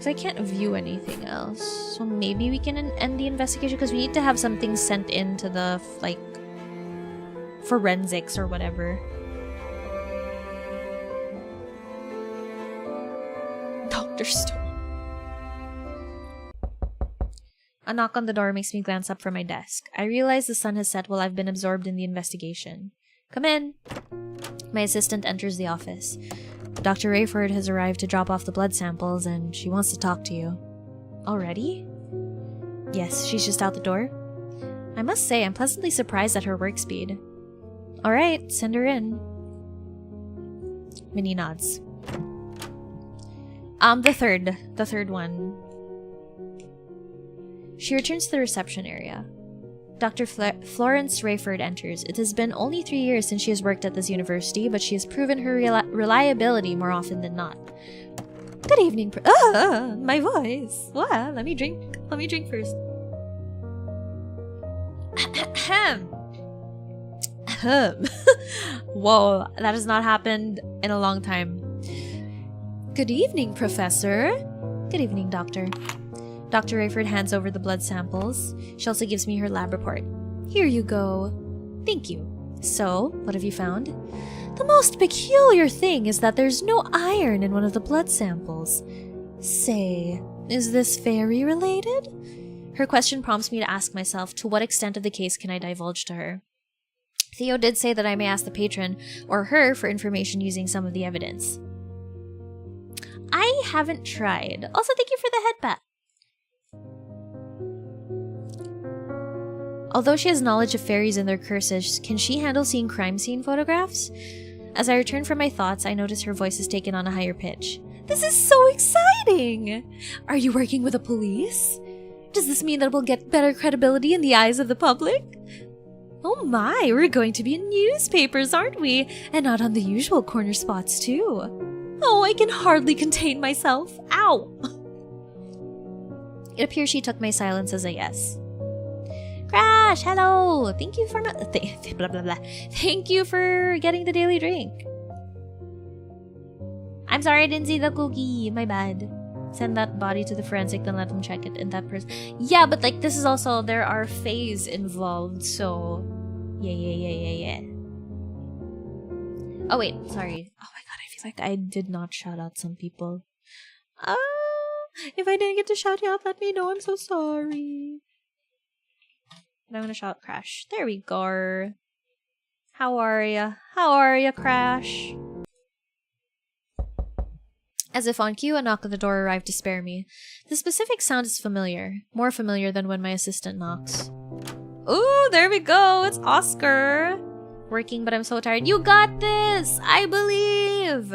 So I can't view anything else. So maybe we can end the investigation because we need to have something sent in to the like forensics or whatever. Dr. Stone. A knock on the door makes me glance up from my desk. I realize the sun has set while I've been absorbed in the investigation. Come in. My assistant enters the office. Dr. Rayford has arrived to drop off the blood samples and she wants to talk to you. Already? Yes, she's just out the door. I must say, I'm pleasantly surprised at her work speed. Alright, send her in. Minnie nods. The third one. She returns to the reception area. Dr. Florence Rayford enters. It has been only 3 years since she has worked at this university, but she has proven her reliability more often than not. Good evening, my voice. Well, let me drink. Let me drink first. Whoa, that has not happened in a long time. Good evening, Professor. Good evening, Doctor. Dr. Rayford hands over the blood samples. She also gives me her lab report. Here you go. Thank you. So, what have you found? The most peculiar thing is that there's no iron in one of the blood samples. Say, is this fairy related? Her question prompts me to ask myself, to what extent of the case can I divulge to her? Theo did say that I may ask the patron or her for information using some of the evidence. I haven't tried. Also, thank you for the head pat. Although she has knowledge of fairies and their curses, can she handle seeing crime scene photographs? As I return from my thoughts, I notice her voice has taken on a higher pitch. This is so exciting! Are you working with the police? Does this mean that we'll get better credibility in the eyes of the public? Oh my, we're going to be in newspapers, aren't we? And not on the usual corner spots, too. Oh, I can hardly contain myself. Ow! It appears she took my silence as a yes. Crash, hello! Thank you for blah blah blah. Thank you for getting the daily drink. I'm sorry I didn't see the cookie. My bad. Send that body to the forensic, then let them check it in that person. Yeah, but like this is also there are fays involved, so yeah. Oh wait, sorry. Oh my god, I feel like I did not shout out some people. If I didn't get to shout you out, let me know. I'm so sorry. And I'm gonna shout Crash. There we go. How are ya? How are ya, Crash? As if on cue, a knock at the door arrived to spare me. The specific sound is familiar. More familiar than when my assistant knocks. Ooh, there we go. It's Oscar. Working, but I'm so tired. You got this! I believe!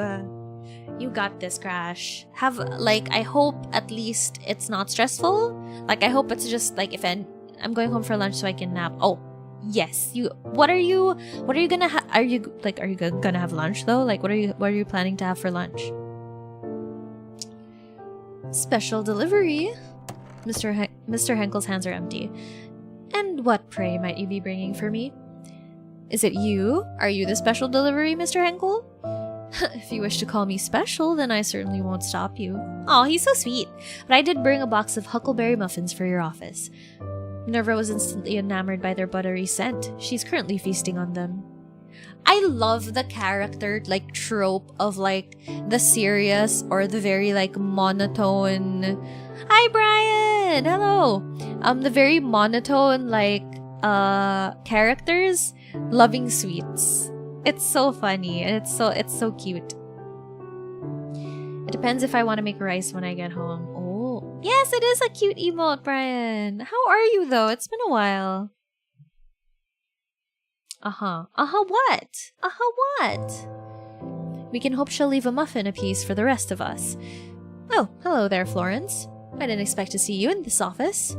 You got this, Crash. I hope at least it's not stressful. Like, I hope it's just, like, I'm going home for lunch so I can nap. Oh, yes. What are you gonna are you gonna have lunch though? Like, what are you planning to have for lunch? Special delivery. Mr. Henkel's hands are empty. And what, pray, might you be bringing for me? Is it you? Are you the special delivery, Mr. Henkel? If you wish to call me special, then I certainly won't stop you. Aw, he's so sweet. But I did bring a box of huckleberry muffins for your office. Minerva was instantly enamored by their buttery scent. She's currently feasting on them. I love the character, like, trope of, like, the serious or the very, like, monotone... Hi, Brian! Hello! The very monotone, like, characters loving sweets. It's so funny and it's so cute. It depends if I want to make rice when I get home. Oh, yes, it is a cute emote, Brian. How are you, though? It's been a while. What? What? We can hope she'll leave a muffin apiece for the rest of us. Oh, hello there, Florence. I didn't expect to see you in this office.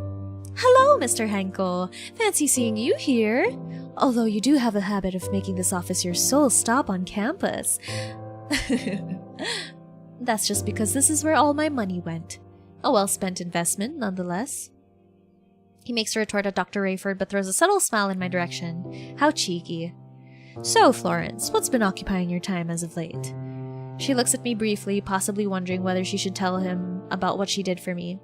Hello, Mr. Henkel. Fancy seeing you here. Although you do have a habit of making this office your sole stop on campus. That's just because this is where all my money went. A well-spent investment, nonetheless. He makes a retort at Dr. Rayford, but throws a subtle smile in my direction. How cheeky. So, Florence, what's been occupying your time as of late? She looks at me briefly, possibly wondering whether she should tell him about what she did for me.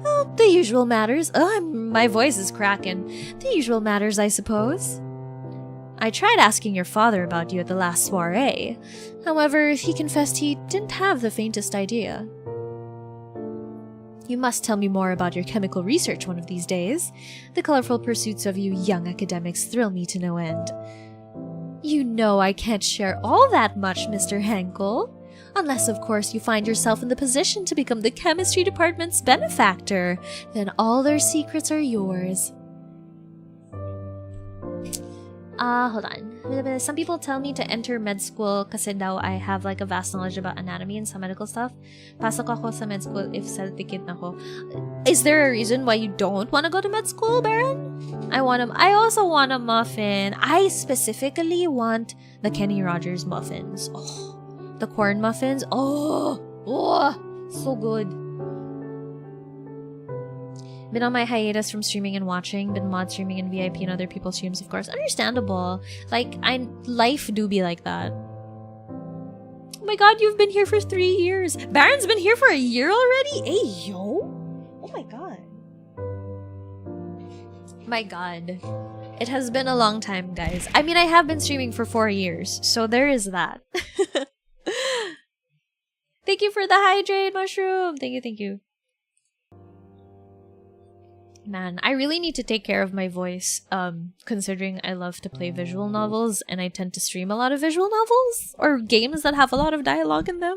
Oh, the usual matters. Oh, my voice is cracking. The usual matters, I suppose. I tried asking your father about you at the last soiree. However, he confessed he didn't have the faintest idea. You must tell me more about your chemical research one of these days. The colorful pursuits of you young academics thrill me to no end. You know I can't share all that much, Mr. Henkel. Unless, of course, you find yourself in the position to become the chemistry department's benefactor. Then all their secrets are yours. Hold on. Some people tell me to enter med school kasi daw I have like a vast knowledge about anatomy and some medical stuff. Pasok ako sa med school if self-ticket na ko. Is there a reason why you don't want to go to med school, Baron? I also want a muffin. I specifically want the Kenny Rogers muffins. Oh, the corn muffins. Oh, so good. Been on my hiatus from streaming and watching. Been mod streaming and VIP and other people's streams, of course. Understandable. Like, life do be like that. Oh my god, you've been here for 3 years. Baron's been here for a year already? Hey, yo. Oh my god. My god. It has been a long time, guys. I mean, I have been streaming for 4 years, so there is that. Thank you for the hydrate, Mushroom. Thank you. Man, I really need to take care of my voice, considering I love to play visual novels and I tend to stream a lot of visual novels or games that have a lot of dialogue in them.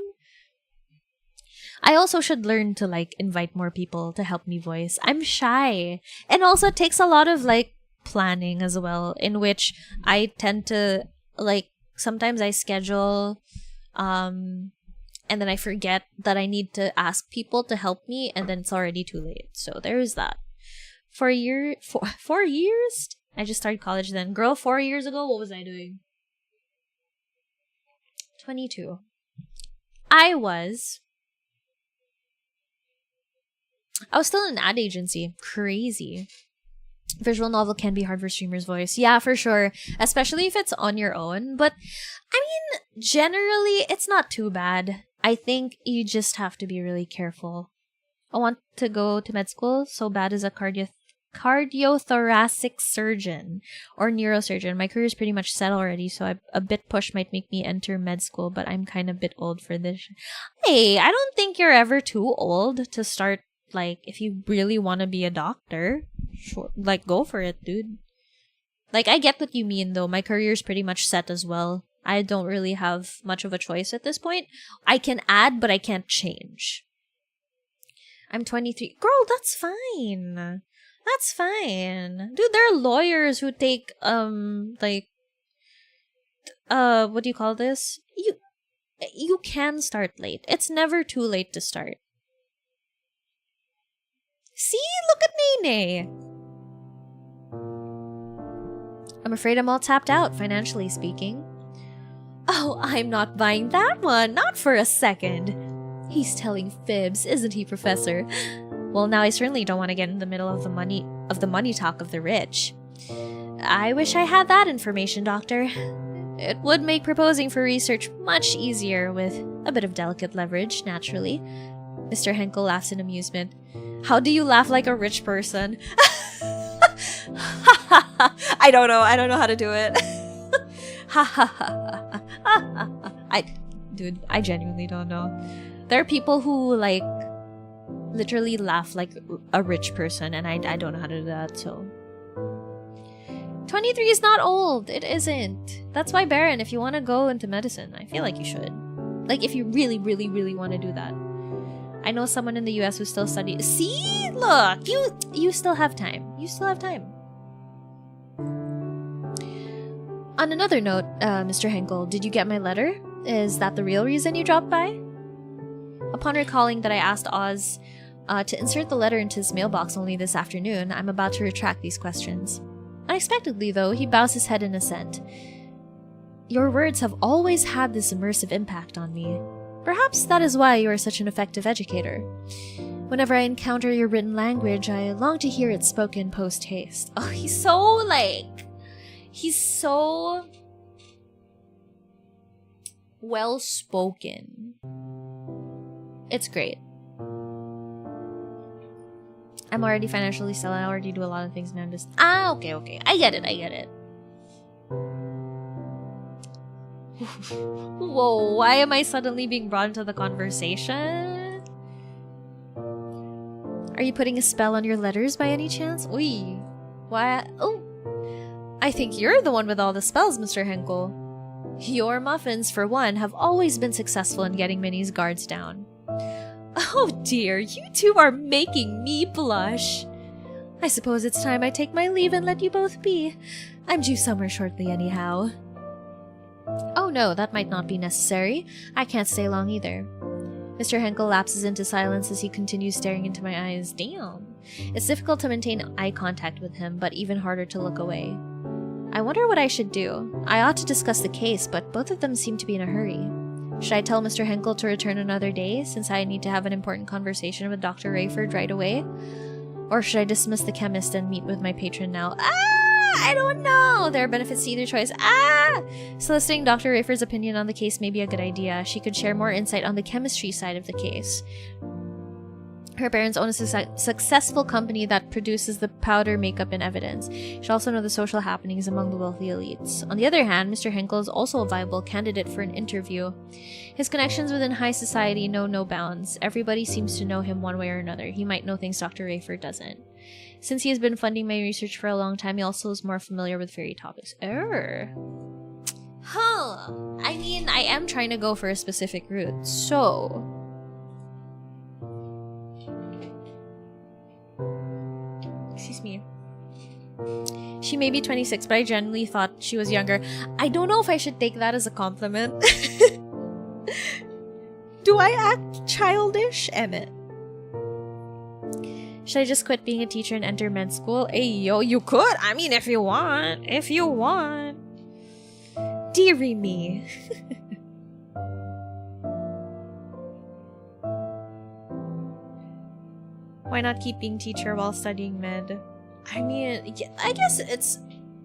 I also should learn to, like, invite more people to help me voice. I'm shy. And also it takes a lot of, like, planning as well, in which I tend to, like, sometimes I schedule, and then I forget that I need to ask people to help me, and then it's already too late. So there's that. 4 years? I just started college then. Girl, 4 years ago, what was I doing? 22. I was still in an ad agency. Crazy. Visual novel can be hard for streamers' voice. Yeah, for sure. Especially if it's on your own. But, I mean, generally, it's not too bad. I think you just have to be really careful. I want to go to med school so bad as a cardiothoracic surgeon or neurosurgeon. My career is pretty much set already, so a bit push might make me enter med school, but I'm kind of a bit old for this. Hey, I don't think you're ever too old to start, like, if you really want to be a doctor. Sure, like, go for it, dude. Like, I get what you mean, though. My career is pretty much set as well. I don't really have much of a choice at this point. I can add, but I can't change. I'm 23. Girl, that's fine. That's fine. Dude, there are lawyers who take, like, what do you call this? You can start late. It's never too late to start. See? Look at Nene. I'm afraid I'm all tapped out, financially speaking. Oh, I'm not buying that one. Not for a second. He's telling fibs, isn't he, Professor? Well, now I certainly don't want to get in the middle of the money talk of the rich. I wish I had that information, Doctor. It would make proposing for research much easier with a bit of delicate leverage, naturally. Mr. Henkel laughs in amusement. How do you laugh like a rich person? I don't know how to do it. Dude, I genuinely don't know. There are people who, like, literally laugh like a rich person, and I don't know how to do that, so. 23 is not old. It isn't. That's why, Baron, if you want to go into medicine, I feel like you should. Like, if you really, really, really want to do that. I know someone in the US who still studies. See? Look! You still have time. You still have time. On another note, Mr. Henkel, did you get my letter? Is that the real reason you dropped by? Upon recalling that I asked Oz to insert the letter into his mailbox only this afternoon, I'm about to retract these questions. Unexpectedly, though, he bows his head in assent. Your words have always had this immersive impact on me. Perhaps that is why you are such an effective educator. Whenever I encounter your written language, I long to hear it spoken post-haste. Oh, he's so well-spoken. It's great. I'm already financially stable. I already do a lot of things, man. Okay. I get it. Whoa, why am I suddenly being brought into the conversation? Are you putting a spell on your letters by any chance? Oi. Why? Oh. I think you're the one with all the spells, Mr. Henkel. Your muffins, for one, have always been successful in getting Minnie's guards down. Oh dear, you two are making me blush. I suppose it's time I take my leave and let you both be. I'm due somewhere shortly anyhow. Oh no, that might not be necessary. I can't stay long either. Mr. Henkel lapses into silence as he continues staring into my eyes. Damn. It's difficult to maintain eye contact with him, but even harder to look away. I wonder what I should do. I ought to discuss the case, but both of them seem to be in a hurry. Should I tell Mr. Henkel to return another day, since I need to have an important conversation with Dr. Rayford right away? Or should I dismiss the chemist and meet with my patron now? I don't know! There are benefits to either choice. Soliciting Dr. Rayford's opinion on the case may be a good idea. She could share more insight on the chemistry side of the case. Her parents own a successful company that produces the powder, makeup, and evidence. She also know the social happenings among the wealthy elites. On the other hand, Mr. Henkel is also a viable candidate for an interview. His connections within high society know no bounds. Everybody seems to know him one way or another. He might know things Dr. Rayford doesn't. Since he has been funding my research for a long time, he also is more familiar with fairy topics. I mean, I am trying to go for a specific route, so... Excuse me. She may be 26, but I genuinely thought she was younger. I don't know if I should take that as a compliment. Do I act childish, Emmett? Should I just quit being a teacher and enter med school? Hey, yo, you could. I mean, if you want. If you want. Dearie me. Why not keep being teacher while studying med? I mean, yeah, I guess it's...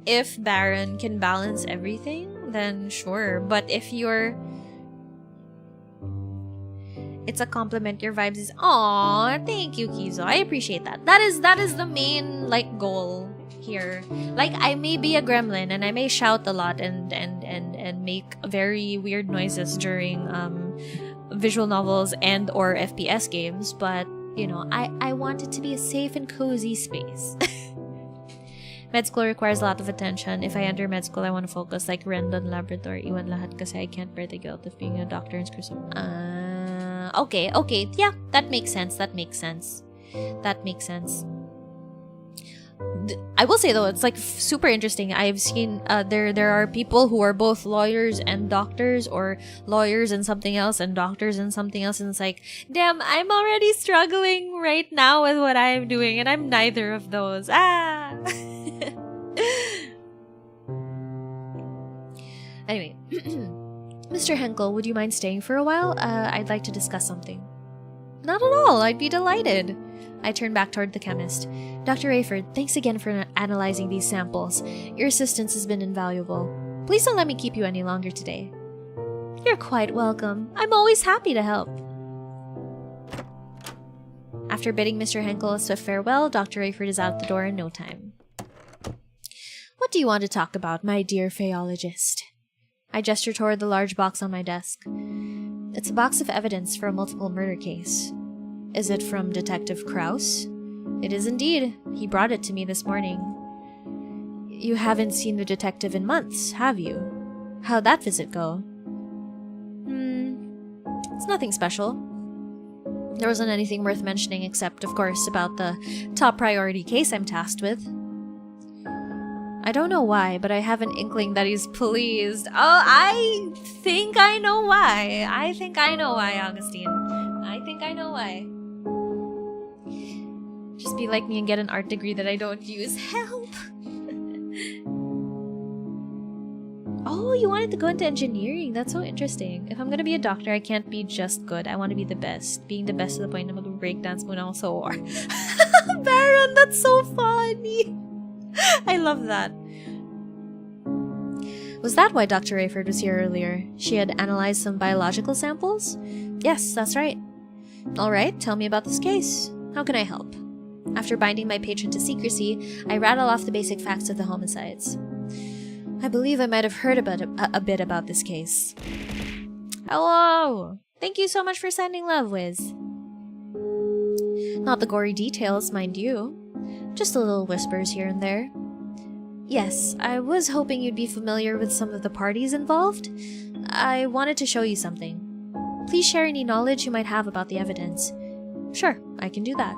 If Baron can balance everything, then sure. But if you're... It's a compliment. Your vibes is... Aw, thank you, Kizo. I appreciate that. That is the main, like, goal here. Like, I may be a gremlin, and I may shout a lot and make very weird noises during visual novels and or FPS games, but... You know, I want it to be a safe and cozy space. Med school requires a lot of attention. If I enter med school, I want to focus like Rendon Labrador. Iwan lahat kasi I can't bear the guilt of being a doctor in school. Okay. Yeah, that makes sense. I will say though, it's like super interesting. I've seen there are people who are both lawyers and doctors, or lawyers and something else and doctors and something else, and it's like, damn, I'm already struggling right now with what I'm doing, and I'm neither of those. Anyway, Mr. Henkel, would you mind staying for a while? I'd like to discuss something. Not at all. I'd be delighted. I turned back toward the chemist. Dr. Rayford, thanks again for analyzing these samples. Your assistance has been invaluable. Please don't let me keep you any longer today. You're quite welcome. I'm always happy to help. After bidding Mr. Henkel a swift farewell, Dr. Rayford is out the door in no time. What do you want to talk about, my dear Faeologist? I gesture toward the large box on my desk. It's a box of evidence for a multiple murder case. Is it from Detective Kraus? It is indeed. He brought it to me this morning. You haven't seen the detective in months, have you? How'd that visit go? It's nothing special. There wasn't anything worth mentioning except, of course, about the top priority case I'm tasked with. I don't know why, but I have an inkling that he's pleased. Oh, I think I know why. I think I know why, Augustine. I think I know why. Just be like me and get an art degree that I don't use. Help! Oh, you wanted to go into engineering. That's so interesting. If I'm gonna be a doctor, I can't be just good. I want to be the best. Being the best to the point na mag-breakdance muna ako sa war. Baron, that's so funny. I love that. Was that why Dr. Rayford was here earlier? She had analyzed some biological samples? Yes, that's right. Alright, tell me about this case. How can I help? After binding my patron to secrecy, I rattle off the basic facts of the homicides. I believe I might have heard about a bit about this case. Hello! Thank you so much for sending love, Wiz. Not the gory details, mind you. Just a little whispers here and there. Yes, I was hoping you'd be familiar with some of the parties involved. I wanted to show you something. Please share any knowledge you might have about the evidence. Sure, I can do that.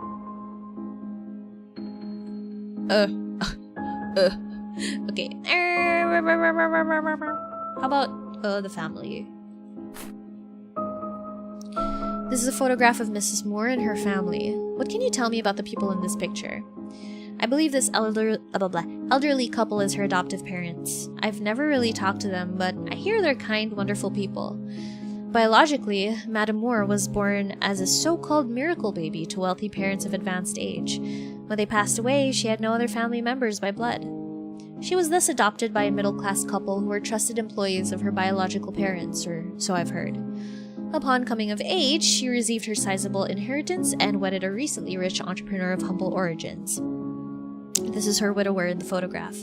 Okay. How about the family? This is a photograph of Mrs. Moore and her family. What can you tell me about the people in this picture? I believe this elderly couple is her adoptive parents. I've never really talked to them, but I hear they're kind, wonderful people. Biologically, Madame Moore was born as a so-called miracle baby to wealthy parents of advanced age. When they passed away, she had no other family members by blood. She was thus adopted by a middle-class couple who were trusted employees of her biological parents, or so I've heard. Upon coming of age, she received her sizable inheritance and wedded a recently rich entrepreneur of humble origins. This is her widower in the photograph.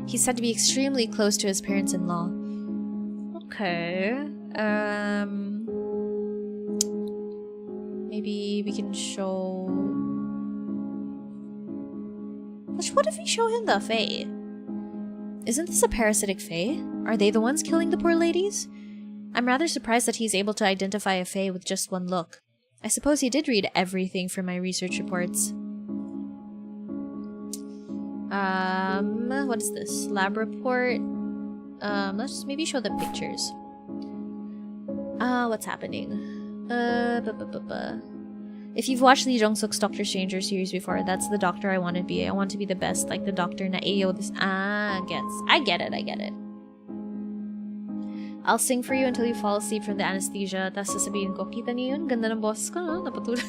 He's said to be extremely close to his parents-in-law. Okay. Maybe we can show... What if we show him the Fae? Isn't this a parasitic Fae? Are they the ones killing the poor ladies? I'm rather surprised that he's able to identify a Fae with just one look. I suppose he did read everything from my research reports. What is this? Lab report. Let's maybe show the pictures. What's happening? If you've watched Lee Jong-suk's Doctor Stranger series before, that's the doctor I want to be. I want to be the best, like the doctor na Ayo this. I get it. I'll sing for you until you fall asleep from the anesthesia. Tas sasabihin ko, kita niyo yun? Ganda ng boss ko, no? Napatulog.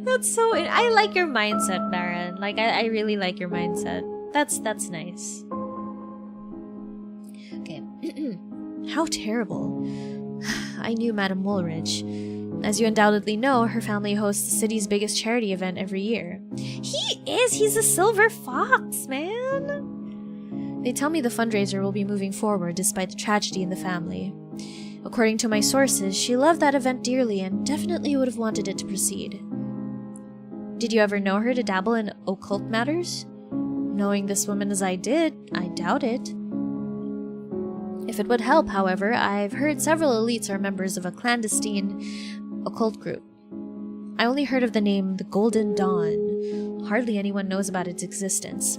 That's so... I like your mindset, Baron. Like, I really like your mindset. That's nice. Okay. How terrible. I knew Madame Woolridge. As you undoubtedly know, her family hosts the city's biggest charity event every year. He's a silver fox, man! They tell me the fundraiser will be moving forward despite the tragedy in the family. According to my sources, she loved that event dearly and definitely would have wanted it to proceed. Did you ever know her to dabble in occult matters? Knowing this woman as I did, I doubt it. If it would help, however, I've heard several elites are members of a clandestine occult group. I only heard of the name the Golden Dawn. Hardly anyone knows about its existence.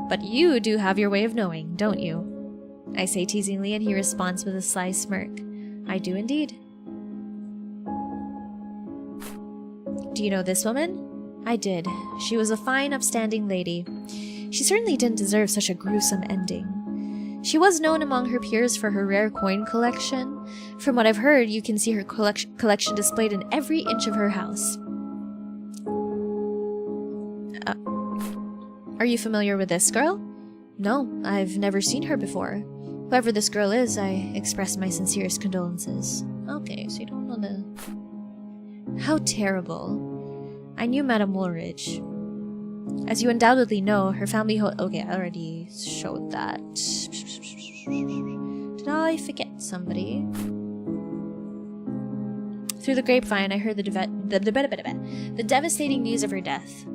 But you do have your way of knowing, don't you? I say teasingly, and he responds with a sly smirk. I do indeed. Do you know this woman? I did. She was a fine, upstanding lady. She certainly didn't deserve such a gruesome ending. She was known among her peers for her rare coin collection. From what I've heard, you can see her collection displayed in every inch of her house. Are you familiar with this girl? No, I've never seen her before. Whoever this girl is, I express my sincerest condolences. Okay, so you don't know the... How terrible. I knew Madame Woolridge. As you undoubtedly know, her family okay, I already showed that. Did I forget somebody? Through the grapevine, I heard the devastating news of her death.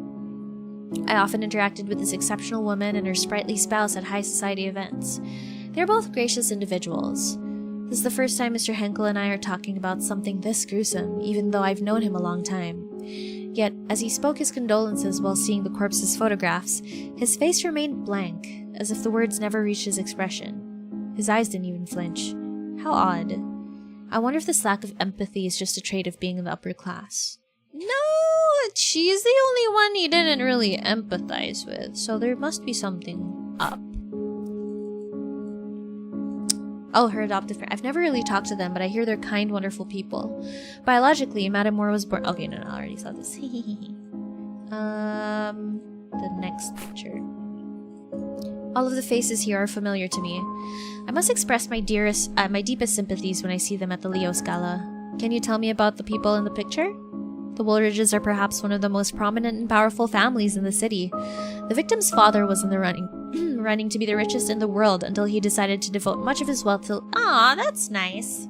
I often interacted with this exceptional woman and her sprightly spouse at high society events. They are both gracious individuals. This is the first time Mr. Henkel and I are talking about something this gruesome, even though I've known him a long time. Yet, as he spoke his condolences while seeing the corpse's photographs, his face remained blank, as if the words never reached his expression. His eyes didn't even flinch. How odd. I wonder if this lack of empathy is just a trait of being in the upper class. No, she's the only one he didn't really empathize with, so there must be something up. Oh, her adoptive parents. I've never really talked to them, but I hear they're kind, wonderful people. Biologically, Madame Moore was born... Okay, no, I already saw this. The next picture. All of the faces here are familiar to me. I must express my deepest sympathies when I see them at the Leo Scala. Can you tell me about the people in the picture? The Woolridges are perhaps one of the most prominent and powerful families in the city. The victim's father was in the running to be the richest in the world until he decided to devote much of his wealth to... Aw, that's nice.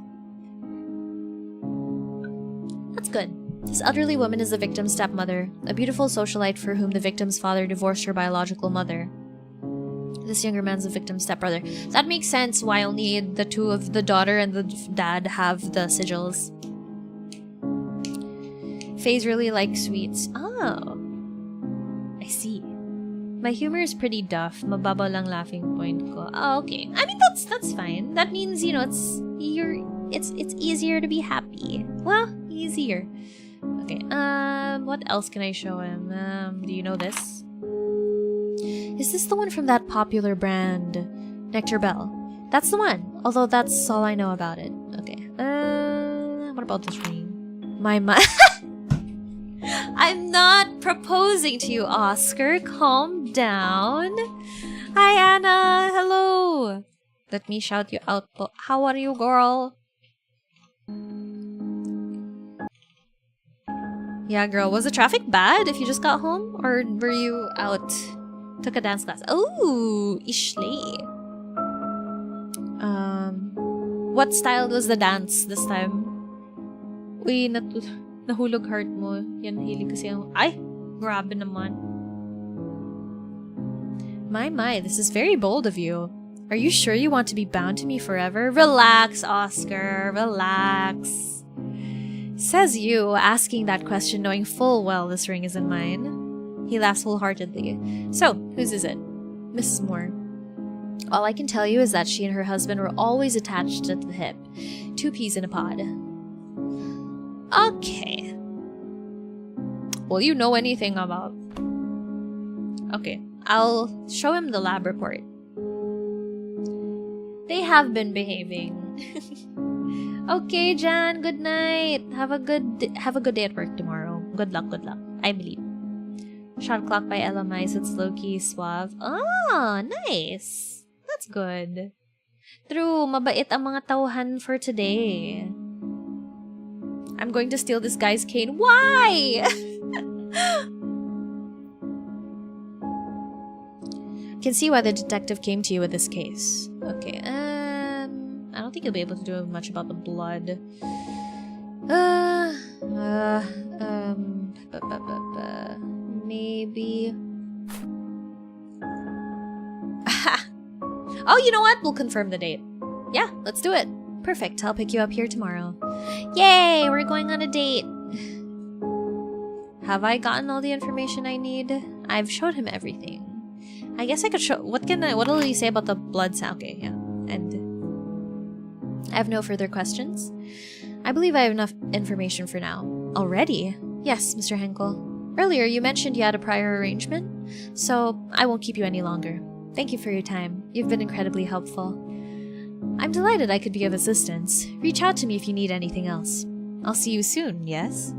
That's good. This elderly woman is the victim's stepmother, a beautiful socialite for whom the victim's father divorced her biological mother. This younger man's the victim's stepbrother. That makes sense why only the two of the daughter and the dad have the sigils. Faye's really like sweets. Oh. I see. My humor is pretty duff. Mababa lang laughing point ko. Oh, okay. I mean, that's fine. That means, you know, it's easier to be happy. Well, easier. Okay. What else can I show him? Do you know this? Is this the one from that popular brand, Nectar Bell? That's the one. Although that's all I know about it. Okay. What about this ring? My I'm not proposing to you, Oscar. Calm down. Hi, Anna. Hello. Let me shout you out. How are you, girl? Yeah, girl. Was the traffic bad if you just got home? Or were you out? Took a dance class. Oh, Ishley. What style was the dance this time? Uy, nahulog heart mo. Yan, hilig kasi ang... Ay! Grabe naman. My, this is very bold of you. Are you sure you want to be bound to me forever? Relax, Oscar. Relax. Says you, asking that question knowing full well this ring isn't mine. He laughs wholeheartedly. So, whose is it? Mrs. Moore. All I can tell you is that she and her husband were always attached at the hip. 2 peas in a pod. Okay. Will you know anything about... Okay, I'll show him the lab report. They have been behaving. Okay, Jan, good night. Have a good day at work tomorrow. Good luck, I believe. Shot clock by Ella Mice, it's low-key suave. Ah, nice. That's good. True, mabait ang mga tauhan for today. I'm going to steal this guy's cane. Why? Can see why the detective came to you with this case. Okay, I don't think you'll be able to do much about the blood. Maybe... Oh, you know what? We'll confirm the date. Yeah, let's do it. Perfect. I'll pick you up here tomorrow. Yay! We're going on a date. Have I gotten all the information I need? I've showed him everything. I guess I could show... What will he say about the blood sound? Okay, yeah. And... I have no further questions. I believe I have enough information for now. Already? Yes, Mr. Henkel. Earlier, you mentioned you had a prior arrangement, so I won't keep you any longer. Thank you for your time. You've been incredibly helpful. I'm delighted I could be of assistance. Reach out to me if you need anything else. I'll see you soon, yes?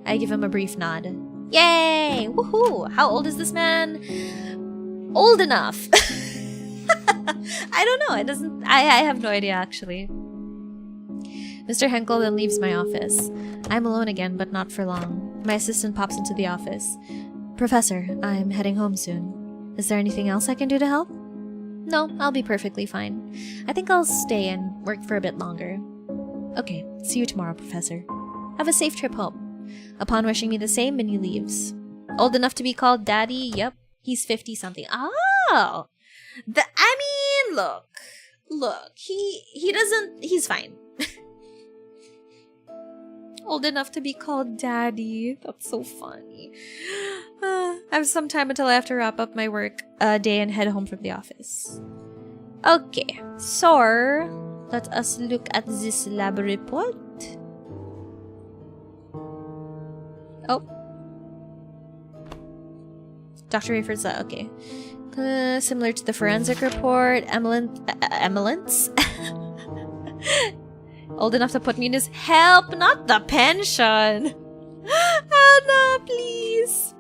I give him a brief nod. Yay! Woohoo! How old is this man? Old enough! I don't know. It doesn't... I have no idea, actually. Mr. Henkel then leaves my office. I'm alone again, but not for long. My assistant pops into the office. Professor, I'm heading home soon. Is there anything else I can do to help? No, I'll be perfectly fine. I think I'll stay and work for a bit longer. Okay, see you tomorrow, Professor. Have a safe trip home. Upon wishing me the same, Minnie leaves. Old enough to be called Daddy? Yep, he's 50-something. Oh! I mean, look. look, he's fine. Old enough to be called daddy. That's so funny. I have some time until I have to wrap up my work day and head home from the office. Okay, so let us look at this lab report. Oh. Dr. Rayford's okay. Similar to the forensic report, Emolence? Old enough to put me in his help, not the pension. Anna, please.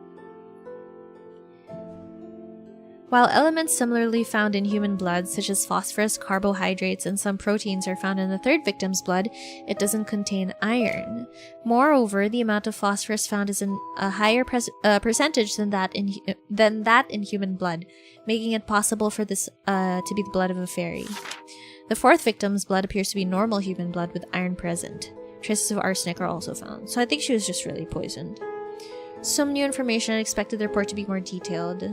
While elements similarly found in human blood, such as phosphorus, carbohydrates, and some proteins are found in the third victim's blood, it doesn't contain iron. Moreover, the amount of phosphorus found is in a higher percentage than that in human blood, making it possible for this to be the blood of a fairy. The fourth victim's blood appears to be normal human blood with iron present. Traces of arsenic are also found, so I think she was just really poisoned. Some new information. I expected the report to be more detailed.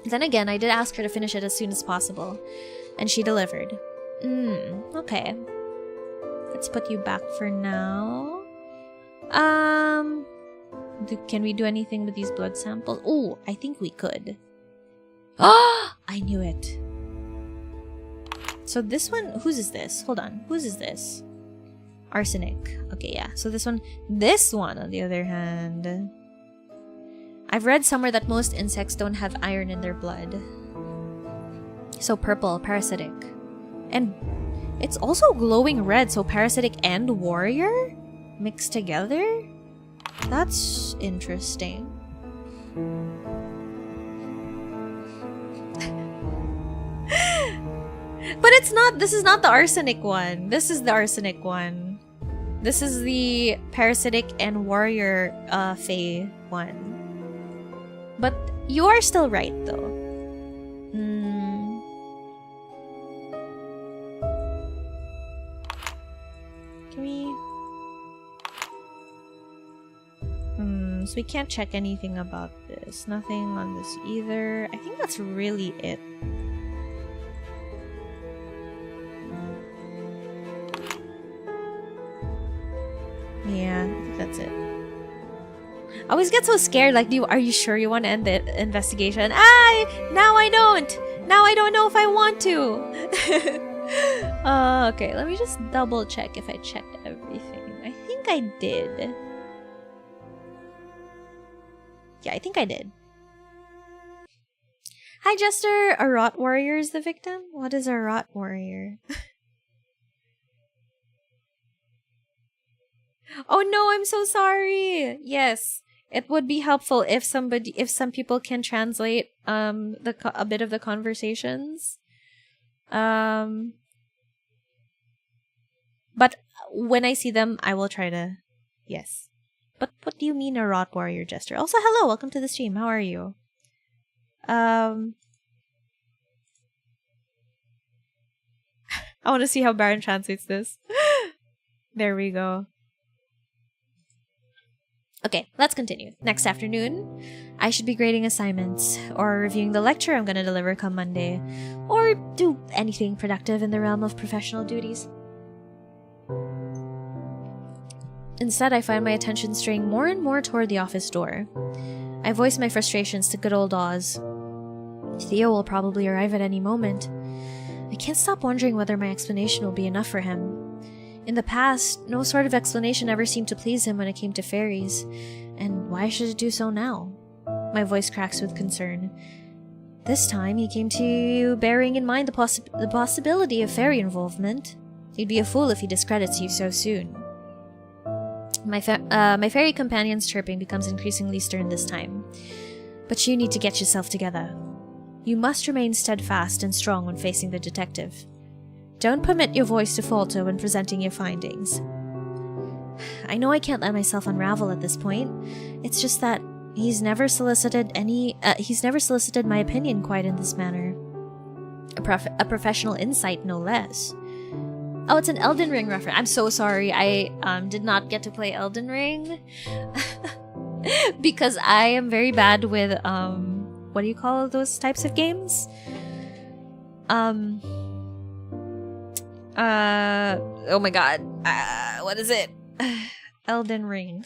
Then again, I did ask her to finish it as soon as possible, and she delivered. Okay. Let's put you back for now. Can we do anything with these blood samples? Oh, I think we could. Ah, I knew it. So this one, whose is this? Hold on, whose is this? Arsenic. Okay, yeah. So this one, on the other hand, I've read somewhere that most insects don't have iron in their blood. So purple, parasitic. And it's also glowing red, so parasitic and warrior mixed together? That's interesting. But it's not, this is not the arsenic one. This is the arsenic one. This is the parasitic and warrior Fae one. But you are still right, though. Can we... So we can't check anything about this. Nothing on this either. I think that's really it. Yeah, I think that's it. I always get so scared, like, are you sure you want to end the investigation? Now I don't! Now I don't know if I want to! Okay, let me just double check if I checked everything. I think I did. Yeah, I think I did. Hi, Jester! A rot warrior is the victim? What is a rot warrior? Oh no, I'm so sorry! Yes. It would be helpful if some people can translate a bit of the conversations. But when I see them, I will try to. Yes. But what do you mean a rot warrior, Jester? Also, hello, welcome to the stream. How are you? I want to see how Baron translates this. There we go. Okay, let's continue. Next afternoon, I should be grading assignments, or reviewing the lecture I'm going to deliver come Monday, or do anything productive in the realm of professional duties. Instead, I find my attention straying more and more toward the office door. I voice my frustrations to good old Oz. Theo will probably arrive at any moment. I can't stop wondering whether my explanation will be enough for him. In the past, no sort of explanation ever seemed to please him when it came to fairies, and why should it do so now? My voice cracks with concern. This time, he came to you bearing in mind the possibility of fairy involvement. He'd be a fool if he discredits you so soon. My fairy companion's chirping becomes increasingly stern this time. But you need to get yourself together. You must remain steadfast and strong when facing the detective. Don't permit your voice to falter when presenting your findings. I know I can't let myself unravel at this point. It's just that he's never solicited my opinion quite in this manner. A professional insight, no less. Oh, it's an Elden Ring reference. I'm so sorry. I did not get to play Elden Ring because I am very bad with what do you call those types of games? Oh my god. What is it? Elden Ring.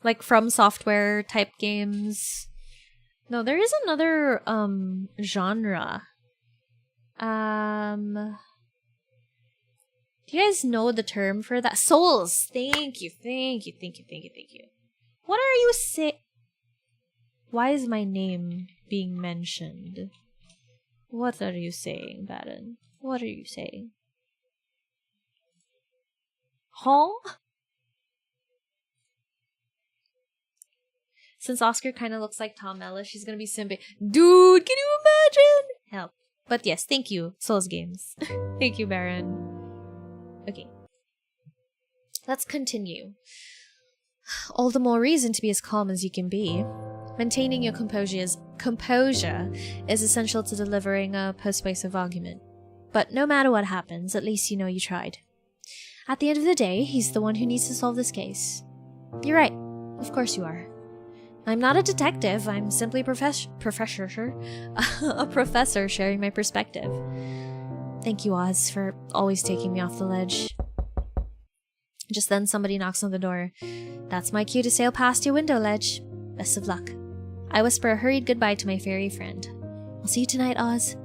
Like From Software type games. No, there is another genre. Do you guys know the term for that? Souls. Thank you. What are you saying? Why is my name being mentioned? What are you saying, Baron? What are you saying? Huh? Since Oscar kind of looks like Tom Ellis, she's gonna be Simba. Dude, can you imagine? Help. But yes, thank you, Souls Games. Thank you, Baron. Okay. Let's continue. All the more reason to be as calm as you can be. Maintaining your composure is essential to delivering a persuasive argument. But no matter what happens, at least you know you tried. At the end of the day, he's the one who needs to solve this case. You're right. Of course you are. I'm not a detective. I'm simply a professor sharing my perspective. Thank you, Oz, for always taking me off the ledge. Just then, somebody knocks on the door. That's my cue to sail past your window ledge. Best of luck. I whisper a hurried goodbye to my fairy friend. I'll see you tonight, Oz.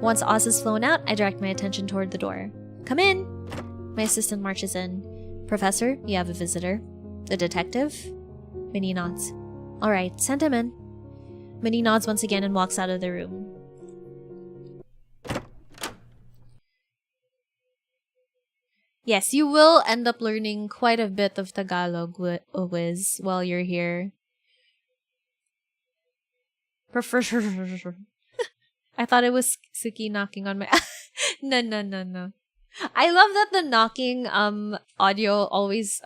Once Oz has flown out, I direct my attention toward the door. Come in! My assistant marches in. Professor, you have a visitor. The detective? Minnie nods. Alright, send him in. Minnie nods once again and walks out of the room. Yes, you will end up learning quite a bit of Tagalog, Wiz, while you're here. I thought it was Suki knocking on my... No. I love that the knocking audio always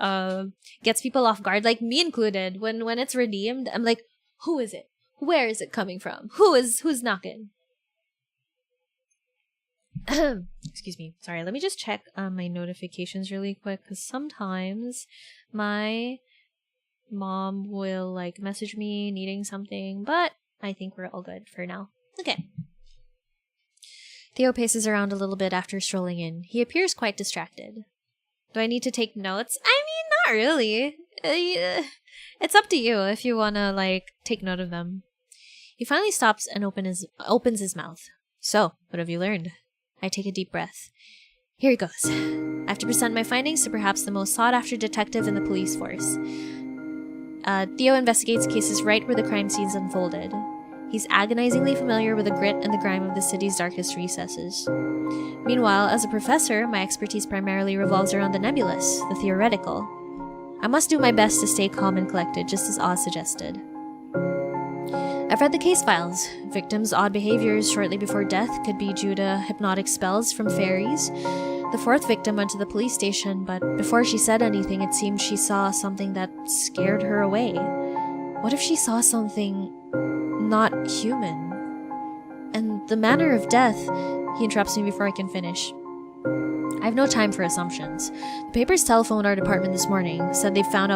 gets people off guard, like me included. When it's redeemed, I'm like, who is it? Where is it coming from? Who's knocking? Excuse me. Sorry, let me just check my notifications really quick, because sometimes my mom will like message me needing something, but I think we're all good for now. Okay. Theo paces around a little bit after strolling in. He appears quite distracted. Do I need to take notes? I mean, not really. It's up to you if you want to, like, take note of them. He finally stops and opens his mouth. So, what have you learned? I take a deep breath. Here it goes. I have to present my findings to perhaps the most sought-after detective in the police force. Theo investigates cases right where the crime scenes unfolded. He's agonizingly familiar with the grit and the grime of the city's darkest recesses. Meanwhile, as a professor, my expertise primarily revolves around the nebulous, the theoretical. I must do my best to stay calm and collected, just as Oz suggested. I've read the case files. Victims' odd behaviors shortly before death could be due to hypnotic spells from fairies. The fourth victim went to the police station, but before she said anything, it seemed she saw something that scared her away. What if she saw something not human? And the manner of death... He interrupts me before I can finish. I have no time for assumptions. The papers telephoned our department this morning, said they've found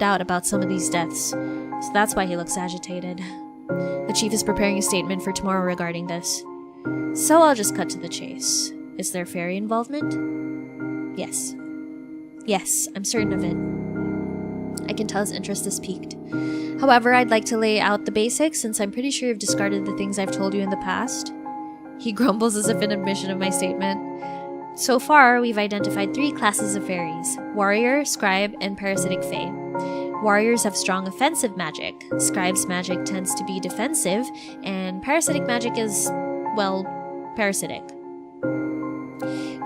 out about some of these deaths. So that's why he looks agitated. The chief is preparing a statement for tomorrow regarding this. So I'll just cut to the chase. Is there fairy involvement? Yes. Yes, I'm certain of it. I can tell his interest is piqued. However, I'd like to lay out the basics since I'm pretty sure you've discarded the things I've told you in the past. He grumbles as if in admission of my statement. So far, we've identified 3 classes of fairies: warrior, scribe, and parasitic fae. Warriors have strong offensive magic, scribe's magic tends to be defensive, and parasitic magic is, well, parasitic.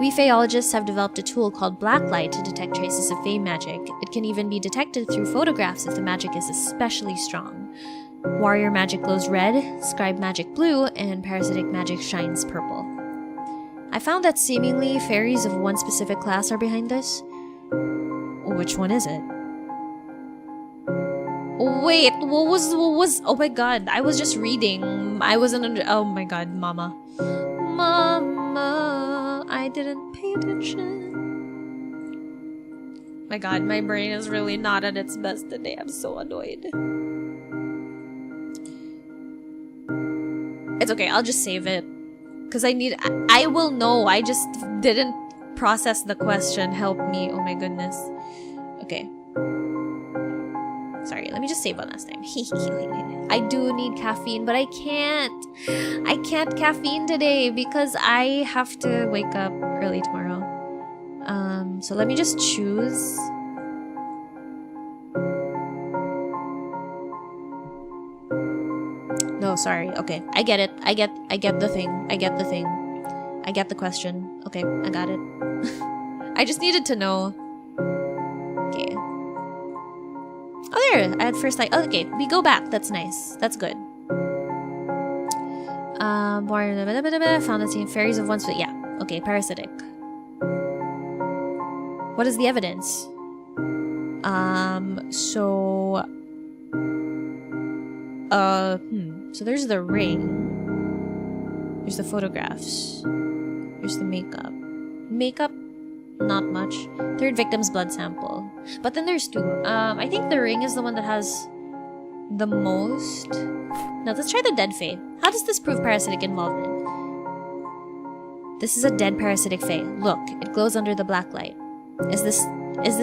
We Faeologists have developed a tool called Blacklight to detect traces of fae magic. It can even be detected through photographs if the magic is especially strong. Warrior magic glows red, scribe magic blue, and parasitic magic shines purple. I found that seemingly fairies of one specific class are behind this. Which one is it? Wait, what was, oh my god, I was just reading. I wasn't under, oh my god, Mama, I didn't pay attention. My god, my brain is really not at its best today. I'm so annoyed. It's okay, I'll just save it. Because I will know. I just didn't process the question. Help me. Oh my goodness. Okay. Sorry, let me just save one last time. I do need caffeine, but I can't. I can't caffeine today because I have to wake up early tomorrow. So let me just choose. No, sorry. Okay, I get it. I get the thing. I get the thing. I get the question. Okay, I got it. I just needed to know. Okay. Oh, there. I had first light. Oh, okay, we go back. That's nice. That's good. Found the same fairies of once, but yeah. Okay, parasitic. What is the evidence? So there's the ring. There's the photographs. There's the makeup. Makeup, not much. Third victim's blood sample. But then there's two. I think the ring is the one that has the most. Now let's try the dead fae. How does this prove parasitic involvement? This is a dead parasitic fae. Look, it glows under the black light. Is this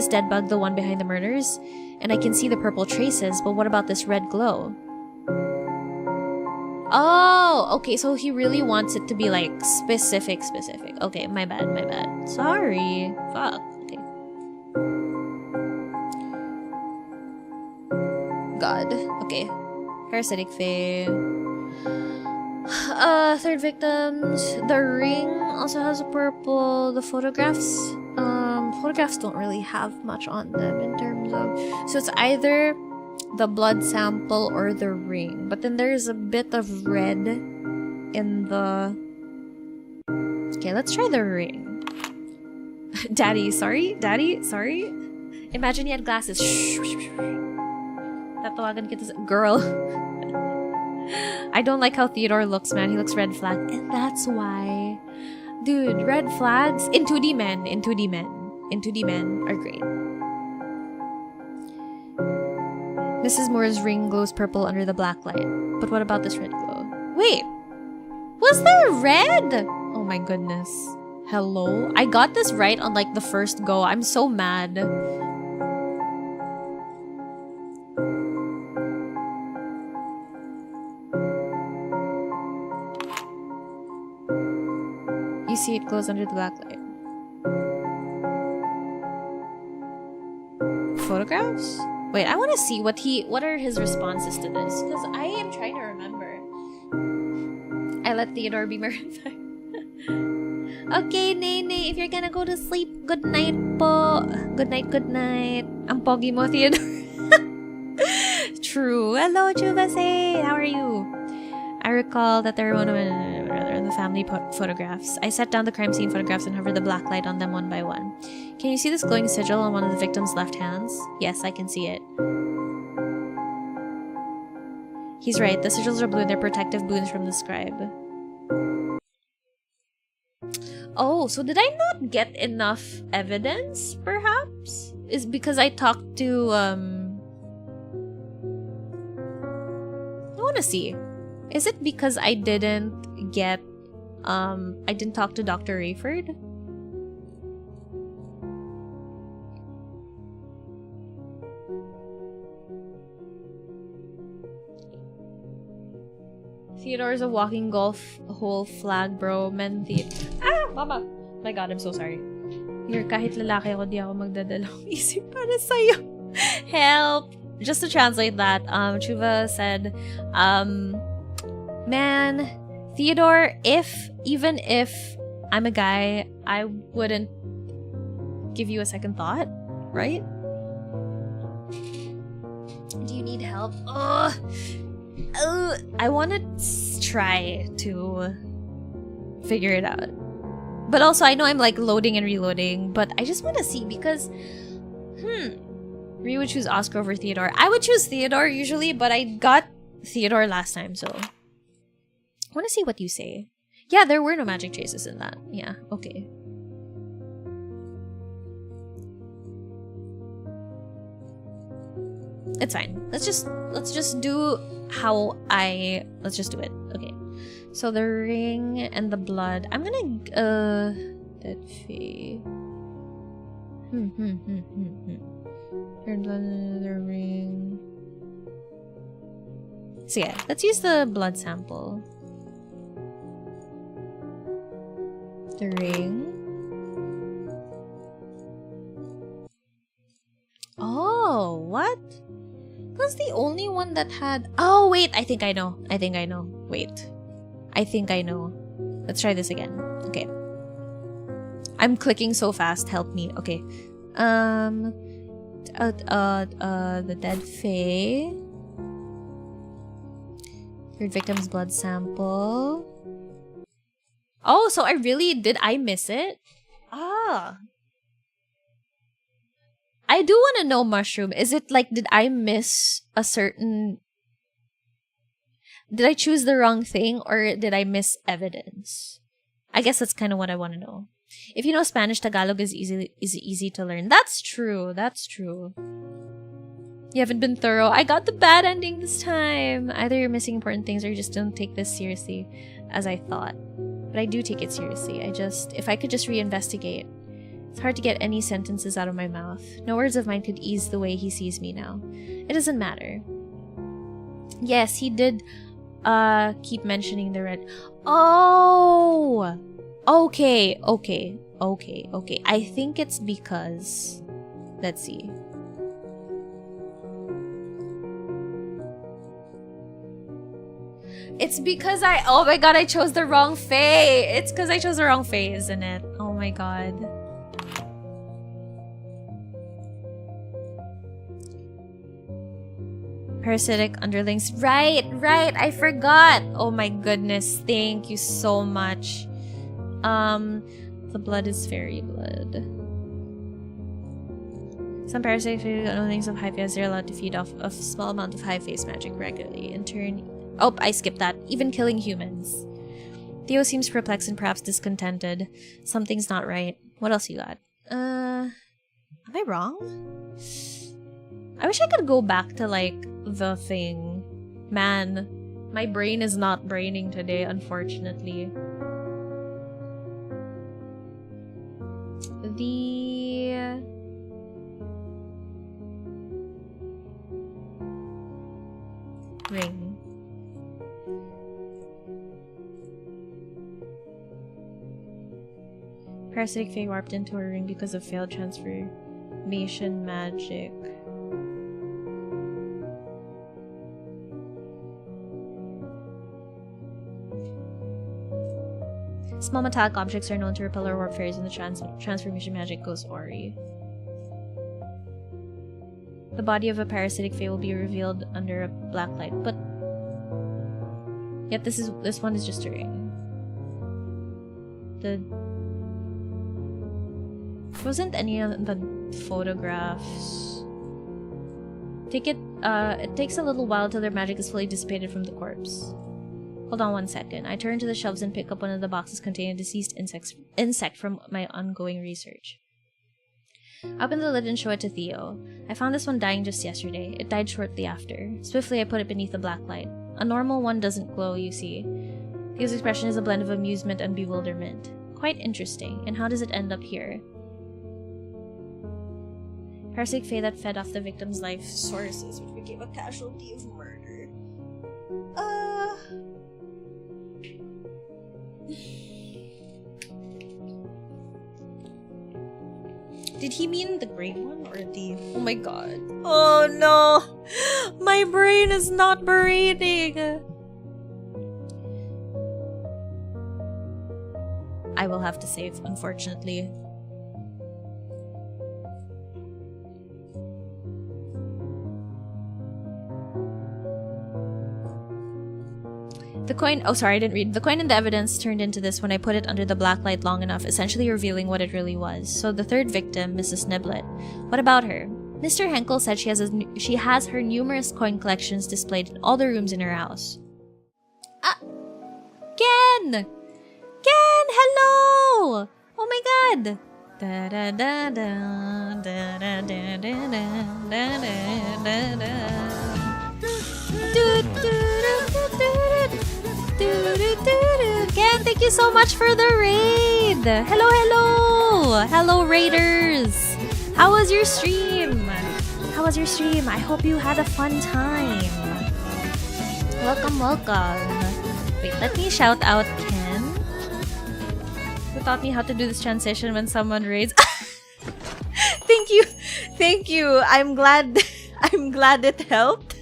dead bug the one behind the murders? And I can see the purple traces, but what about this red glow? Oh, okay, so he really wants it to be like specific. Okay, my bad. Sorry. Fuck. Okay. God. Okay. Parasitic fae. Third victims. The ring also has a purple. The photographs. Photographs don't really have much on them in terms of. So it's either the blood sample or the ring. But then there's a bit of red in the. Okay, let's try the ring. Daddy, sorry. Imagine he had glasses. Tatawagan kita girl. I don't like how Theodore looks, man. He looks red flag. And that's why. Dude, red flags in 2D men are great. Mrs. Moore's ring glows purple under the black light. But what about this red glow? Wait! Was there red? Oh my goodness. Hello? I got this right on like the first go. I'm so mad. You see it glows under the black light. Photographs? Wait, I want to see what are his responses to this, because I am trying to remember. I let Theodore be my Okay, Nene, if you're gonna go to sleep, good night po. Good night. Ang pogi mo, Theodore. True. Hello, Chubase. How are you? I recall that there were one of the family photographs. I set down the crime scene photographs and hovered the black light on them one by one. Can you see this glowing sigil on one of the victim's left hands? Yes, I can see it. He's right. The sigils are blue and they're protective boons from the scribe. Oh, so did I not get enough evidence, perhaps? Is because I talked to, I want to see. Is it because I didn't get, I didn't talk to Dr. Rayford? Theodore's a walking golf hole flag, bro. Men, mama! My God, I'm so sorry. Here, kahit lalaki ako, di ako magdadalawang isip para sa'yo. Help! Just to translate that, Chuva said, man, Theodore, even if I'm a guy, I wouldn't give you a second thought, right? Do you need help? I want to try to figure it out. But also, I know I'm like loading and reloading, but I just want to see because, Rhee would choose Oscar over Theodore. I would choose Theodore usually, but I got Theodore last time, so I want to see what you say. Yeah, there were no magic traces in that. Yeah, okay. It's fine. Let's just do how let's just do it. Okay. So the ring and the blood. I'm gonna dead Fae. Turn blood into the ring. So yeah, let's use the blood sample. The ring. Oh, what? Was the only one that had... Oh, wait. I think I know. Wait. I think I know. Let's try this again. Okay. I'm clicking so fast. Help me. Okay. The dead Fae. Third victim's blood sample. Oh, so did I miss it? Ah. I do want to know, Mushroom. Is it like, did I miss a certain... Did I choose the wrong thing or did I miss evidence? I guess that's kind of what I want to know. If you know Spanish, Tagalog is easy to learn. That's true. That's true. You haven't been thorough. I got the bad ending this time. Either you're missing important things or you just don't take this seriously as I thought. But I do take it seriously. If I could just reinvestigate. It's hard to get any sentences out of my mouth. No words of mine could ease the way he sees me now. It doesn't matter. Yes, he did keep mentioning the red. Oh! Okay. I think it's because... Let's see. It's because oh my god, I chose the wrong Fae! It's because I chose the wrong Fae, isn't it? Oh my god. Parasitic underlings. Right, I forgot. Oh my goodness, thank you so much. The blood is fairy blood. Some parasitic underlings of high phase are allowed to feed off a small amount of high phase magic regularly. In turn, oh, I skipped that. Even killing humans. Theo seems perplexed and perhaps discontented. Something's not right. What else you got? Am I wrong? I wish I could go back to, like, the thing. Man, my brain is not braining today, unfortunately. The... ring. Parasitic Fae warped into a ring because of failed transformation magic. Small metallic objects are known to repel or warp fairies when the transformation magic goes awry. The body of a parasitic Fae will be revealed under a black light, but yet this one is just a ring. There wasn't any of the photographs. It takes a little while till their magic is fully dissipated from the corpse. Hold on one second. I turn to the shelves and pick up one of the boxes containing a deceased insect from my ongoing research. I open the lid and show it to Theo. I found this one dying just yesterday. It died shortly after. Swiftly, I put it beneath the black light. A normal one doesn't glow, you see. Theo's expression is a blend of amusement and bewilderment. Quite interesting. And how does it end up here? Parasitic Fae that fed off the victim's life sources, which became a casualty of murder. Did he mean the gray one or the... Oh my god. Oh no! My brain is not breathing! I will have to save, unfortunately. The coin... Oh, sorry, I didn't read. The coin and the evidence turned into this when I put it under the black light long enough, essentially revealing what it really was. So the third victim, Mrs. Niblet. What about her? Mr. Henkel said she has her numerous coin collections displayed in all the rooms in her house. Ah! Ken! Ken! Hello! Oh my god! Da da da da da da da da da da da da. Do do do do do do do do. thank you so much for the raid. Hello, hello. Hello, raiders. How was your stream? How was your stream? I hope you had a fun time. Welcome, welcome. Wait, let me shout out Ken, who taught me how to do this transition when someone raids. Thank you. Thank you. I'm glad it helped.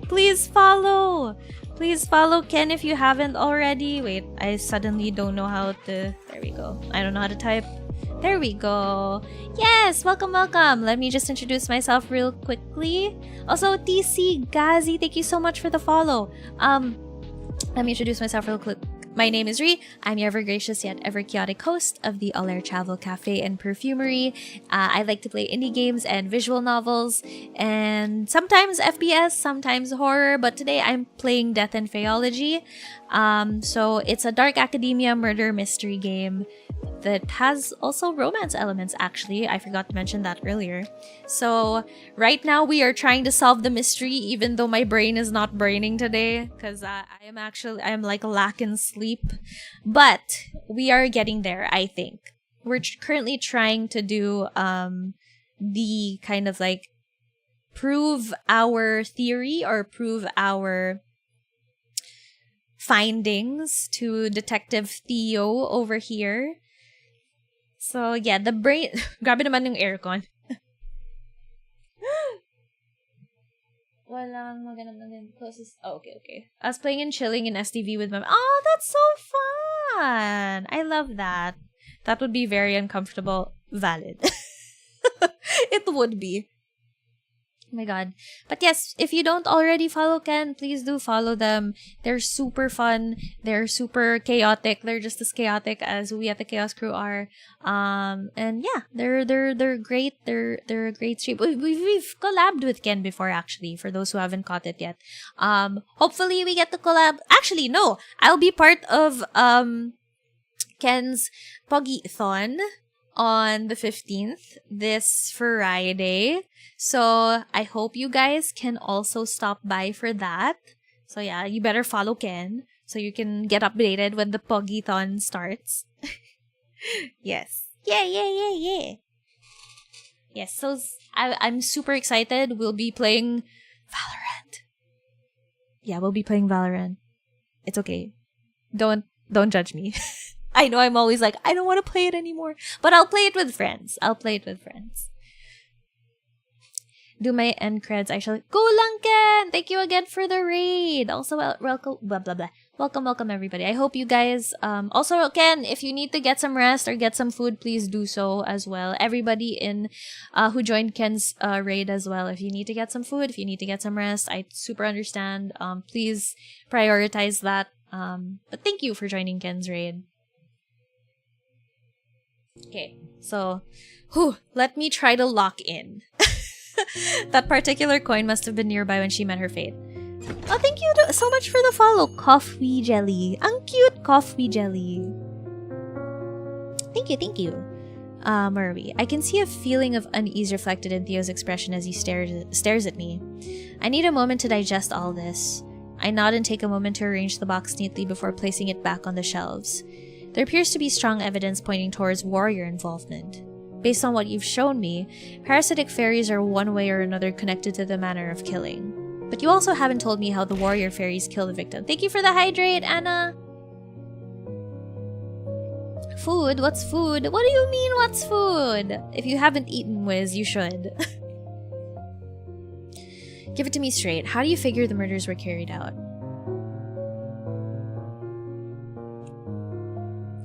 Please follow. Please follow Ken if you haven't already. Wait, I suddenly don't know how to... There we go. I don't know how to type. There we go. Yes, welcome, welcome. Let me just introduce myself real quickly. Also, TC Gazi, thank you so much for the follow. Let me introduce myself real quick. My name is Rhee. I'm your ever gracious yet ever chaotic host of the All Air Travel Cafe and Perfumery. I like to play indie games and visual novels, and sometimes FPS, sometimes horror, but today I'm playing Death and Faeology. So it's a dark academia murder mystery game that has also romance elements, actually. I forgot to mention that earlier. So right now we are trying to solve the mystery, even though my brain is not braining today, because I am like lacking sleep. But we are getting there, I think. We're currently trying to do the kind of like prove our theory or prove our findings to Detective Theo over here. So yeah, the brain... Grabe naman yung aircon. Walang maganda din closest... Oh, okay. I was playing and chilling in STV with my... Oh, that's so fun! I love that. That would be very uncomfortable. Valid. It would be. Oh my god. But yes, if you don't already follow Ken, please do follow them. They're super fun. They're super chaotic. They're just as chaotic as we at the Chaos Crew are. And yeah, they're great. They're a great stream. We've collabed with Ken before, actually, for those who haven't caught it yet. Hopefully we get to collab. Actually, no. I'll be part of Ken's Poggy-thon on the 15th, this Friday. So I hope you guys can also stop by for that. So yeah, you better follow Ken so you can get updated when the Poggy-thon starts. Yes. Yeah. Yes, so I'm super excited. We'll be playing Valorant. Yeah, we'll be playing Valorant. It's okay. Don't judge me. I know I'm always like, I don't want to play it anymore. But I'll play it with friends. Do my end creds. I shall... Go lang, Ken! Thank you again for the raid. Also, welcome... Blah, blah, blah. Welcome, everybody. I hope you guys... Also, Ken, if you need to get some rest or get some food, please do so as well. Everybody in who joined Ken's raid as well. If you need to get some food, if you need to get some rest, I super understand. Please prioritize that. But thank you for joining Ken's raid. Okay, so... let me try to lock in. That particular coin must have been nearby when she met her fate. Oh, thank you so much for the follow, Coffee Jelly. Ang cute, Coffee Jelly. Thank you. Where are we? I can see a feeling of unease reflected in Theo's expression as he stares at me. I need a moment to digest all this. I nod and take a moment to arrange the box neatly before placing it back on the shelves. There appears to be strong evidence pointing towards warrior involvement. Based on what you've shown me, parasitic fairies are one way or another connected to the manner of killing. But you also haven't told me how the warrior fairies kill the victim. Thank you for the hydrate, Anna! Food? What's food? What do you mean, what's food? If you haven't eaten, Wiz, you should. Give it to me straight. How do you figure the murders were carried out?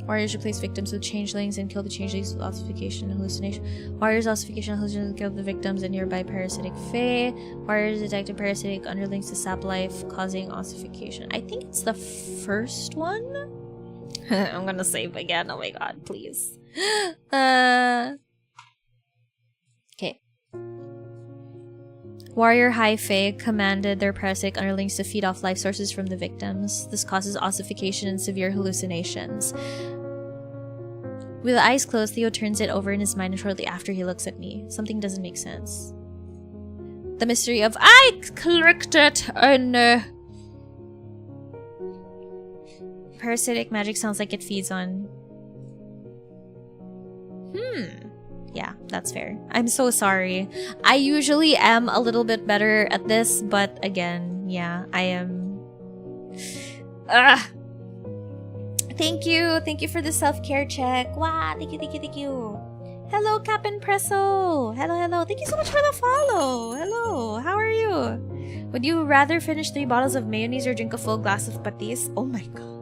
Warriors replace victims with changelings and kill the changelings with ossification and hallucination. Warriors ossification and hallucination kill the victims and nearby parasitic fae. Warriors detect parasitic underlings to sap life, causing ossification. I think it's the first one? I'm gonna save again. Oh my god, please. Okay. Warrior high fae commanded their parasitic underlings to feed off life sources from the victims. This causes ossification and severe hallucinations. With the eyes closed, Theo turns it over in his mind, and shortly after he looks at me. Something doesn't make sense. The mystery of I clicked it and Parasitic magic sounds like it feeds on... Yeah, that's fair. I'm so sorry. I usually am a little bit better at this, but again, yeah, I am... Thank you. Thank you for the self-care check. Wow, thank you, thank you, thank you. Hello, Cap'n Presso. Hello, hello. Thank you so much for the follow. Hello, how are you? Would you rather finish 3 bottles of mayonnaise or drink a full glass of patis? Oh my god.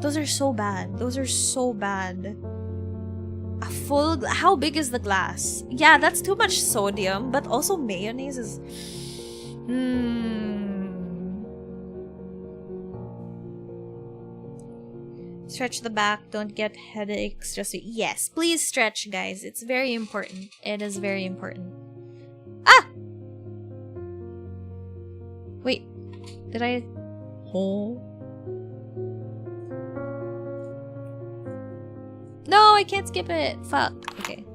Those are so bad. Those are so bad. A full... How big is the glass? Yeah, that's too much sodium, but also mayonnaise is... Stretch the back, don't get headaches. Just yes, please stretch, guys. It's very important. It is very important. Ah! Wait, did I... Oh. No, I can't skip it. Fuck. Okay.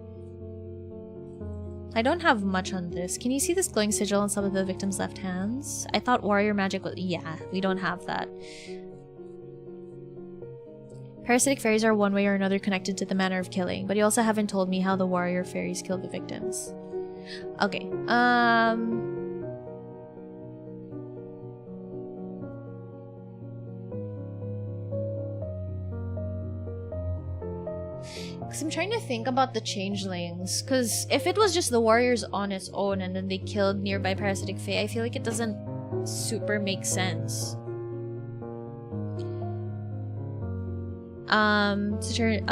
I don't have much on this. Can you see this glowing sigil on some of the victims' left hands? I thought warrior magic was... Yeah, we don't have that. Parasitic fairies are one way or another connected to the manner of killing, but you also haven't told me how the warrior fairies killed the victims. Okay, because I'm trying to think about the changelings, because if it was just the warriors on its own and then they killed nearby parasitic fae, I feel like it doesn't super make sense. To turn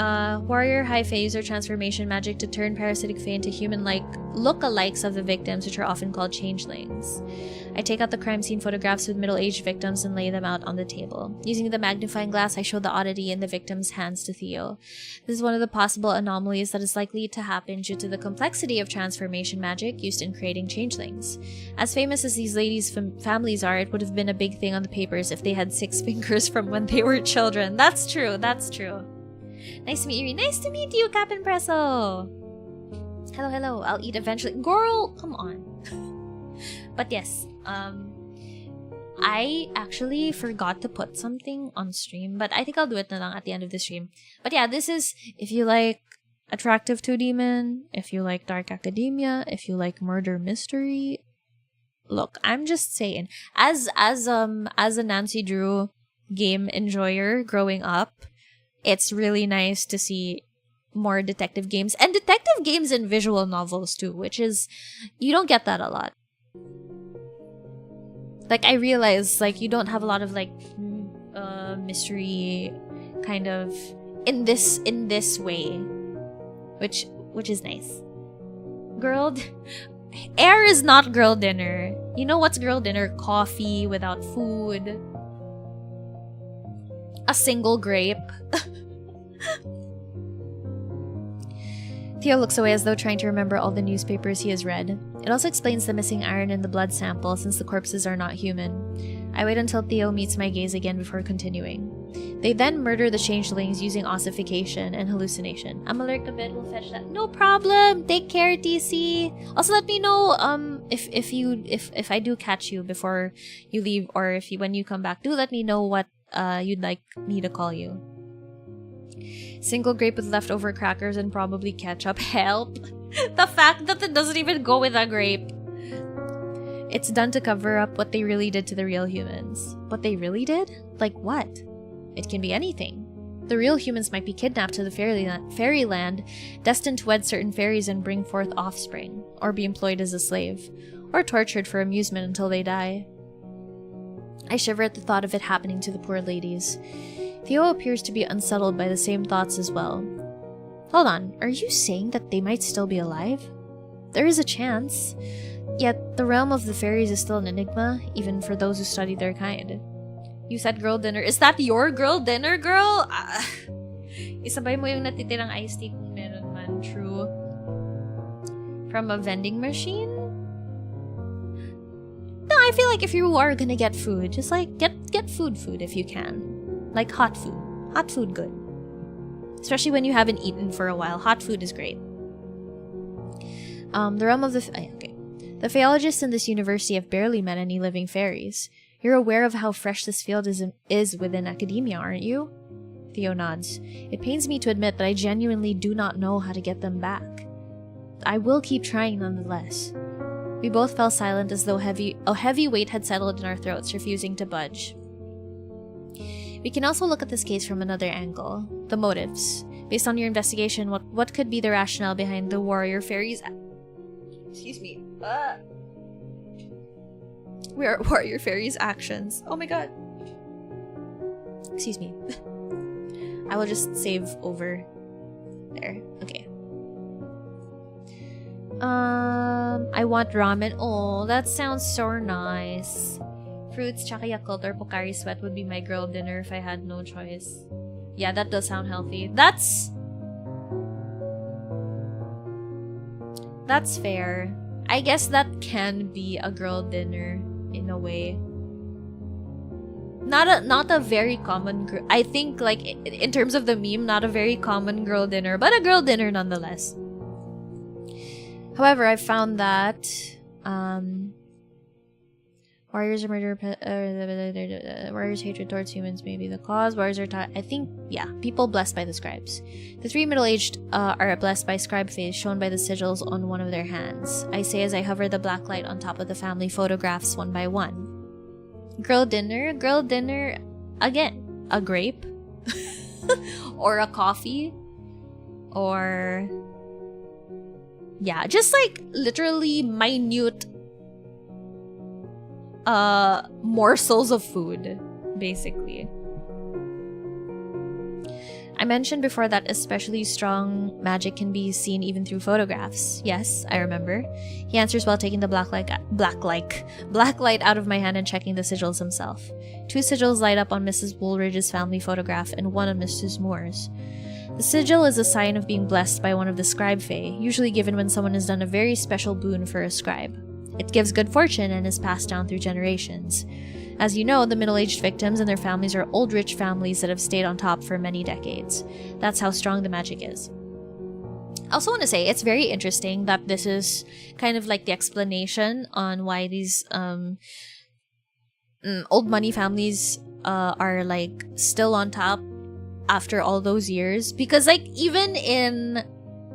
warrior high fae or transformation magic to turn parasitic fae into human-like look-alikes of the victims, which are often called changelings. I take out the crime scene photographs with middle-aged victims and lay them out on the table. Using the magnifying glass, I show the oddity in the victim's hands to Theo. This is one of the possible anomalies that is likely to happen due to the complexity of transformation magic used in creating changelings. As famous as these ladies' families are, it would have been a big thing on the papers if they had 6 fingers from when they were children. That's true, that's true. Nice to meet you. Nice to meet you, Cap'n Presso. Hello, hello. I'll eat eventually. Girl, come on. But yes, I actually forgot to put something on stream, but I think I'll do it na lang at the end of the stream. But yeah, this is if you like Attractive 2D Men, if you like Dark Academia, if you like murder mystery. Look, I'm just saying, as a Nancy Drew game enjoyer growing up, it's really nice to see more detective games and detective games and visual novels too, which is, you don't get that a lot. Like, I realize, like, you don't have a lot of, like, mystery kind of in this way, which is nice. Air is not girl dinner. You know what's girl dinner? Coffee without food. A single grape. Theo looks away as though trying to remember all the newspapers he has read. It also explains the missing iron in the blood sample since the corpses are not human. I wait until Theo meets my gaze again before continuing. They then murder the changelings using ossification and hallucination. I'm alert to bed, we'll fetch that. No problem! Take care, TC! Also let me know if I do catch you before you leave, or when you come back, do let me know what you'd like me to call you. Single grape with leftover crackers and probably ketchup. Help! The fact that it doesn't even go with a grape. It's done to cover up what they really did to the real humans. What they really did? Like what? It can be anything. The real humans might be kidnapped to the fairyland, destined to wed certain fairies and bring forth offspring, or be employed as a slave, or tortured for amusement until they die. I shiver at the thought of it happening to the poor ladies. Theo appears to be unsettled by the same thoughts as well. Hold on, are you saying that they might still be alive? There is a chance. Yet, the realm of the fairies is still an enigma, even for those who study their kind. You said girl dinner. Is that your girl dinner, girl? Isabay mo yung natitirang iced tea kung meron man. True. From a vending machine? No, I feel like if you are gonna get food, just like get food if you can. Like hot food. Hot food good. Especially when you haven't eaten for a while. Hot food is great. The realm of the... Okay. The Faeologists in this university have barely met any living fairies. You're aware of how fresh this field is within academia, aren't you? Theo nods. It pains me to admit that I genuinely do not know how to get them back. I will keep trying nonetheless. We both fell silent as though a heavy weight had settled in our throats, refusing to budge. We can also look at this case from another angle. The motives. Based on your investigation, what could be the rationale behind the warrior fairies... Excuse me. Warrior fairies' actions. Oh my god. Excuse me. I will just save over there. Okay. I want ramen. Oh, that sounds so nice. Fruits, tsaka Yakult, or Pocari Sweat would be my girl dinner if I had no choice. Yeah, that does sound healthy. That's fair. I guess that can be a girl dinner in a way. Not a very common I think, like, in terms of the meme, not a very common girl dinner, but a girl dinner nonetheless. However, I found that warriors are warriors' hatred towards humans may be the cause. Warriors are I think, yeah, people blessed by the scribes. The three middle-aged are blessed by scribe face shown by the sigils on one of their hands. I say as I hover the black light on top of the family photographs one by one. Girl dinner again. A grape or a coffee or yeah, just like literally minute morsels of food, basically. I mentioned before that especially strong magic can be seen even through photographs. Yes, I remember. He answers while taking the black light out of my hand and checking the sigils himself. 2 sigils light up on Mrs. Woolridge's family photograph and 1 on Mrs. Moore's. The sigil is a sign of being blessed by one of the scribe fae, usually given when someone has done a very special boon for a scribe. It gives good fortune and is passed down through generations. As you know, the middle-aged victims and their families are old rich families that have stayed on top for many decades. That's how strong the magic is. I also want to say it's very interesting that this is kind of like the explanation on why these old money families are like still on top after all those years. Because like even in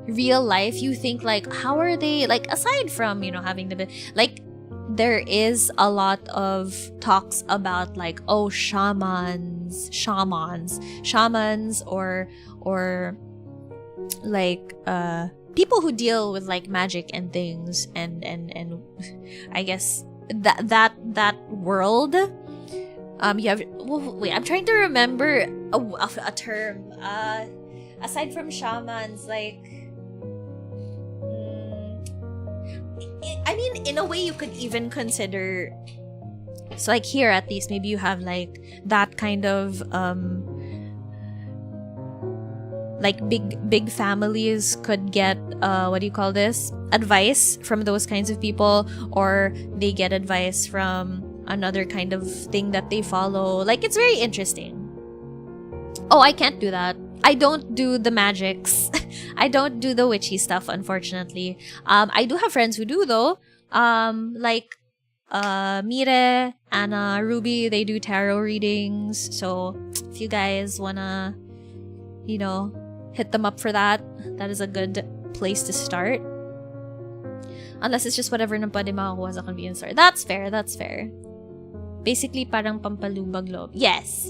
real life, you think like, how are they, like, aside from, you know, having the like, there is a lot of talks about like, oh, shamans or like people who deal with like magic and things and I guess that world. You have, well, wait, I'm trying to remember a term aside from shamans, like, I mean, in a way you could even consider, so like here at least maybe you have like that kind of like big families could get what do you call this, advice from those kinds of people, or they get advice from another kind of thing that they follow. Like, it's very interesting. Oh, I can't do that. I don't do the magics. I don't do the witchy stuff, unfortunately. I do have friends who do, though. Like Mire, Anna, Ruby, they do tarot readings. So if you guys wanna, you know, hit them up for that, that is a good place to start. Unless it's just whatever na pwede makakuha sa convenience store. That's fair, that's fair. Basically, parang pampalubag loob. Yes.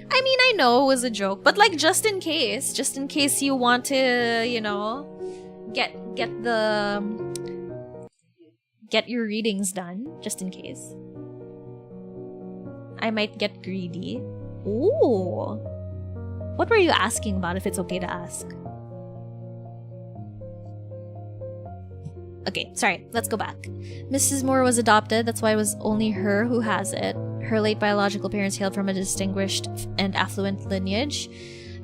I mean, I know it was a joke, but like, just in case you want to, you know, get your readings done, just in case. I might get greedy. Ooh. What were you asking about, if it's okay to ask? Okay, sorry, let's go back. Mrs. Moore was adopted, that's why it was only her who has it. Her late biological parents hailed from a distinguished and affluent lineage.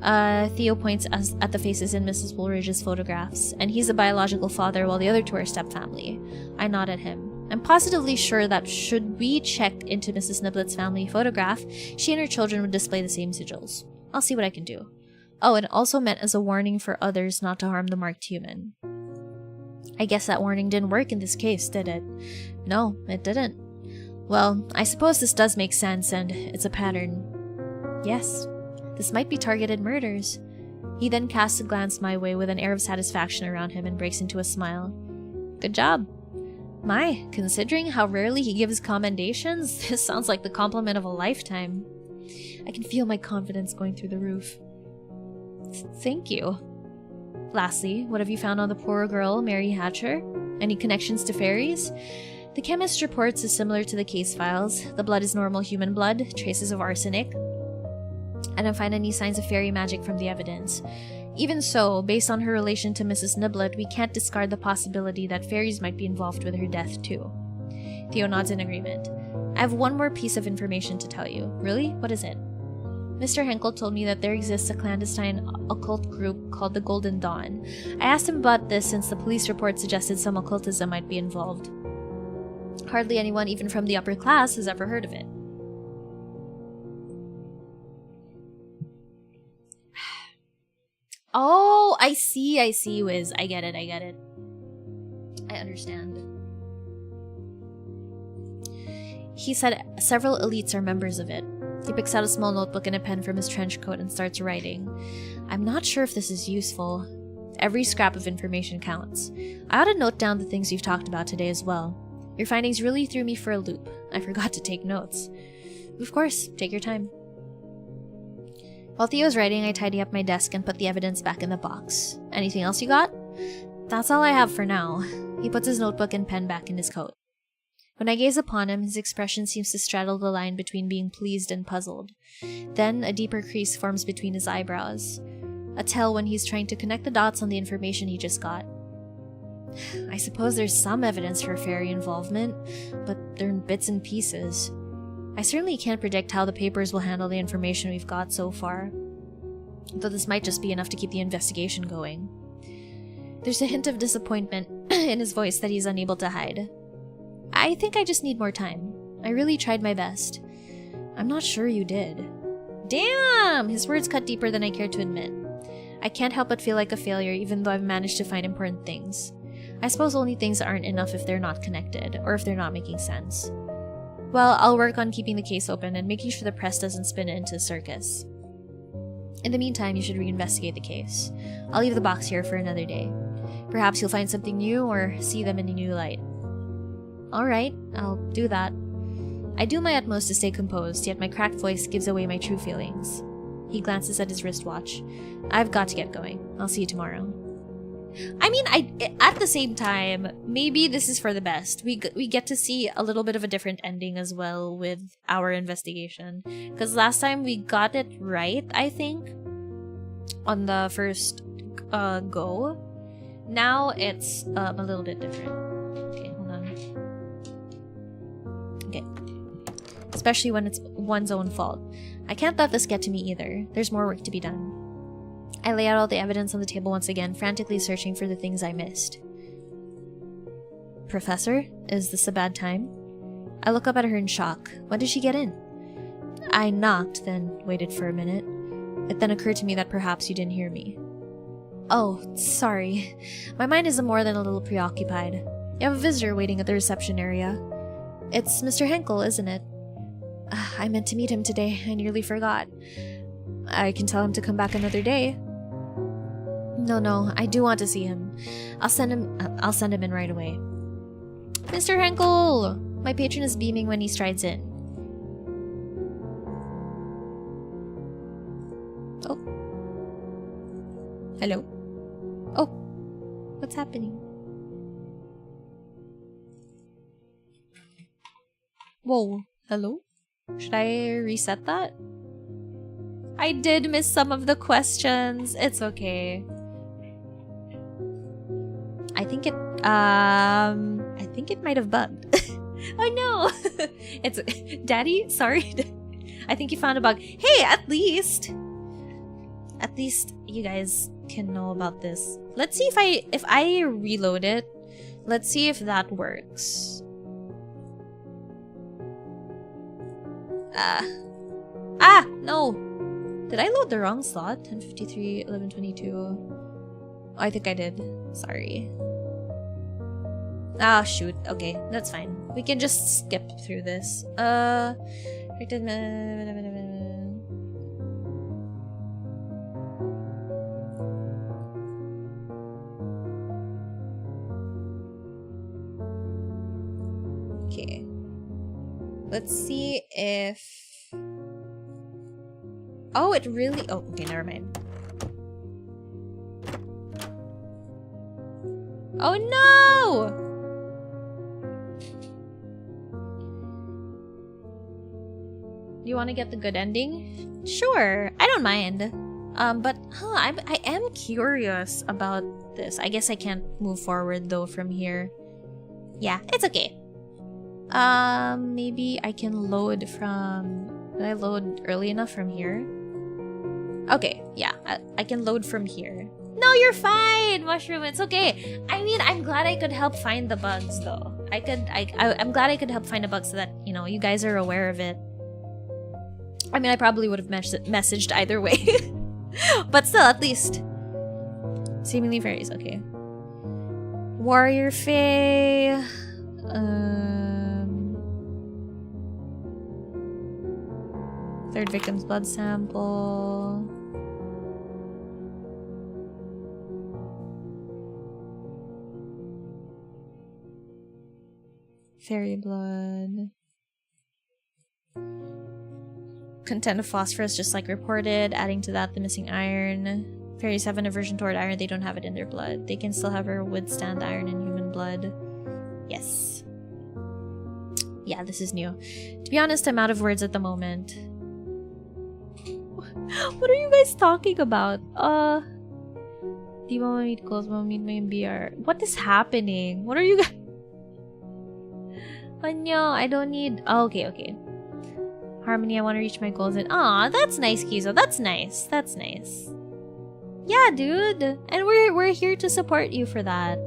Theo points at the faces in Mrs. Woolridge's photographs, and he's a biological father while the other two are stepfamily. I nod at him. I'm positively sure that should we check into Mrs. Niblett's family photograph, she and her children would display the same sigils. I'll see what I can do. Oh, and also meant as a warning for others not to harm the marked human. I guess that warning didn't work in this case, did it? No, it didn't. Well, I suppose this does make sense, and it's a pattern. Yes, this might be targeted murders. He then casts a glance my way with an air of satisfaction around him and breaks into a smile. Good job. My, considering how rarely he gives commendations, this sounds like the compliment of a lifetime. I can feel my confidence going through the roof. Thank you. Lastly, what have you found on the poor girl, Mary Hatcher? Any connections to fairies? The chemist reports is similar to the case files. The blood is normal human blood, traces of arsenic. I don't find any signs of fairy magic from the evidence. Even so, based on her relation to Mrs. Niblet, we can't discard the possibility that fairies might be involved with her death too. Theo nods in agreement. I have one more piece of information to tell you. Really? What is it? Mr. Henkel told me that there exists a clandestine occult group called the Golden Dawn. I asked him about this since the police report suggested some occultism might be involved. Hardly anyone, even from the upper class, has ever heard of it. Oh, I see, Wiz. I get it. I understand. He said several elites are members of it. He picks out a small notebook and a pen from his trench coat and starts writing. I'm not sure if this is useful. Every scrap of information counts. I ought to note down the things you've talked about today as well. Your findings really threw me for a loop. I forgot to take notes. Of course, take your time. While Theo's writing, I tidy up my desk and put the evidence back in the box. Anything else you got? That's all I have for now. He puts his notebook and pen back in his coat. When I gaze upon him, his expression seems to straddle the line between being pleased and puzzled. Then, a deeper crease forms between his eyebrows. A tell when he's trying to connect the dots on the information he just got. I suppose there's some evidence for fairy involvement, but they're in bits and pieces. I certainly can't predict how the papers will handle the information we've got so far, though this might just be enough to keep the investigation going. There's a hint of disappointment in his voice that he's unable to hide. I think I just need more time. I really tried my best. I'm not sure you did. Damn! His words cut deeper than I care to admit. I can't help but feel like a failure even though I've managed to find important things. I suppose only things aren't enough if they're not connected, or if they're not making sense. Well, I'll work on keeping the case open and making sure the press doesn't spin it into a circus. In the meantime, you should reinvestigate the case. I'll leave the box here for another day. Perhaps you'll find something new or see them in a new light. Alright, I'll do that. I do my utmost to stay composed, yet my cracked voice gives away my true feelings. He glances at his wristwatch. I've got to get going. I'll see you tomorrow. I mean, at the same time, maybe this is for the best. We get to see a little bit of a different ending as well with our investigation. Because last time we got it right, I think, on the first go. Now it's a little bit different. Okay, hold on. Okay. Especially when it's one's own fault. I can't let this get to me either. There's more work to be done. I lay out all the evidence on the table once again, frantically searching for the things I missed. Professor, is this a bad time? I look up at her in shock. When did she get in? I knocked, then waited for a minute. It then occurred to me that perhaps you didn't hear me. Oh, sorry. My mind is more than a little preoccupied. You have a visitor waiting at the reception area. It's Mr. Henkel, isn't it? I meant to meet him today. I nearly forgot. I can tell him to come back another day. No, I do want to see him. I'll send him in right away. Mr. Henkel! My patron is beaming when he strides in. Oh. Hello? Oh. What's happening? Whoa. Hello? Should I reset that? I did miss some of the questions. It's okay. I think it might have bugged. Oh no! It's Daddy, sorry. I think you found a bug. Hey, at least you guys can know about this. Let's see if I reload it. Let's see if that works. No. Did I load the wrong slot? 10:53, 11:22. Oh, I think I did. Sorry. Ah, shoot. Okay, that's fine. We can just skip through this. Okay. Let's see if... Oh, it really... Oh, okay, never mind. Oh, no! Do you want to get the good ending? Sure, I don't mind. But I am curious about this. I guess I can't move forward though from here. Yeah, it's okay. Maybe I can load from... Did I load early enough from here? Okay, yeah, I can load from here. No, you're fine, Mushroom. It's okay. I mean, I'm glad I could help find the bugs though. I'm glad I could help find a bug so that, you know, you guys are aware of it. I mean, I probably would have messaged either way. But still, at least. Seemingly fairies, okay. Warrior Fae. Third victim's blood sample. Fairy blood. Content of phosphorus, just like reported. Adding to that the missing iron. Fairies have an aversion toward iron. They don't have it in their blood. They can still, however, withstand iron in human blood. Yes. Yeah, this is new. To be honest, I'm out of words at the moment. What are you guys talking about? Di ba ma-meet calls, ma-meet mo yung BR? What is happening? What are you guys... Anyo, I don't need... Oh, okay, okay. Harmony, I want to reach my goals. And aw, that's nice, Kizo. That's nice. That's nice. Yeah, dude. And we're here to support you for that.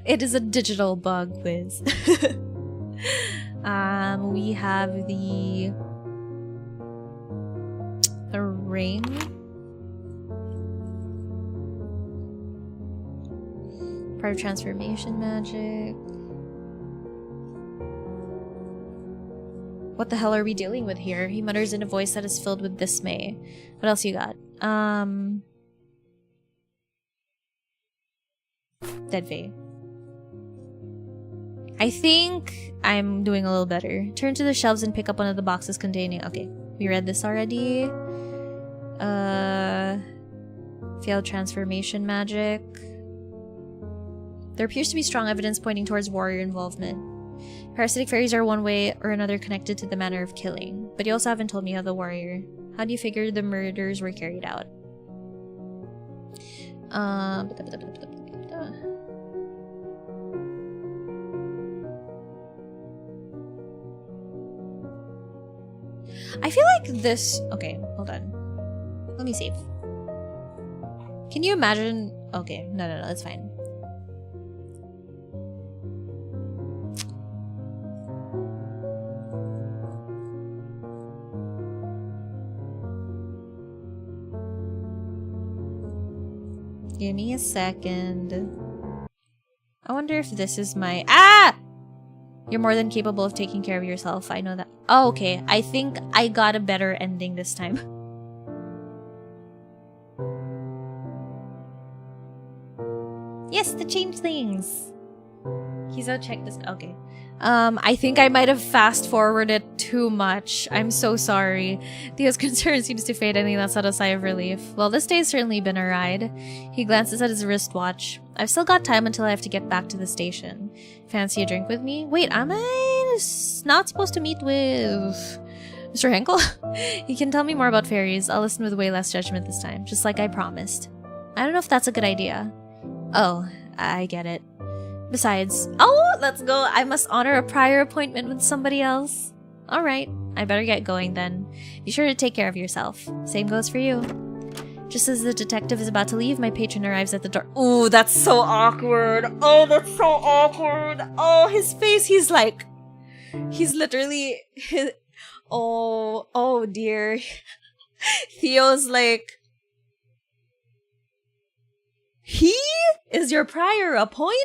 It is a digital bug quiz. We have the ring. Part of transformation magic. What the hell are we dealing with here? He mutters in a voice that is filled with dismay. What else you got? Dead Fae. I think I'm doing a little better. Turn to the shelves and pick up one of the boxes containing... Okay, we read this already. Failed transformation magic. There appears to be strong evidence pointing towards warrior involvement. Parasitic fairies are one way or another connected to the manner of killing, but you also haven't told me how the warrior. How do you figure the murders were carried out? I feel like this... Okay, hold on. Let me save. Can you imagine... Okay, no, that's fine. Give me a second. I wonder if this is my... Ah! You're more than capable of taking care of yourself. I know that. Oh, okay. I think I got a better ending this time. Yes, the changelings. Kizo, check this. Okay. I think I might have fast forwarded too much. I'm so sorry. Theo's concern seems to fade. I think that's not a sigh of relief. Well, this day's certainly been a ride. He glances at his wristwatch. I've still got time until I have to get back to the station. Fancy a drink with me? Wait, am I not supposed to meet with Mr. Henkel? He can tell me more about fairies. I'll listen with way less judgment this time, just like I promised. I don't know if that's a good idea. Oh, I get it. Besides, oh, let's go. I must honor a prior appointment with somebody else. Alright, I better get going then. Be sure to take care of yourself. Same goes for you. Just as the detective is about to leave, my patron arrives at the door. Ooh, that's so awkward. Oh, that's so awkward. Oh, his face, he's like... He's literally... Oh dear. Theo's like... He is your prior appointment?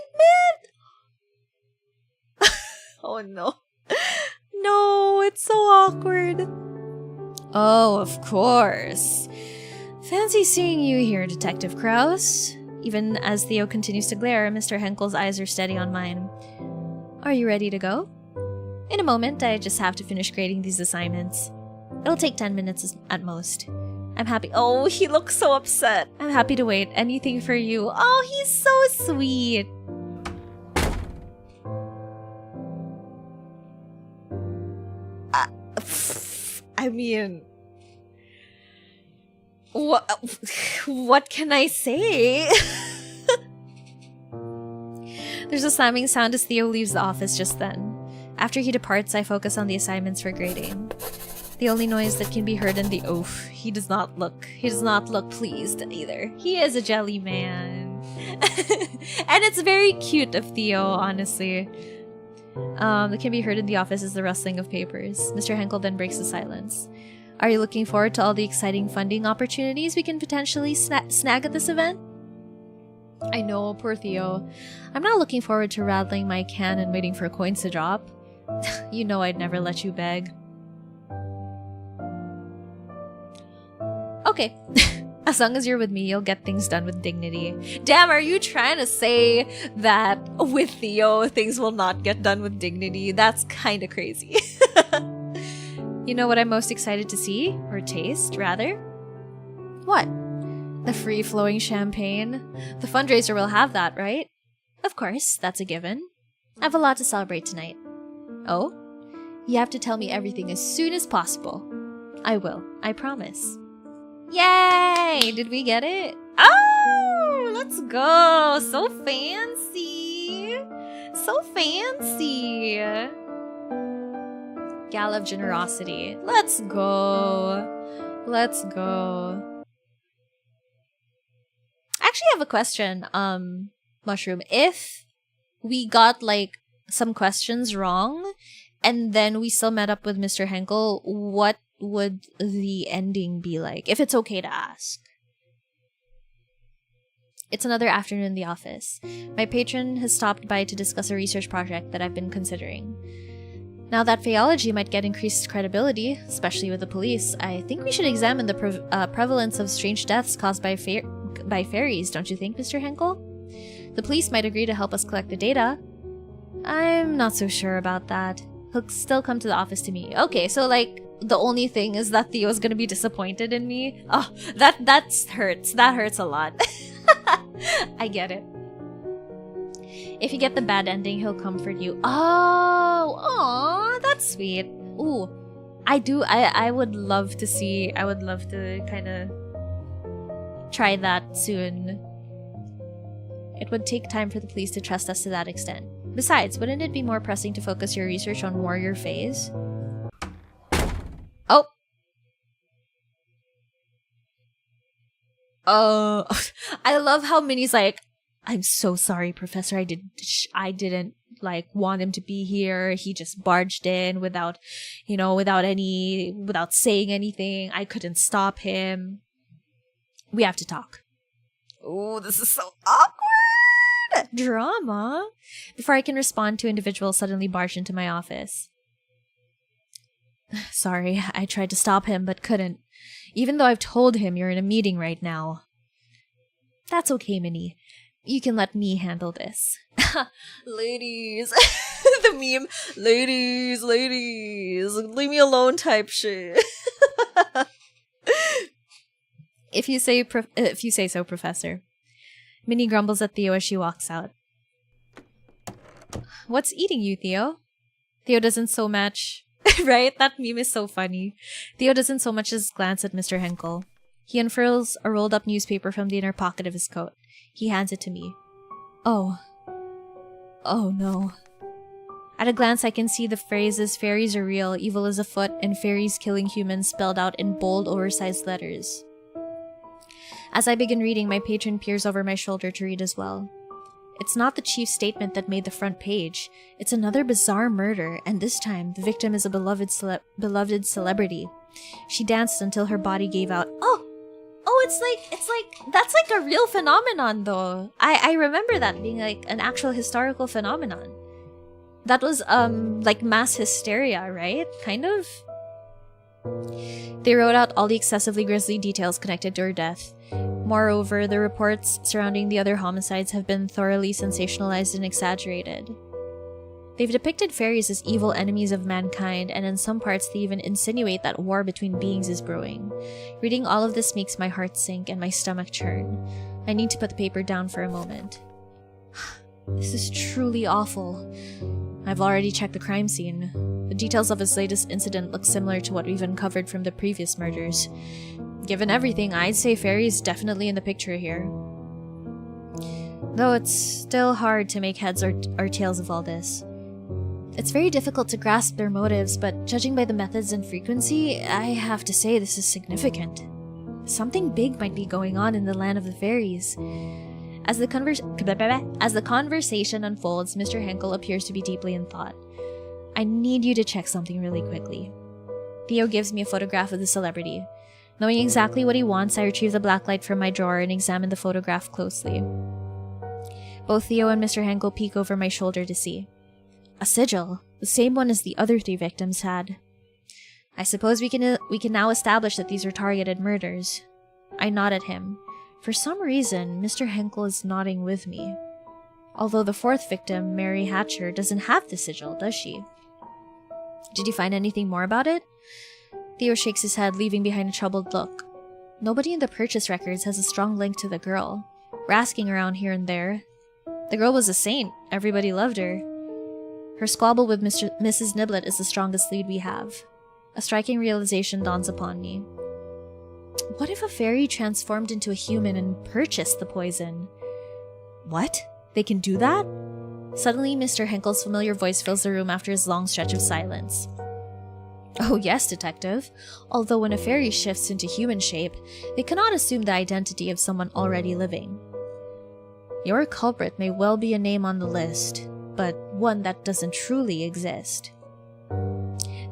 Oh no. No, it's so awkward. Oh, of course. Fancy seeing you here, Detective Krauss. Even as Theo continues to glare, Mr. Henkel's eyes are steady on mine. Are you ready to go? In a moment, I just have to finish grading these assignments. It'll take 10 minutes at most. I'm happy. Oh, he looks so upset. I'm happy to wait. Anything for you. Oh, he's so sweet. I mean, what can I say? There's a slamming sound as Theo leaves the office just then. After he departs, I focus on the assignments for grading. The only noise that can be heard in the oof. He does not look pleased either. He is a jelly man. And it's very cute of Theo, honestly. That can be heard in the office is the rustling of papers. Mr. Henkel then breaks the silence. Are you looking forward to all the exciting funding opportunities we can potentially snag at this event? I know, poor Theo. I'm not looking forward to rattling my can and waiting for coins to drop. You know I'd never let you beg. Okay. As long as you're with me, you'll get things done with dignity. Damn, are you trying to say that with Theo, things will not get done with dignity? That's kind of crazy. You know what I'm most excited to see? Or taste, rather? What? The free-flowing champagne? The fundraiser will have that, right? Of course, that's a given. I have a lot to celebrate tonight. Oh? You have to tell me everything as soon as possible. I will, I promise. Yay! Did we get it? Oh! Let's go! So fancy! So fancy! Gala of Generosity. Let's go! Let's go. I actually have a question, Mushroom. If we got, like, some questions wrong, and then we still met up with Mr. Henkel, what would the ending be like, if it's okay to ask? It's another afternoon in the office. My patron has stopped by to discuss a research project that I've been considering. Now that Faeology might get increased credibility, especially with the police, I think we should examine the prevalence of strange deaths caused by fairies, don't you think, Mr. Henkel? The police might agree to help us collect the data. I'm not so sure about that. He'll still come to the office to meet. Okay, so like, the only thing is that Theo's gonna be disappointed in me. Oh, that hurts. That hurts a lot. I get it. If you get the bad ending, he'll comfort you. Oh, aw, that's sweet. Ooh, I would love to see. I would love to kind of try that soon. It would take time for the police to trust us to that extent. Besides, wouldn't it be more pressing to focus your research on warrior phase? Oh. I love how Minnie's like, I'm so sorry, Professor. I didn't like want him to be here. He just barged in without saying anything. I couldn't stop him. We have to talk. Oh, this is so awkward. Drama. Before I can respond, two individuals suddenly barged into my office. Sorry, I tried to stop him, but couldn't. Even though I've told him you're in a meeting right now. That's okay, Minnie. You can let me handle this. Ladies. The meme. Ladies, leave me alone type shit. If you say so, Professor. Minnie grumbles at Theo as she walks out. What's eating you, Theo? Theo doesn't so much... Right? That meme is so funny. Theo doesn't so much as glance at Mr. Henkel. He unfurls a rolled-up newspaper from the inner pocket of his coat. He hands it to me. Oh. Oh no. At a glance, I can see the phrases "fairies are real, evil is afoot," and "fairies killing humans" spelled out in bold, oversized letters. As I begin reading, my patron peers over my shoulder to read as well. It's not the chief's statement that made the front page. It's another bizarre murder, and this time the victim is a beloved celebrity. She danced until her body gave out. Oh, it's like that's like a real phenomenon though. I remember that being like an actual historical phenomenon. That was like mass hysteria, right? Kind of. They wrote out all the excessively grisly details connected to her death. Moreover, the reports surrounding the other homicides have been thoroughly sensationalized and exaggerated. They've depicted fairies as evil enemies of mankind, and in some parts they even insinuate that war between beings is brewing. Reading all of this makes my heart sink and my stomach churn. I need to put the paper down for a moment. This is truly awful. I've already checked the crime scene. The details of his latest incident look similar to what we've uncovered from the previous murders. Given everything, I'd say fairies definitely in the picture here. Though it's still hard to make heads or tails of all this. It's very difficult to grasp their motives, but judging by the methods and frequency, I have to say this is significant. Something big might be going on in the land of the fairies. As the conversation unfolds, Mr. Henkel appears to be deeply in thought. I need you to check something really quickly. Theo gives me a photograph of the celebrity. Knowing exactly what he wants, I retrieve the blacklight from my drawer and examine the photograph closely. Both Theo and Mr. Henkel peek over my shoulder to see. A sigil, the same one as the other 3 victims had. I suppose we can now establish that these are targeted murders. I nod at him. For some reason, Mr. Henkel is nodding with me. Although the 4th victim, Mary Hatcher, doesn't have the sigil, does she? Did you find anything more about it? Theo shakes his head, leaving behind a troubled look. Nobody in the purchase records has a strong link to the girl. We're asking around here and there. The girl was a saint. Everybody loved her. Her squabble with Mrs. Niblet is the strongest lead we have. A striking realization dawns upon me. What if a fairy transformed into a human and purchased the poison? What? They can do that? Suddenly, Mr. Henkel's familiar voice fills the room after his long stretch of silence. Oh yes, detective. Although when a fairy shifts into human shape, they cannot assume the identity of someone already living. Your culprit may well be a name on the list, but one that doesn't truly exist.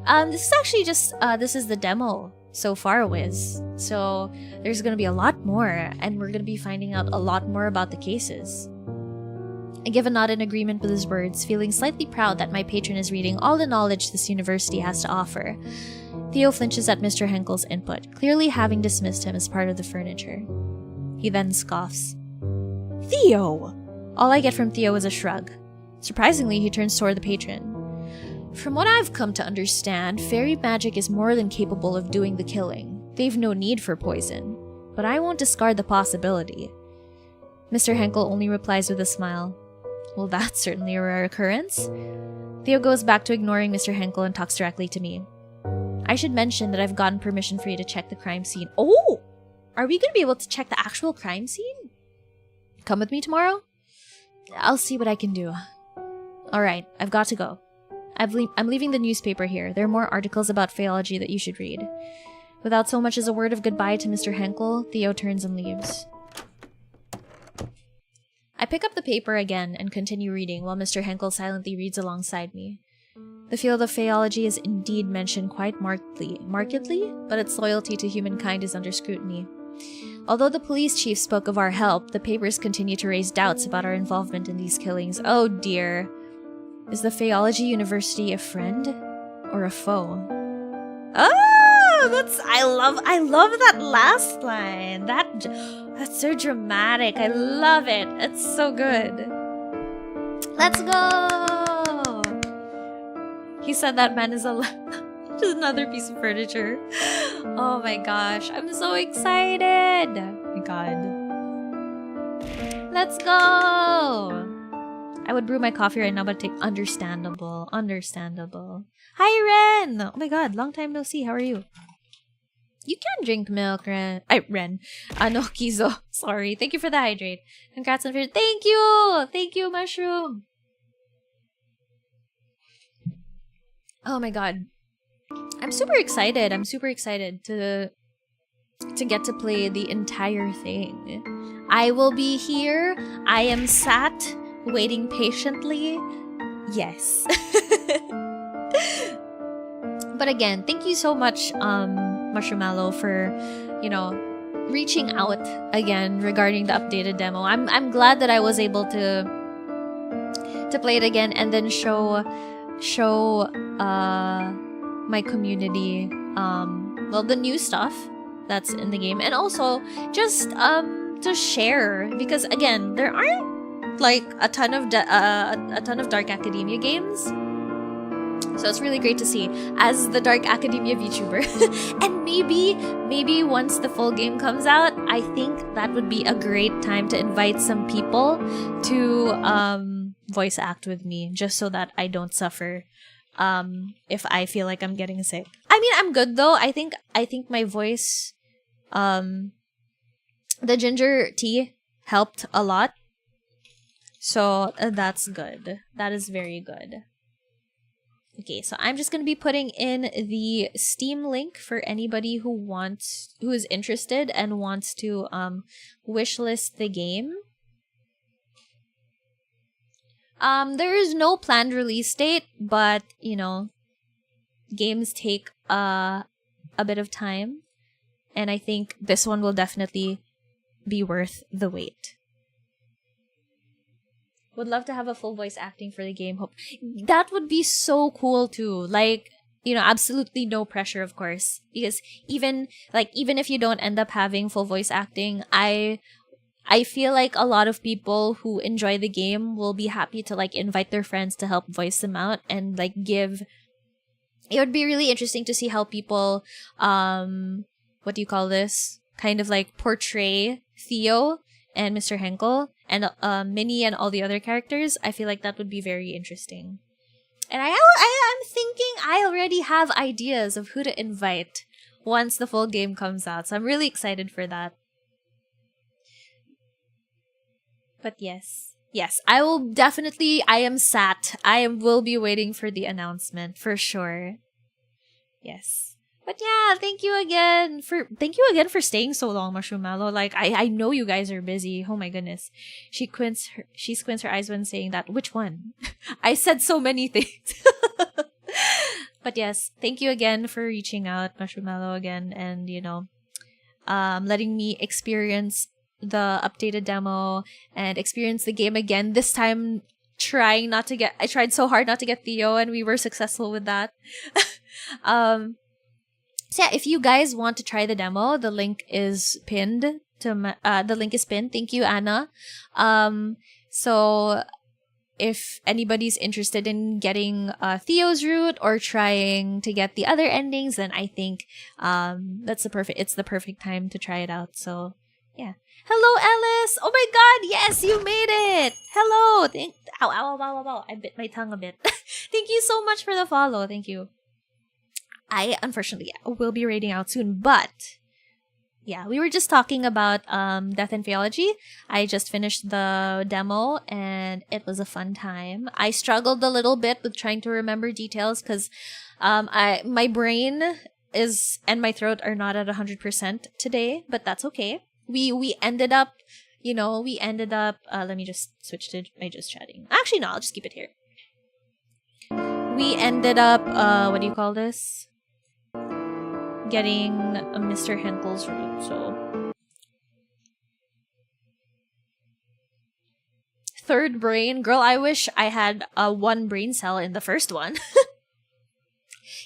This is actually just, this is the demo so far, Wiz. So there's gonna be a lot more, and we're gonna be finding out a lot more about the cases. I give a nod in agreement with his words, feeling slightly proud that my patron is reading all the knowledge this university has to offer. Theo flinches at Mr. Henkel's input, clearly having dismissed him as part of the furniture. He then scoffs. Theo! All I get from Theo is a shrug. Surprisingly, he turns toward the patron. From what I've come to understand, fairy magic is more than capable of doing the killing. They've no need for poison. But I won't discard the possibility. Mr. Henkel only replies with a smile. Well, that's certainly a rare occurrence. Theo goes back to ignoring Mr. Henkel and talks directly to me. I should mention that I've gotten permission for you to check the crime scene. Oh! Are we going to be able to check the actual crime scene? Come with me tomorrow? I'll see what I can do. Alright, I've got to go. I'm leaving the newspaper here. There are more articles about Faeology that you should read. Without so much as a word of goodbye to Mr. Henkel, Theo turns and leaves. I pick up the paper again and continue reading while Mr. Henkel silently reads alongside me. The field of Faeology is indeed mentioned quite markedly, but its loyalty to humankind is under scrutiny. Although the police chief spoke of our help, the papers continue to raise doubts about our involvement in these killings. Oh dear. Is the Faeology University a friend or a foe? Oh, I love that last line. That's so dramatic. I love it. It's so good. Let's go. He said that man is just another piece of furniture. Oh my gosh, I'm so excited. Oh my god. Let's go. I would brew my coffee right now, but take understandable. Hi, Ren. Oh my god, long time no see. How are you? You can drink milk, Ren. Ren. No, Kizo. Sorry. Thank you for the hydrate. Congrats on it. Thank you. Thank you, Mushroom. Oh my god. I'm super excited. to get to play the entire thing. I will be here. I am sat waiting patiently, yes. But again, thank you so much, Marshmallow, for, reaching out again regarding the updated demo. I'm glad that I was able to play it again and then show my community the new stuff that's in the game, and also just to share, because again, there aren't like a ton of Dark Academia games. So it's really great to see as the Dark Academia VTuber. And maybe once the full game comes out, I think that would be a great time to invite some people to voice act with me, just so that I don't suffer if I feel like I'm getting sick. I mean, I'm good though. I think my voice, the ginger tea helped a lot. So that's good. That is very good. Okay, so I'm just going to be putting in the Steam link for anybody who is interested and wants to wishlist the game. There is no planned release date, but games take a bit of time, and I think this one will definitely be worth the wait. Would love to have a full voice acting for the game. Hope that would be so cool too. Like, absolutely no pressure, of course, because even if you don't end up having full voice acting, I feel like a lot of people who enjoy the game will be happy to invite their friends to help voice them out, and give. It would be really interesting to see how people what do you call this? Kind of portray Theo and Mr. Henkel and Minnie and all the other characters. I feel like that would be very interesting. And I'm thinking I already have ideas of who to invite once the full game comes out. So I'm really excited for that. But yes, I will definitely, I will be waiting for the announcement for sure. Yes. But yeah, thank you again for staying so long, Marshmallow. I know you guys are busy. Oh my goodness. She squints her eyes when saying that. Which one? I said so many things. But yes, thank you again for reaching out, Marshmallow, again, and letting me experience the updated demo and experience the game again. This time I tried so hard not to get Theo, and we were successful with that. So yeah, if you guys want to try the demo, the link is pinned. Thank you, Anna. So if anybody's interested in getting Theo's route or trying to get the other endings, then I think it's the perfect time to try it out. So yeah. Hello, Alice. Oh my God, yes, you made it. Hello. Ow. I bit my tongue a bit. Thank you so much for the follow. Thank you. I unfortunately will be raiding out soon, but yeah, we were just talking about Death and Faeology. I just finished the demo and it was a fun time. I struggled a little bit with trying to remember details because my brain and my throat are not at 100% today, but that's okay. We ended up, let me just switch to my just chatting. Actually, no, I'll just keep it here. We ended up, what do you call this? Getting Mr. Henkel's route, so. Third brain. Girl, I wish I had one brain cell in the first one.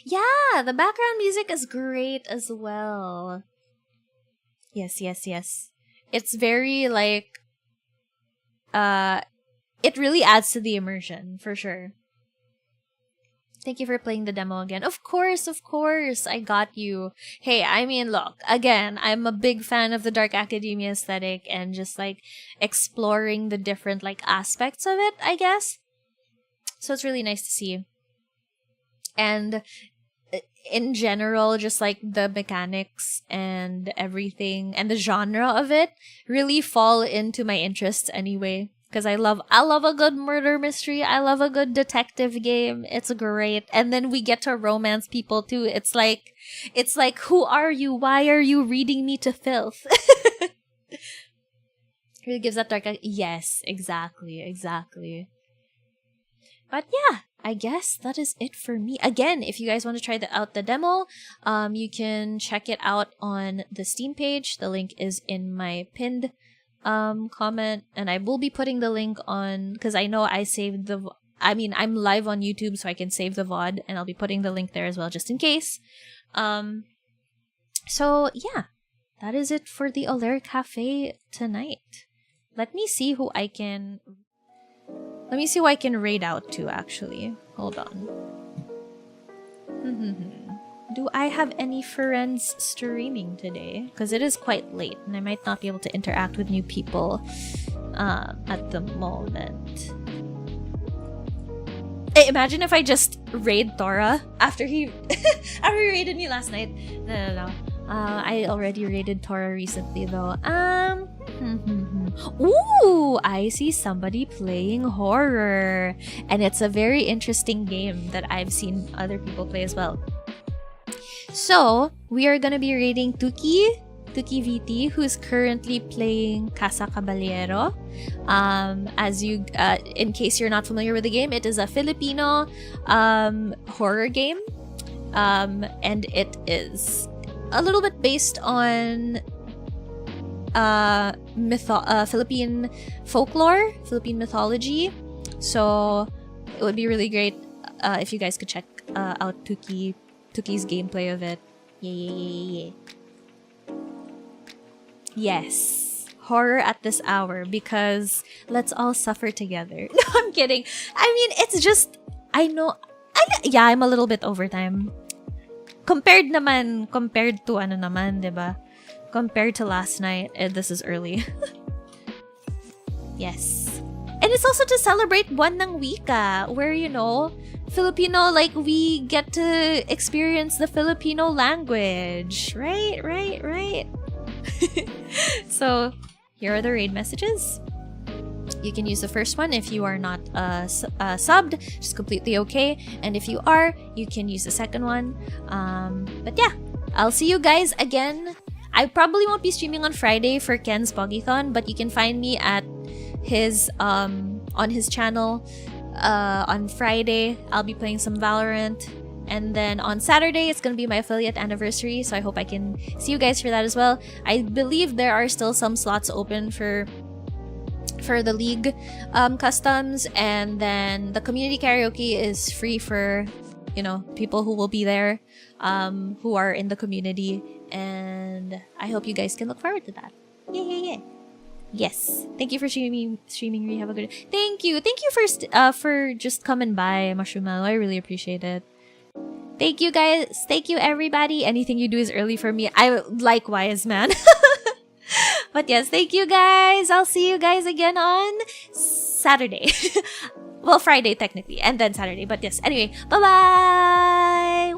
Yeah, the background music is great as well. Yes. It's very, it really adds to the immersion, for sure. Thank you for playing the demo again. Of course, I got you. Hey, I mean, look, again, I'm a big fan of the Dark Academia aesthetic and just, exploring the different, aspects of it, I guess. So it's really nice to see. And in general, just, the mechanics and everything and the genre of it really fall into my interests anyway. Because I love a good murder mystery. I love a good detective game. It's great. And then we get to romance people too. It's like, who are you? Why are you reading me to filth? Really gives that dark. Yes, exactly. But yeah, I guess that is it for me. Again, if you guys want to try out the demo, you can check it out on the Steam page. The link is in my pinned comment, and I will be putting the link on, because I know I saved I'm live on YouTube, so I can save the VOD, and I'll be putting the link there as well, just in case. So yeah, that is it for the Olair Cafe tonight. Let me see who I can raid out to, actually. Hold on. Do I have any friends streaming today? Because it is quite late, and I might not be able to interact with new people at the moment. Hey, imagine if I just raid Tora after he raided me last night. No. I already raided Tora recently, though. Ooh, I see somebody playing horror. And it's a very interesting game that I've seen other people play as well. So, we are gonna be raiding Tuki VT, who's currently playing Casa Caballero. In case you're not familiar with the game, it is a Filipino horror game. And it is a little bit based on Philippine folklore, Philippine mythology. So it would be really great if you guys could check out Tuki's gameplay of it. Yeah. Yes, horror at this hour, because let's all suffer together. No, I'm kidding. I mean, it's just, I'm a little bit overtime. Compared to diba? Compared to last night, this is early. Yes. And it's also to celebrate Buwan ng Wika, where, Filipino, we get to experience the Filipino language. Right. So, here are the raid messages. You can use the first one if you are not subbed, which is completely okay. And if you are, you can use the second one. But yeah, I'll see you guys again. I probably won't be streaming on Friday for Ken's Pogython, but you can find me at his on his channel on Friday. I'll be playing some Valorant. And then on Saturday, it's going to be my affiliate anniversary, so I hope I can see you guys for that as well. I believe there are still some slots open for the League customs, and then the community karaoke is free for, people who will be there, who are in the community, and I hope you guys can look forward to that. Yeah. Yes. Thank you for streaming. Rhee. Have a good day. Thank you for just coming by, Mushroomalo. I really appreciate it. Thank you, guys. Thank you, everybody. Anything you do is early for me. I likewise, man. But yes, thank you, guys. I'll see you guys again on Saturday. Well, Friday, technically. And then Saturday. But yes, anyway. Bye-bye.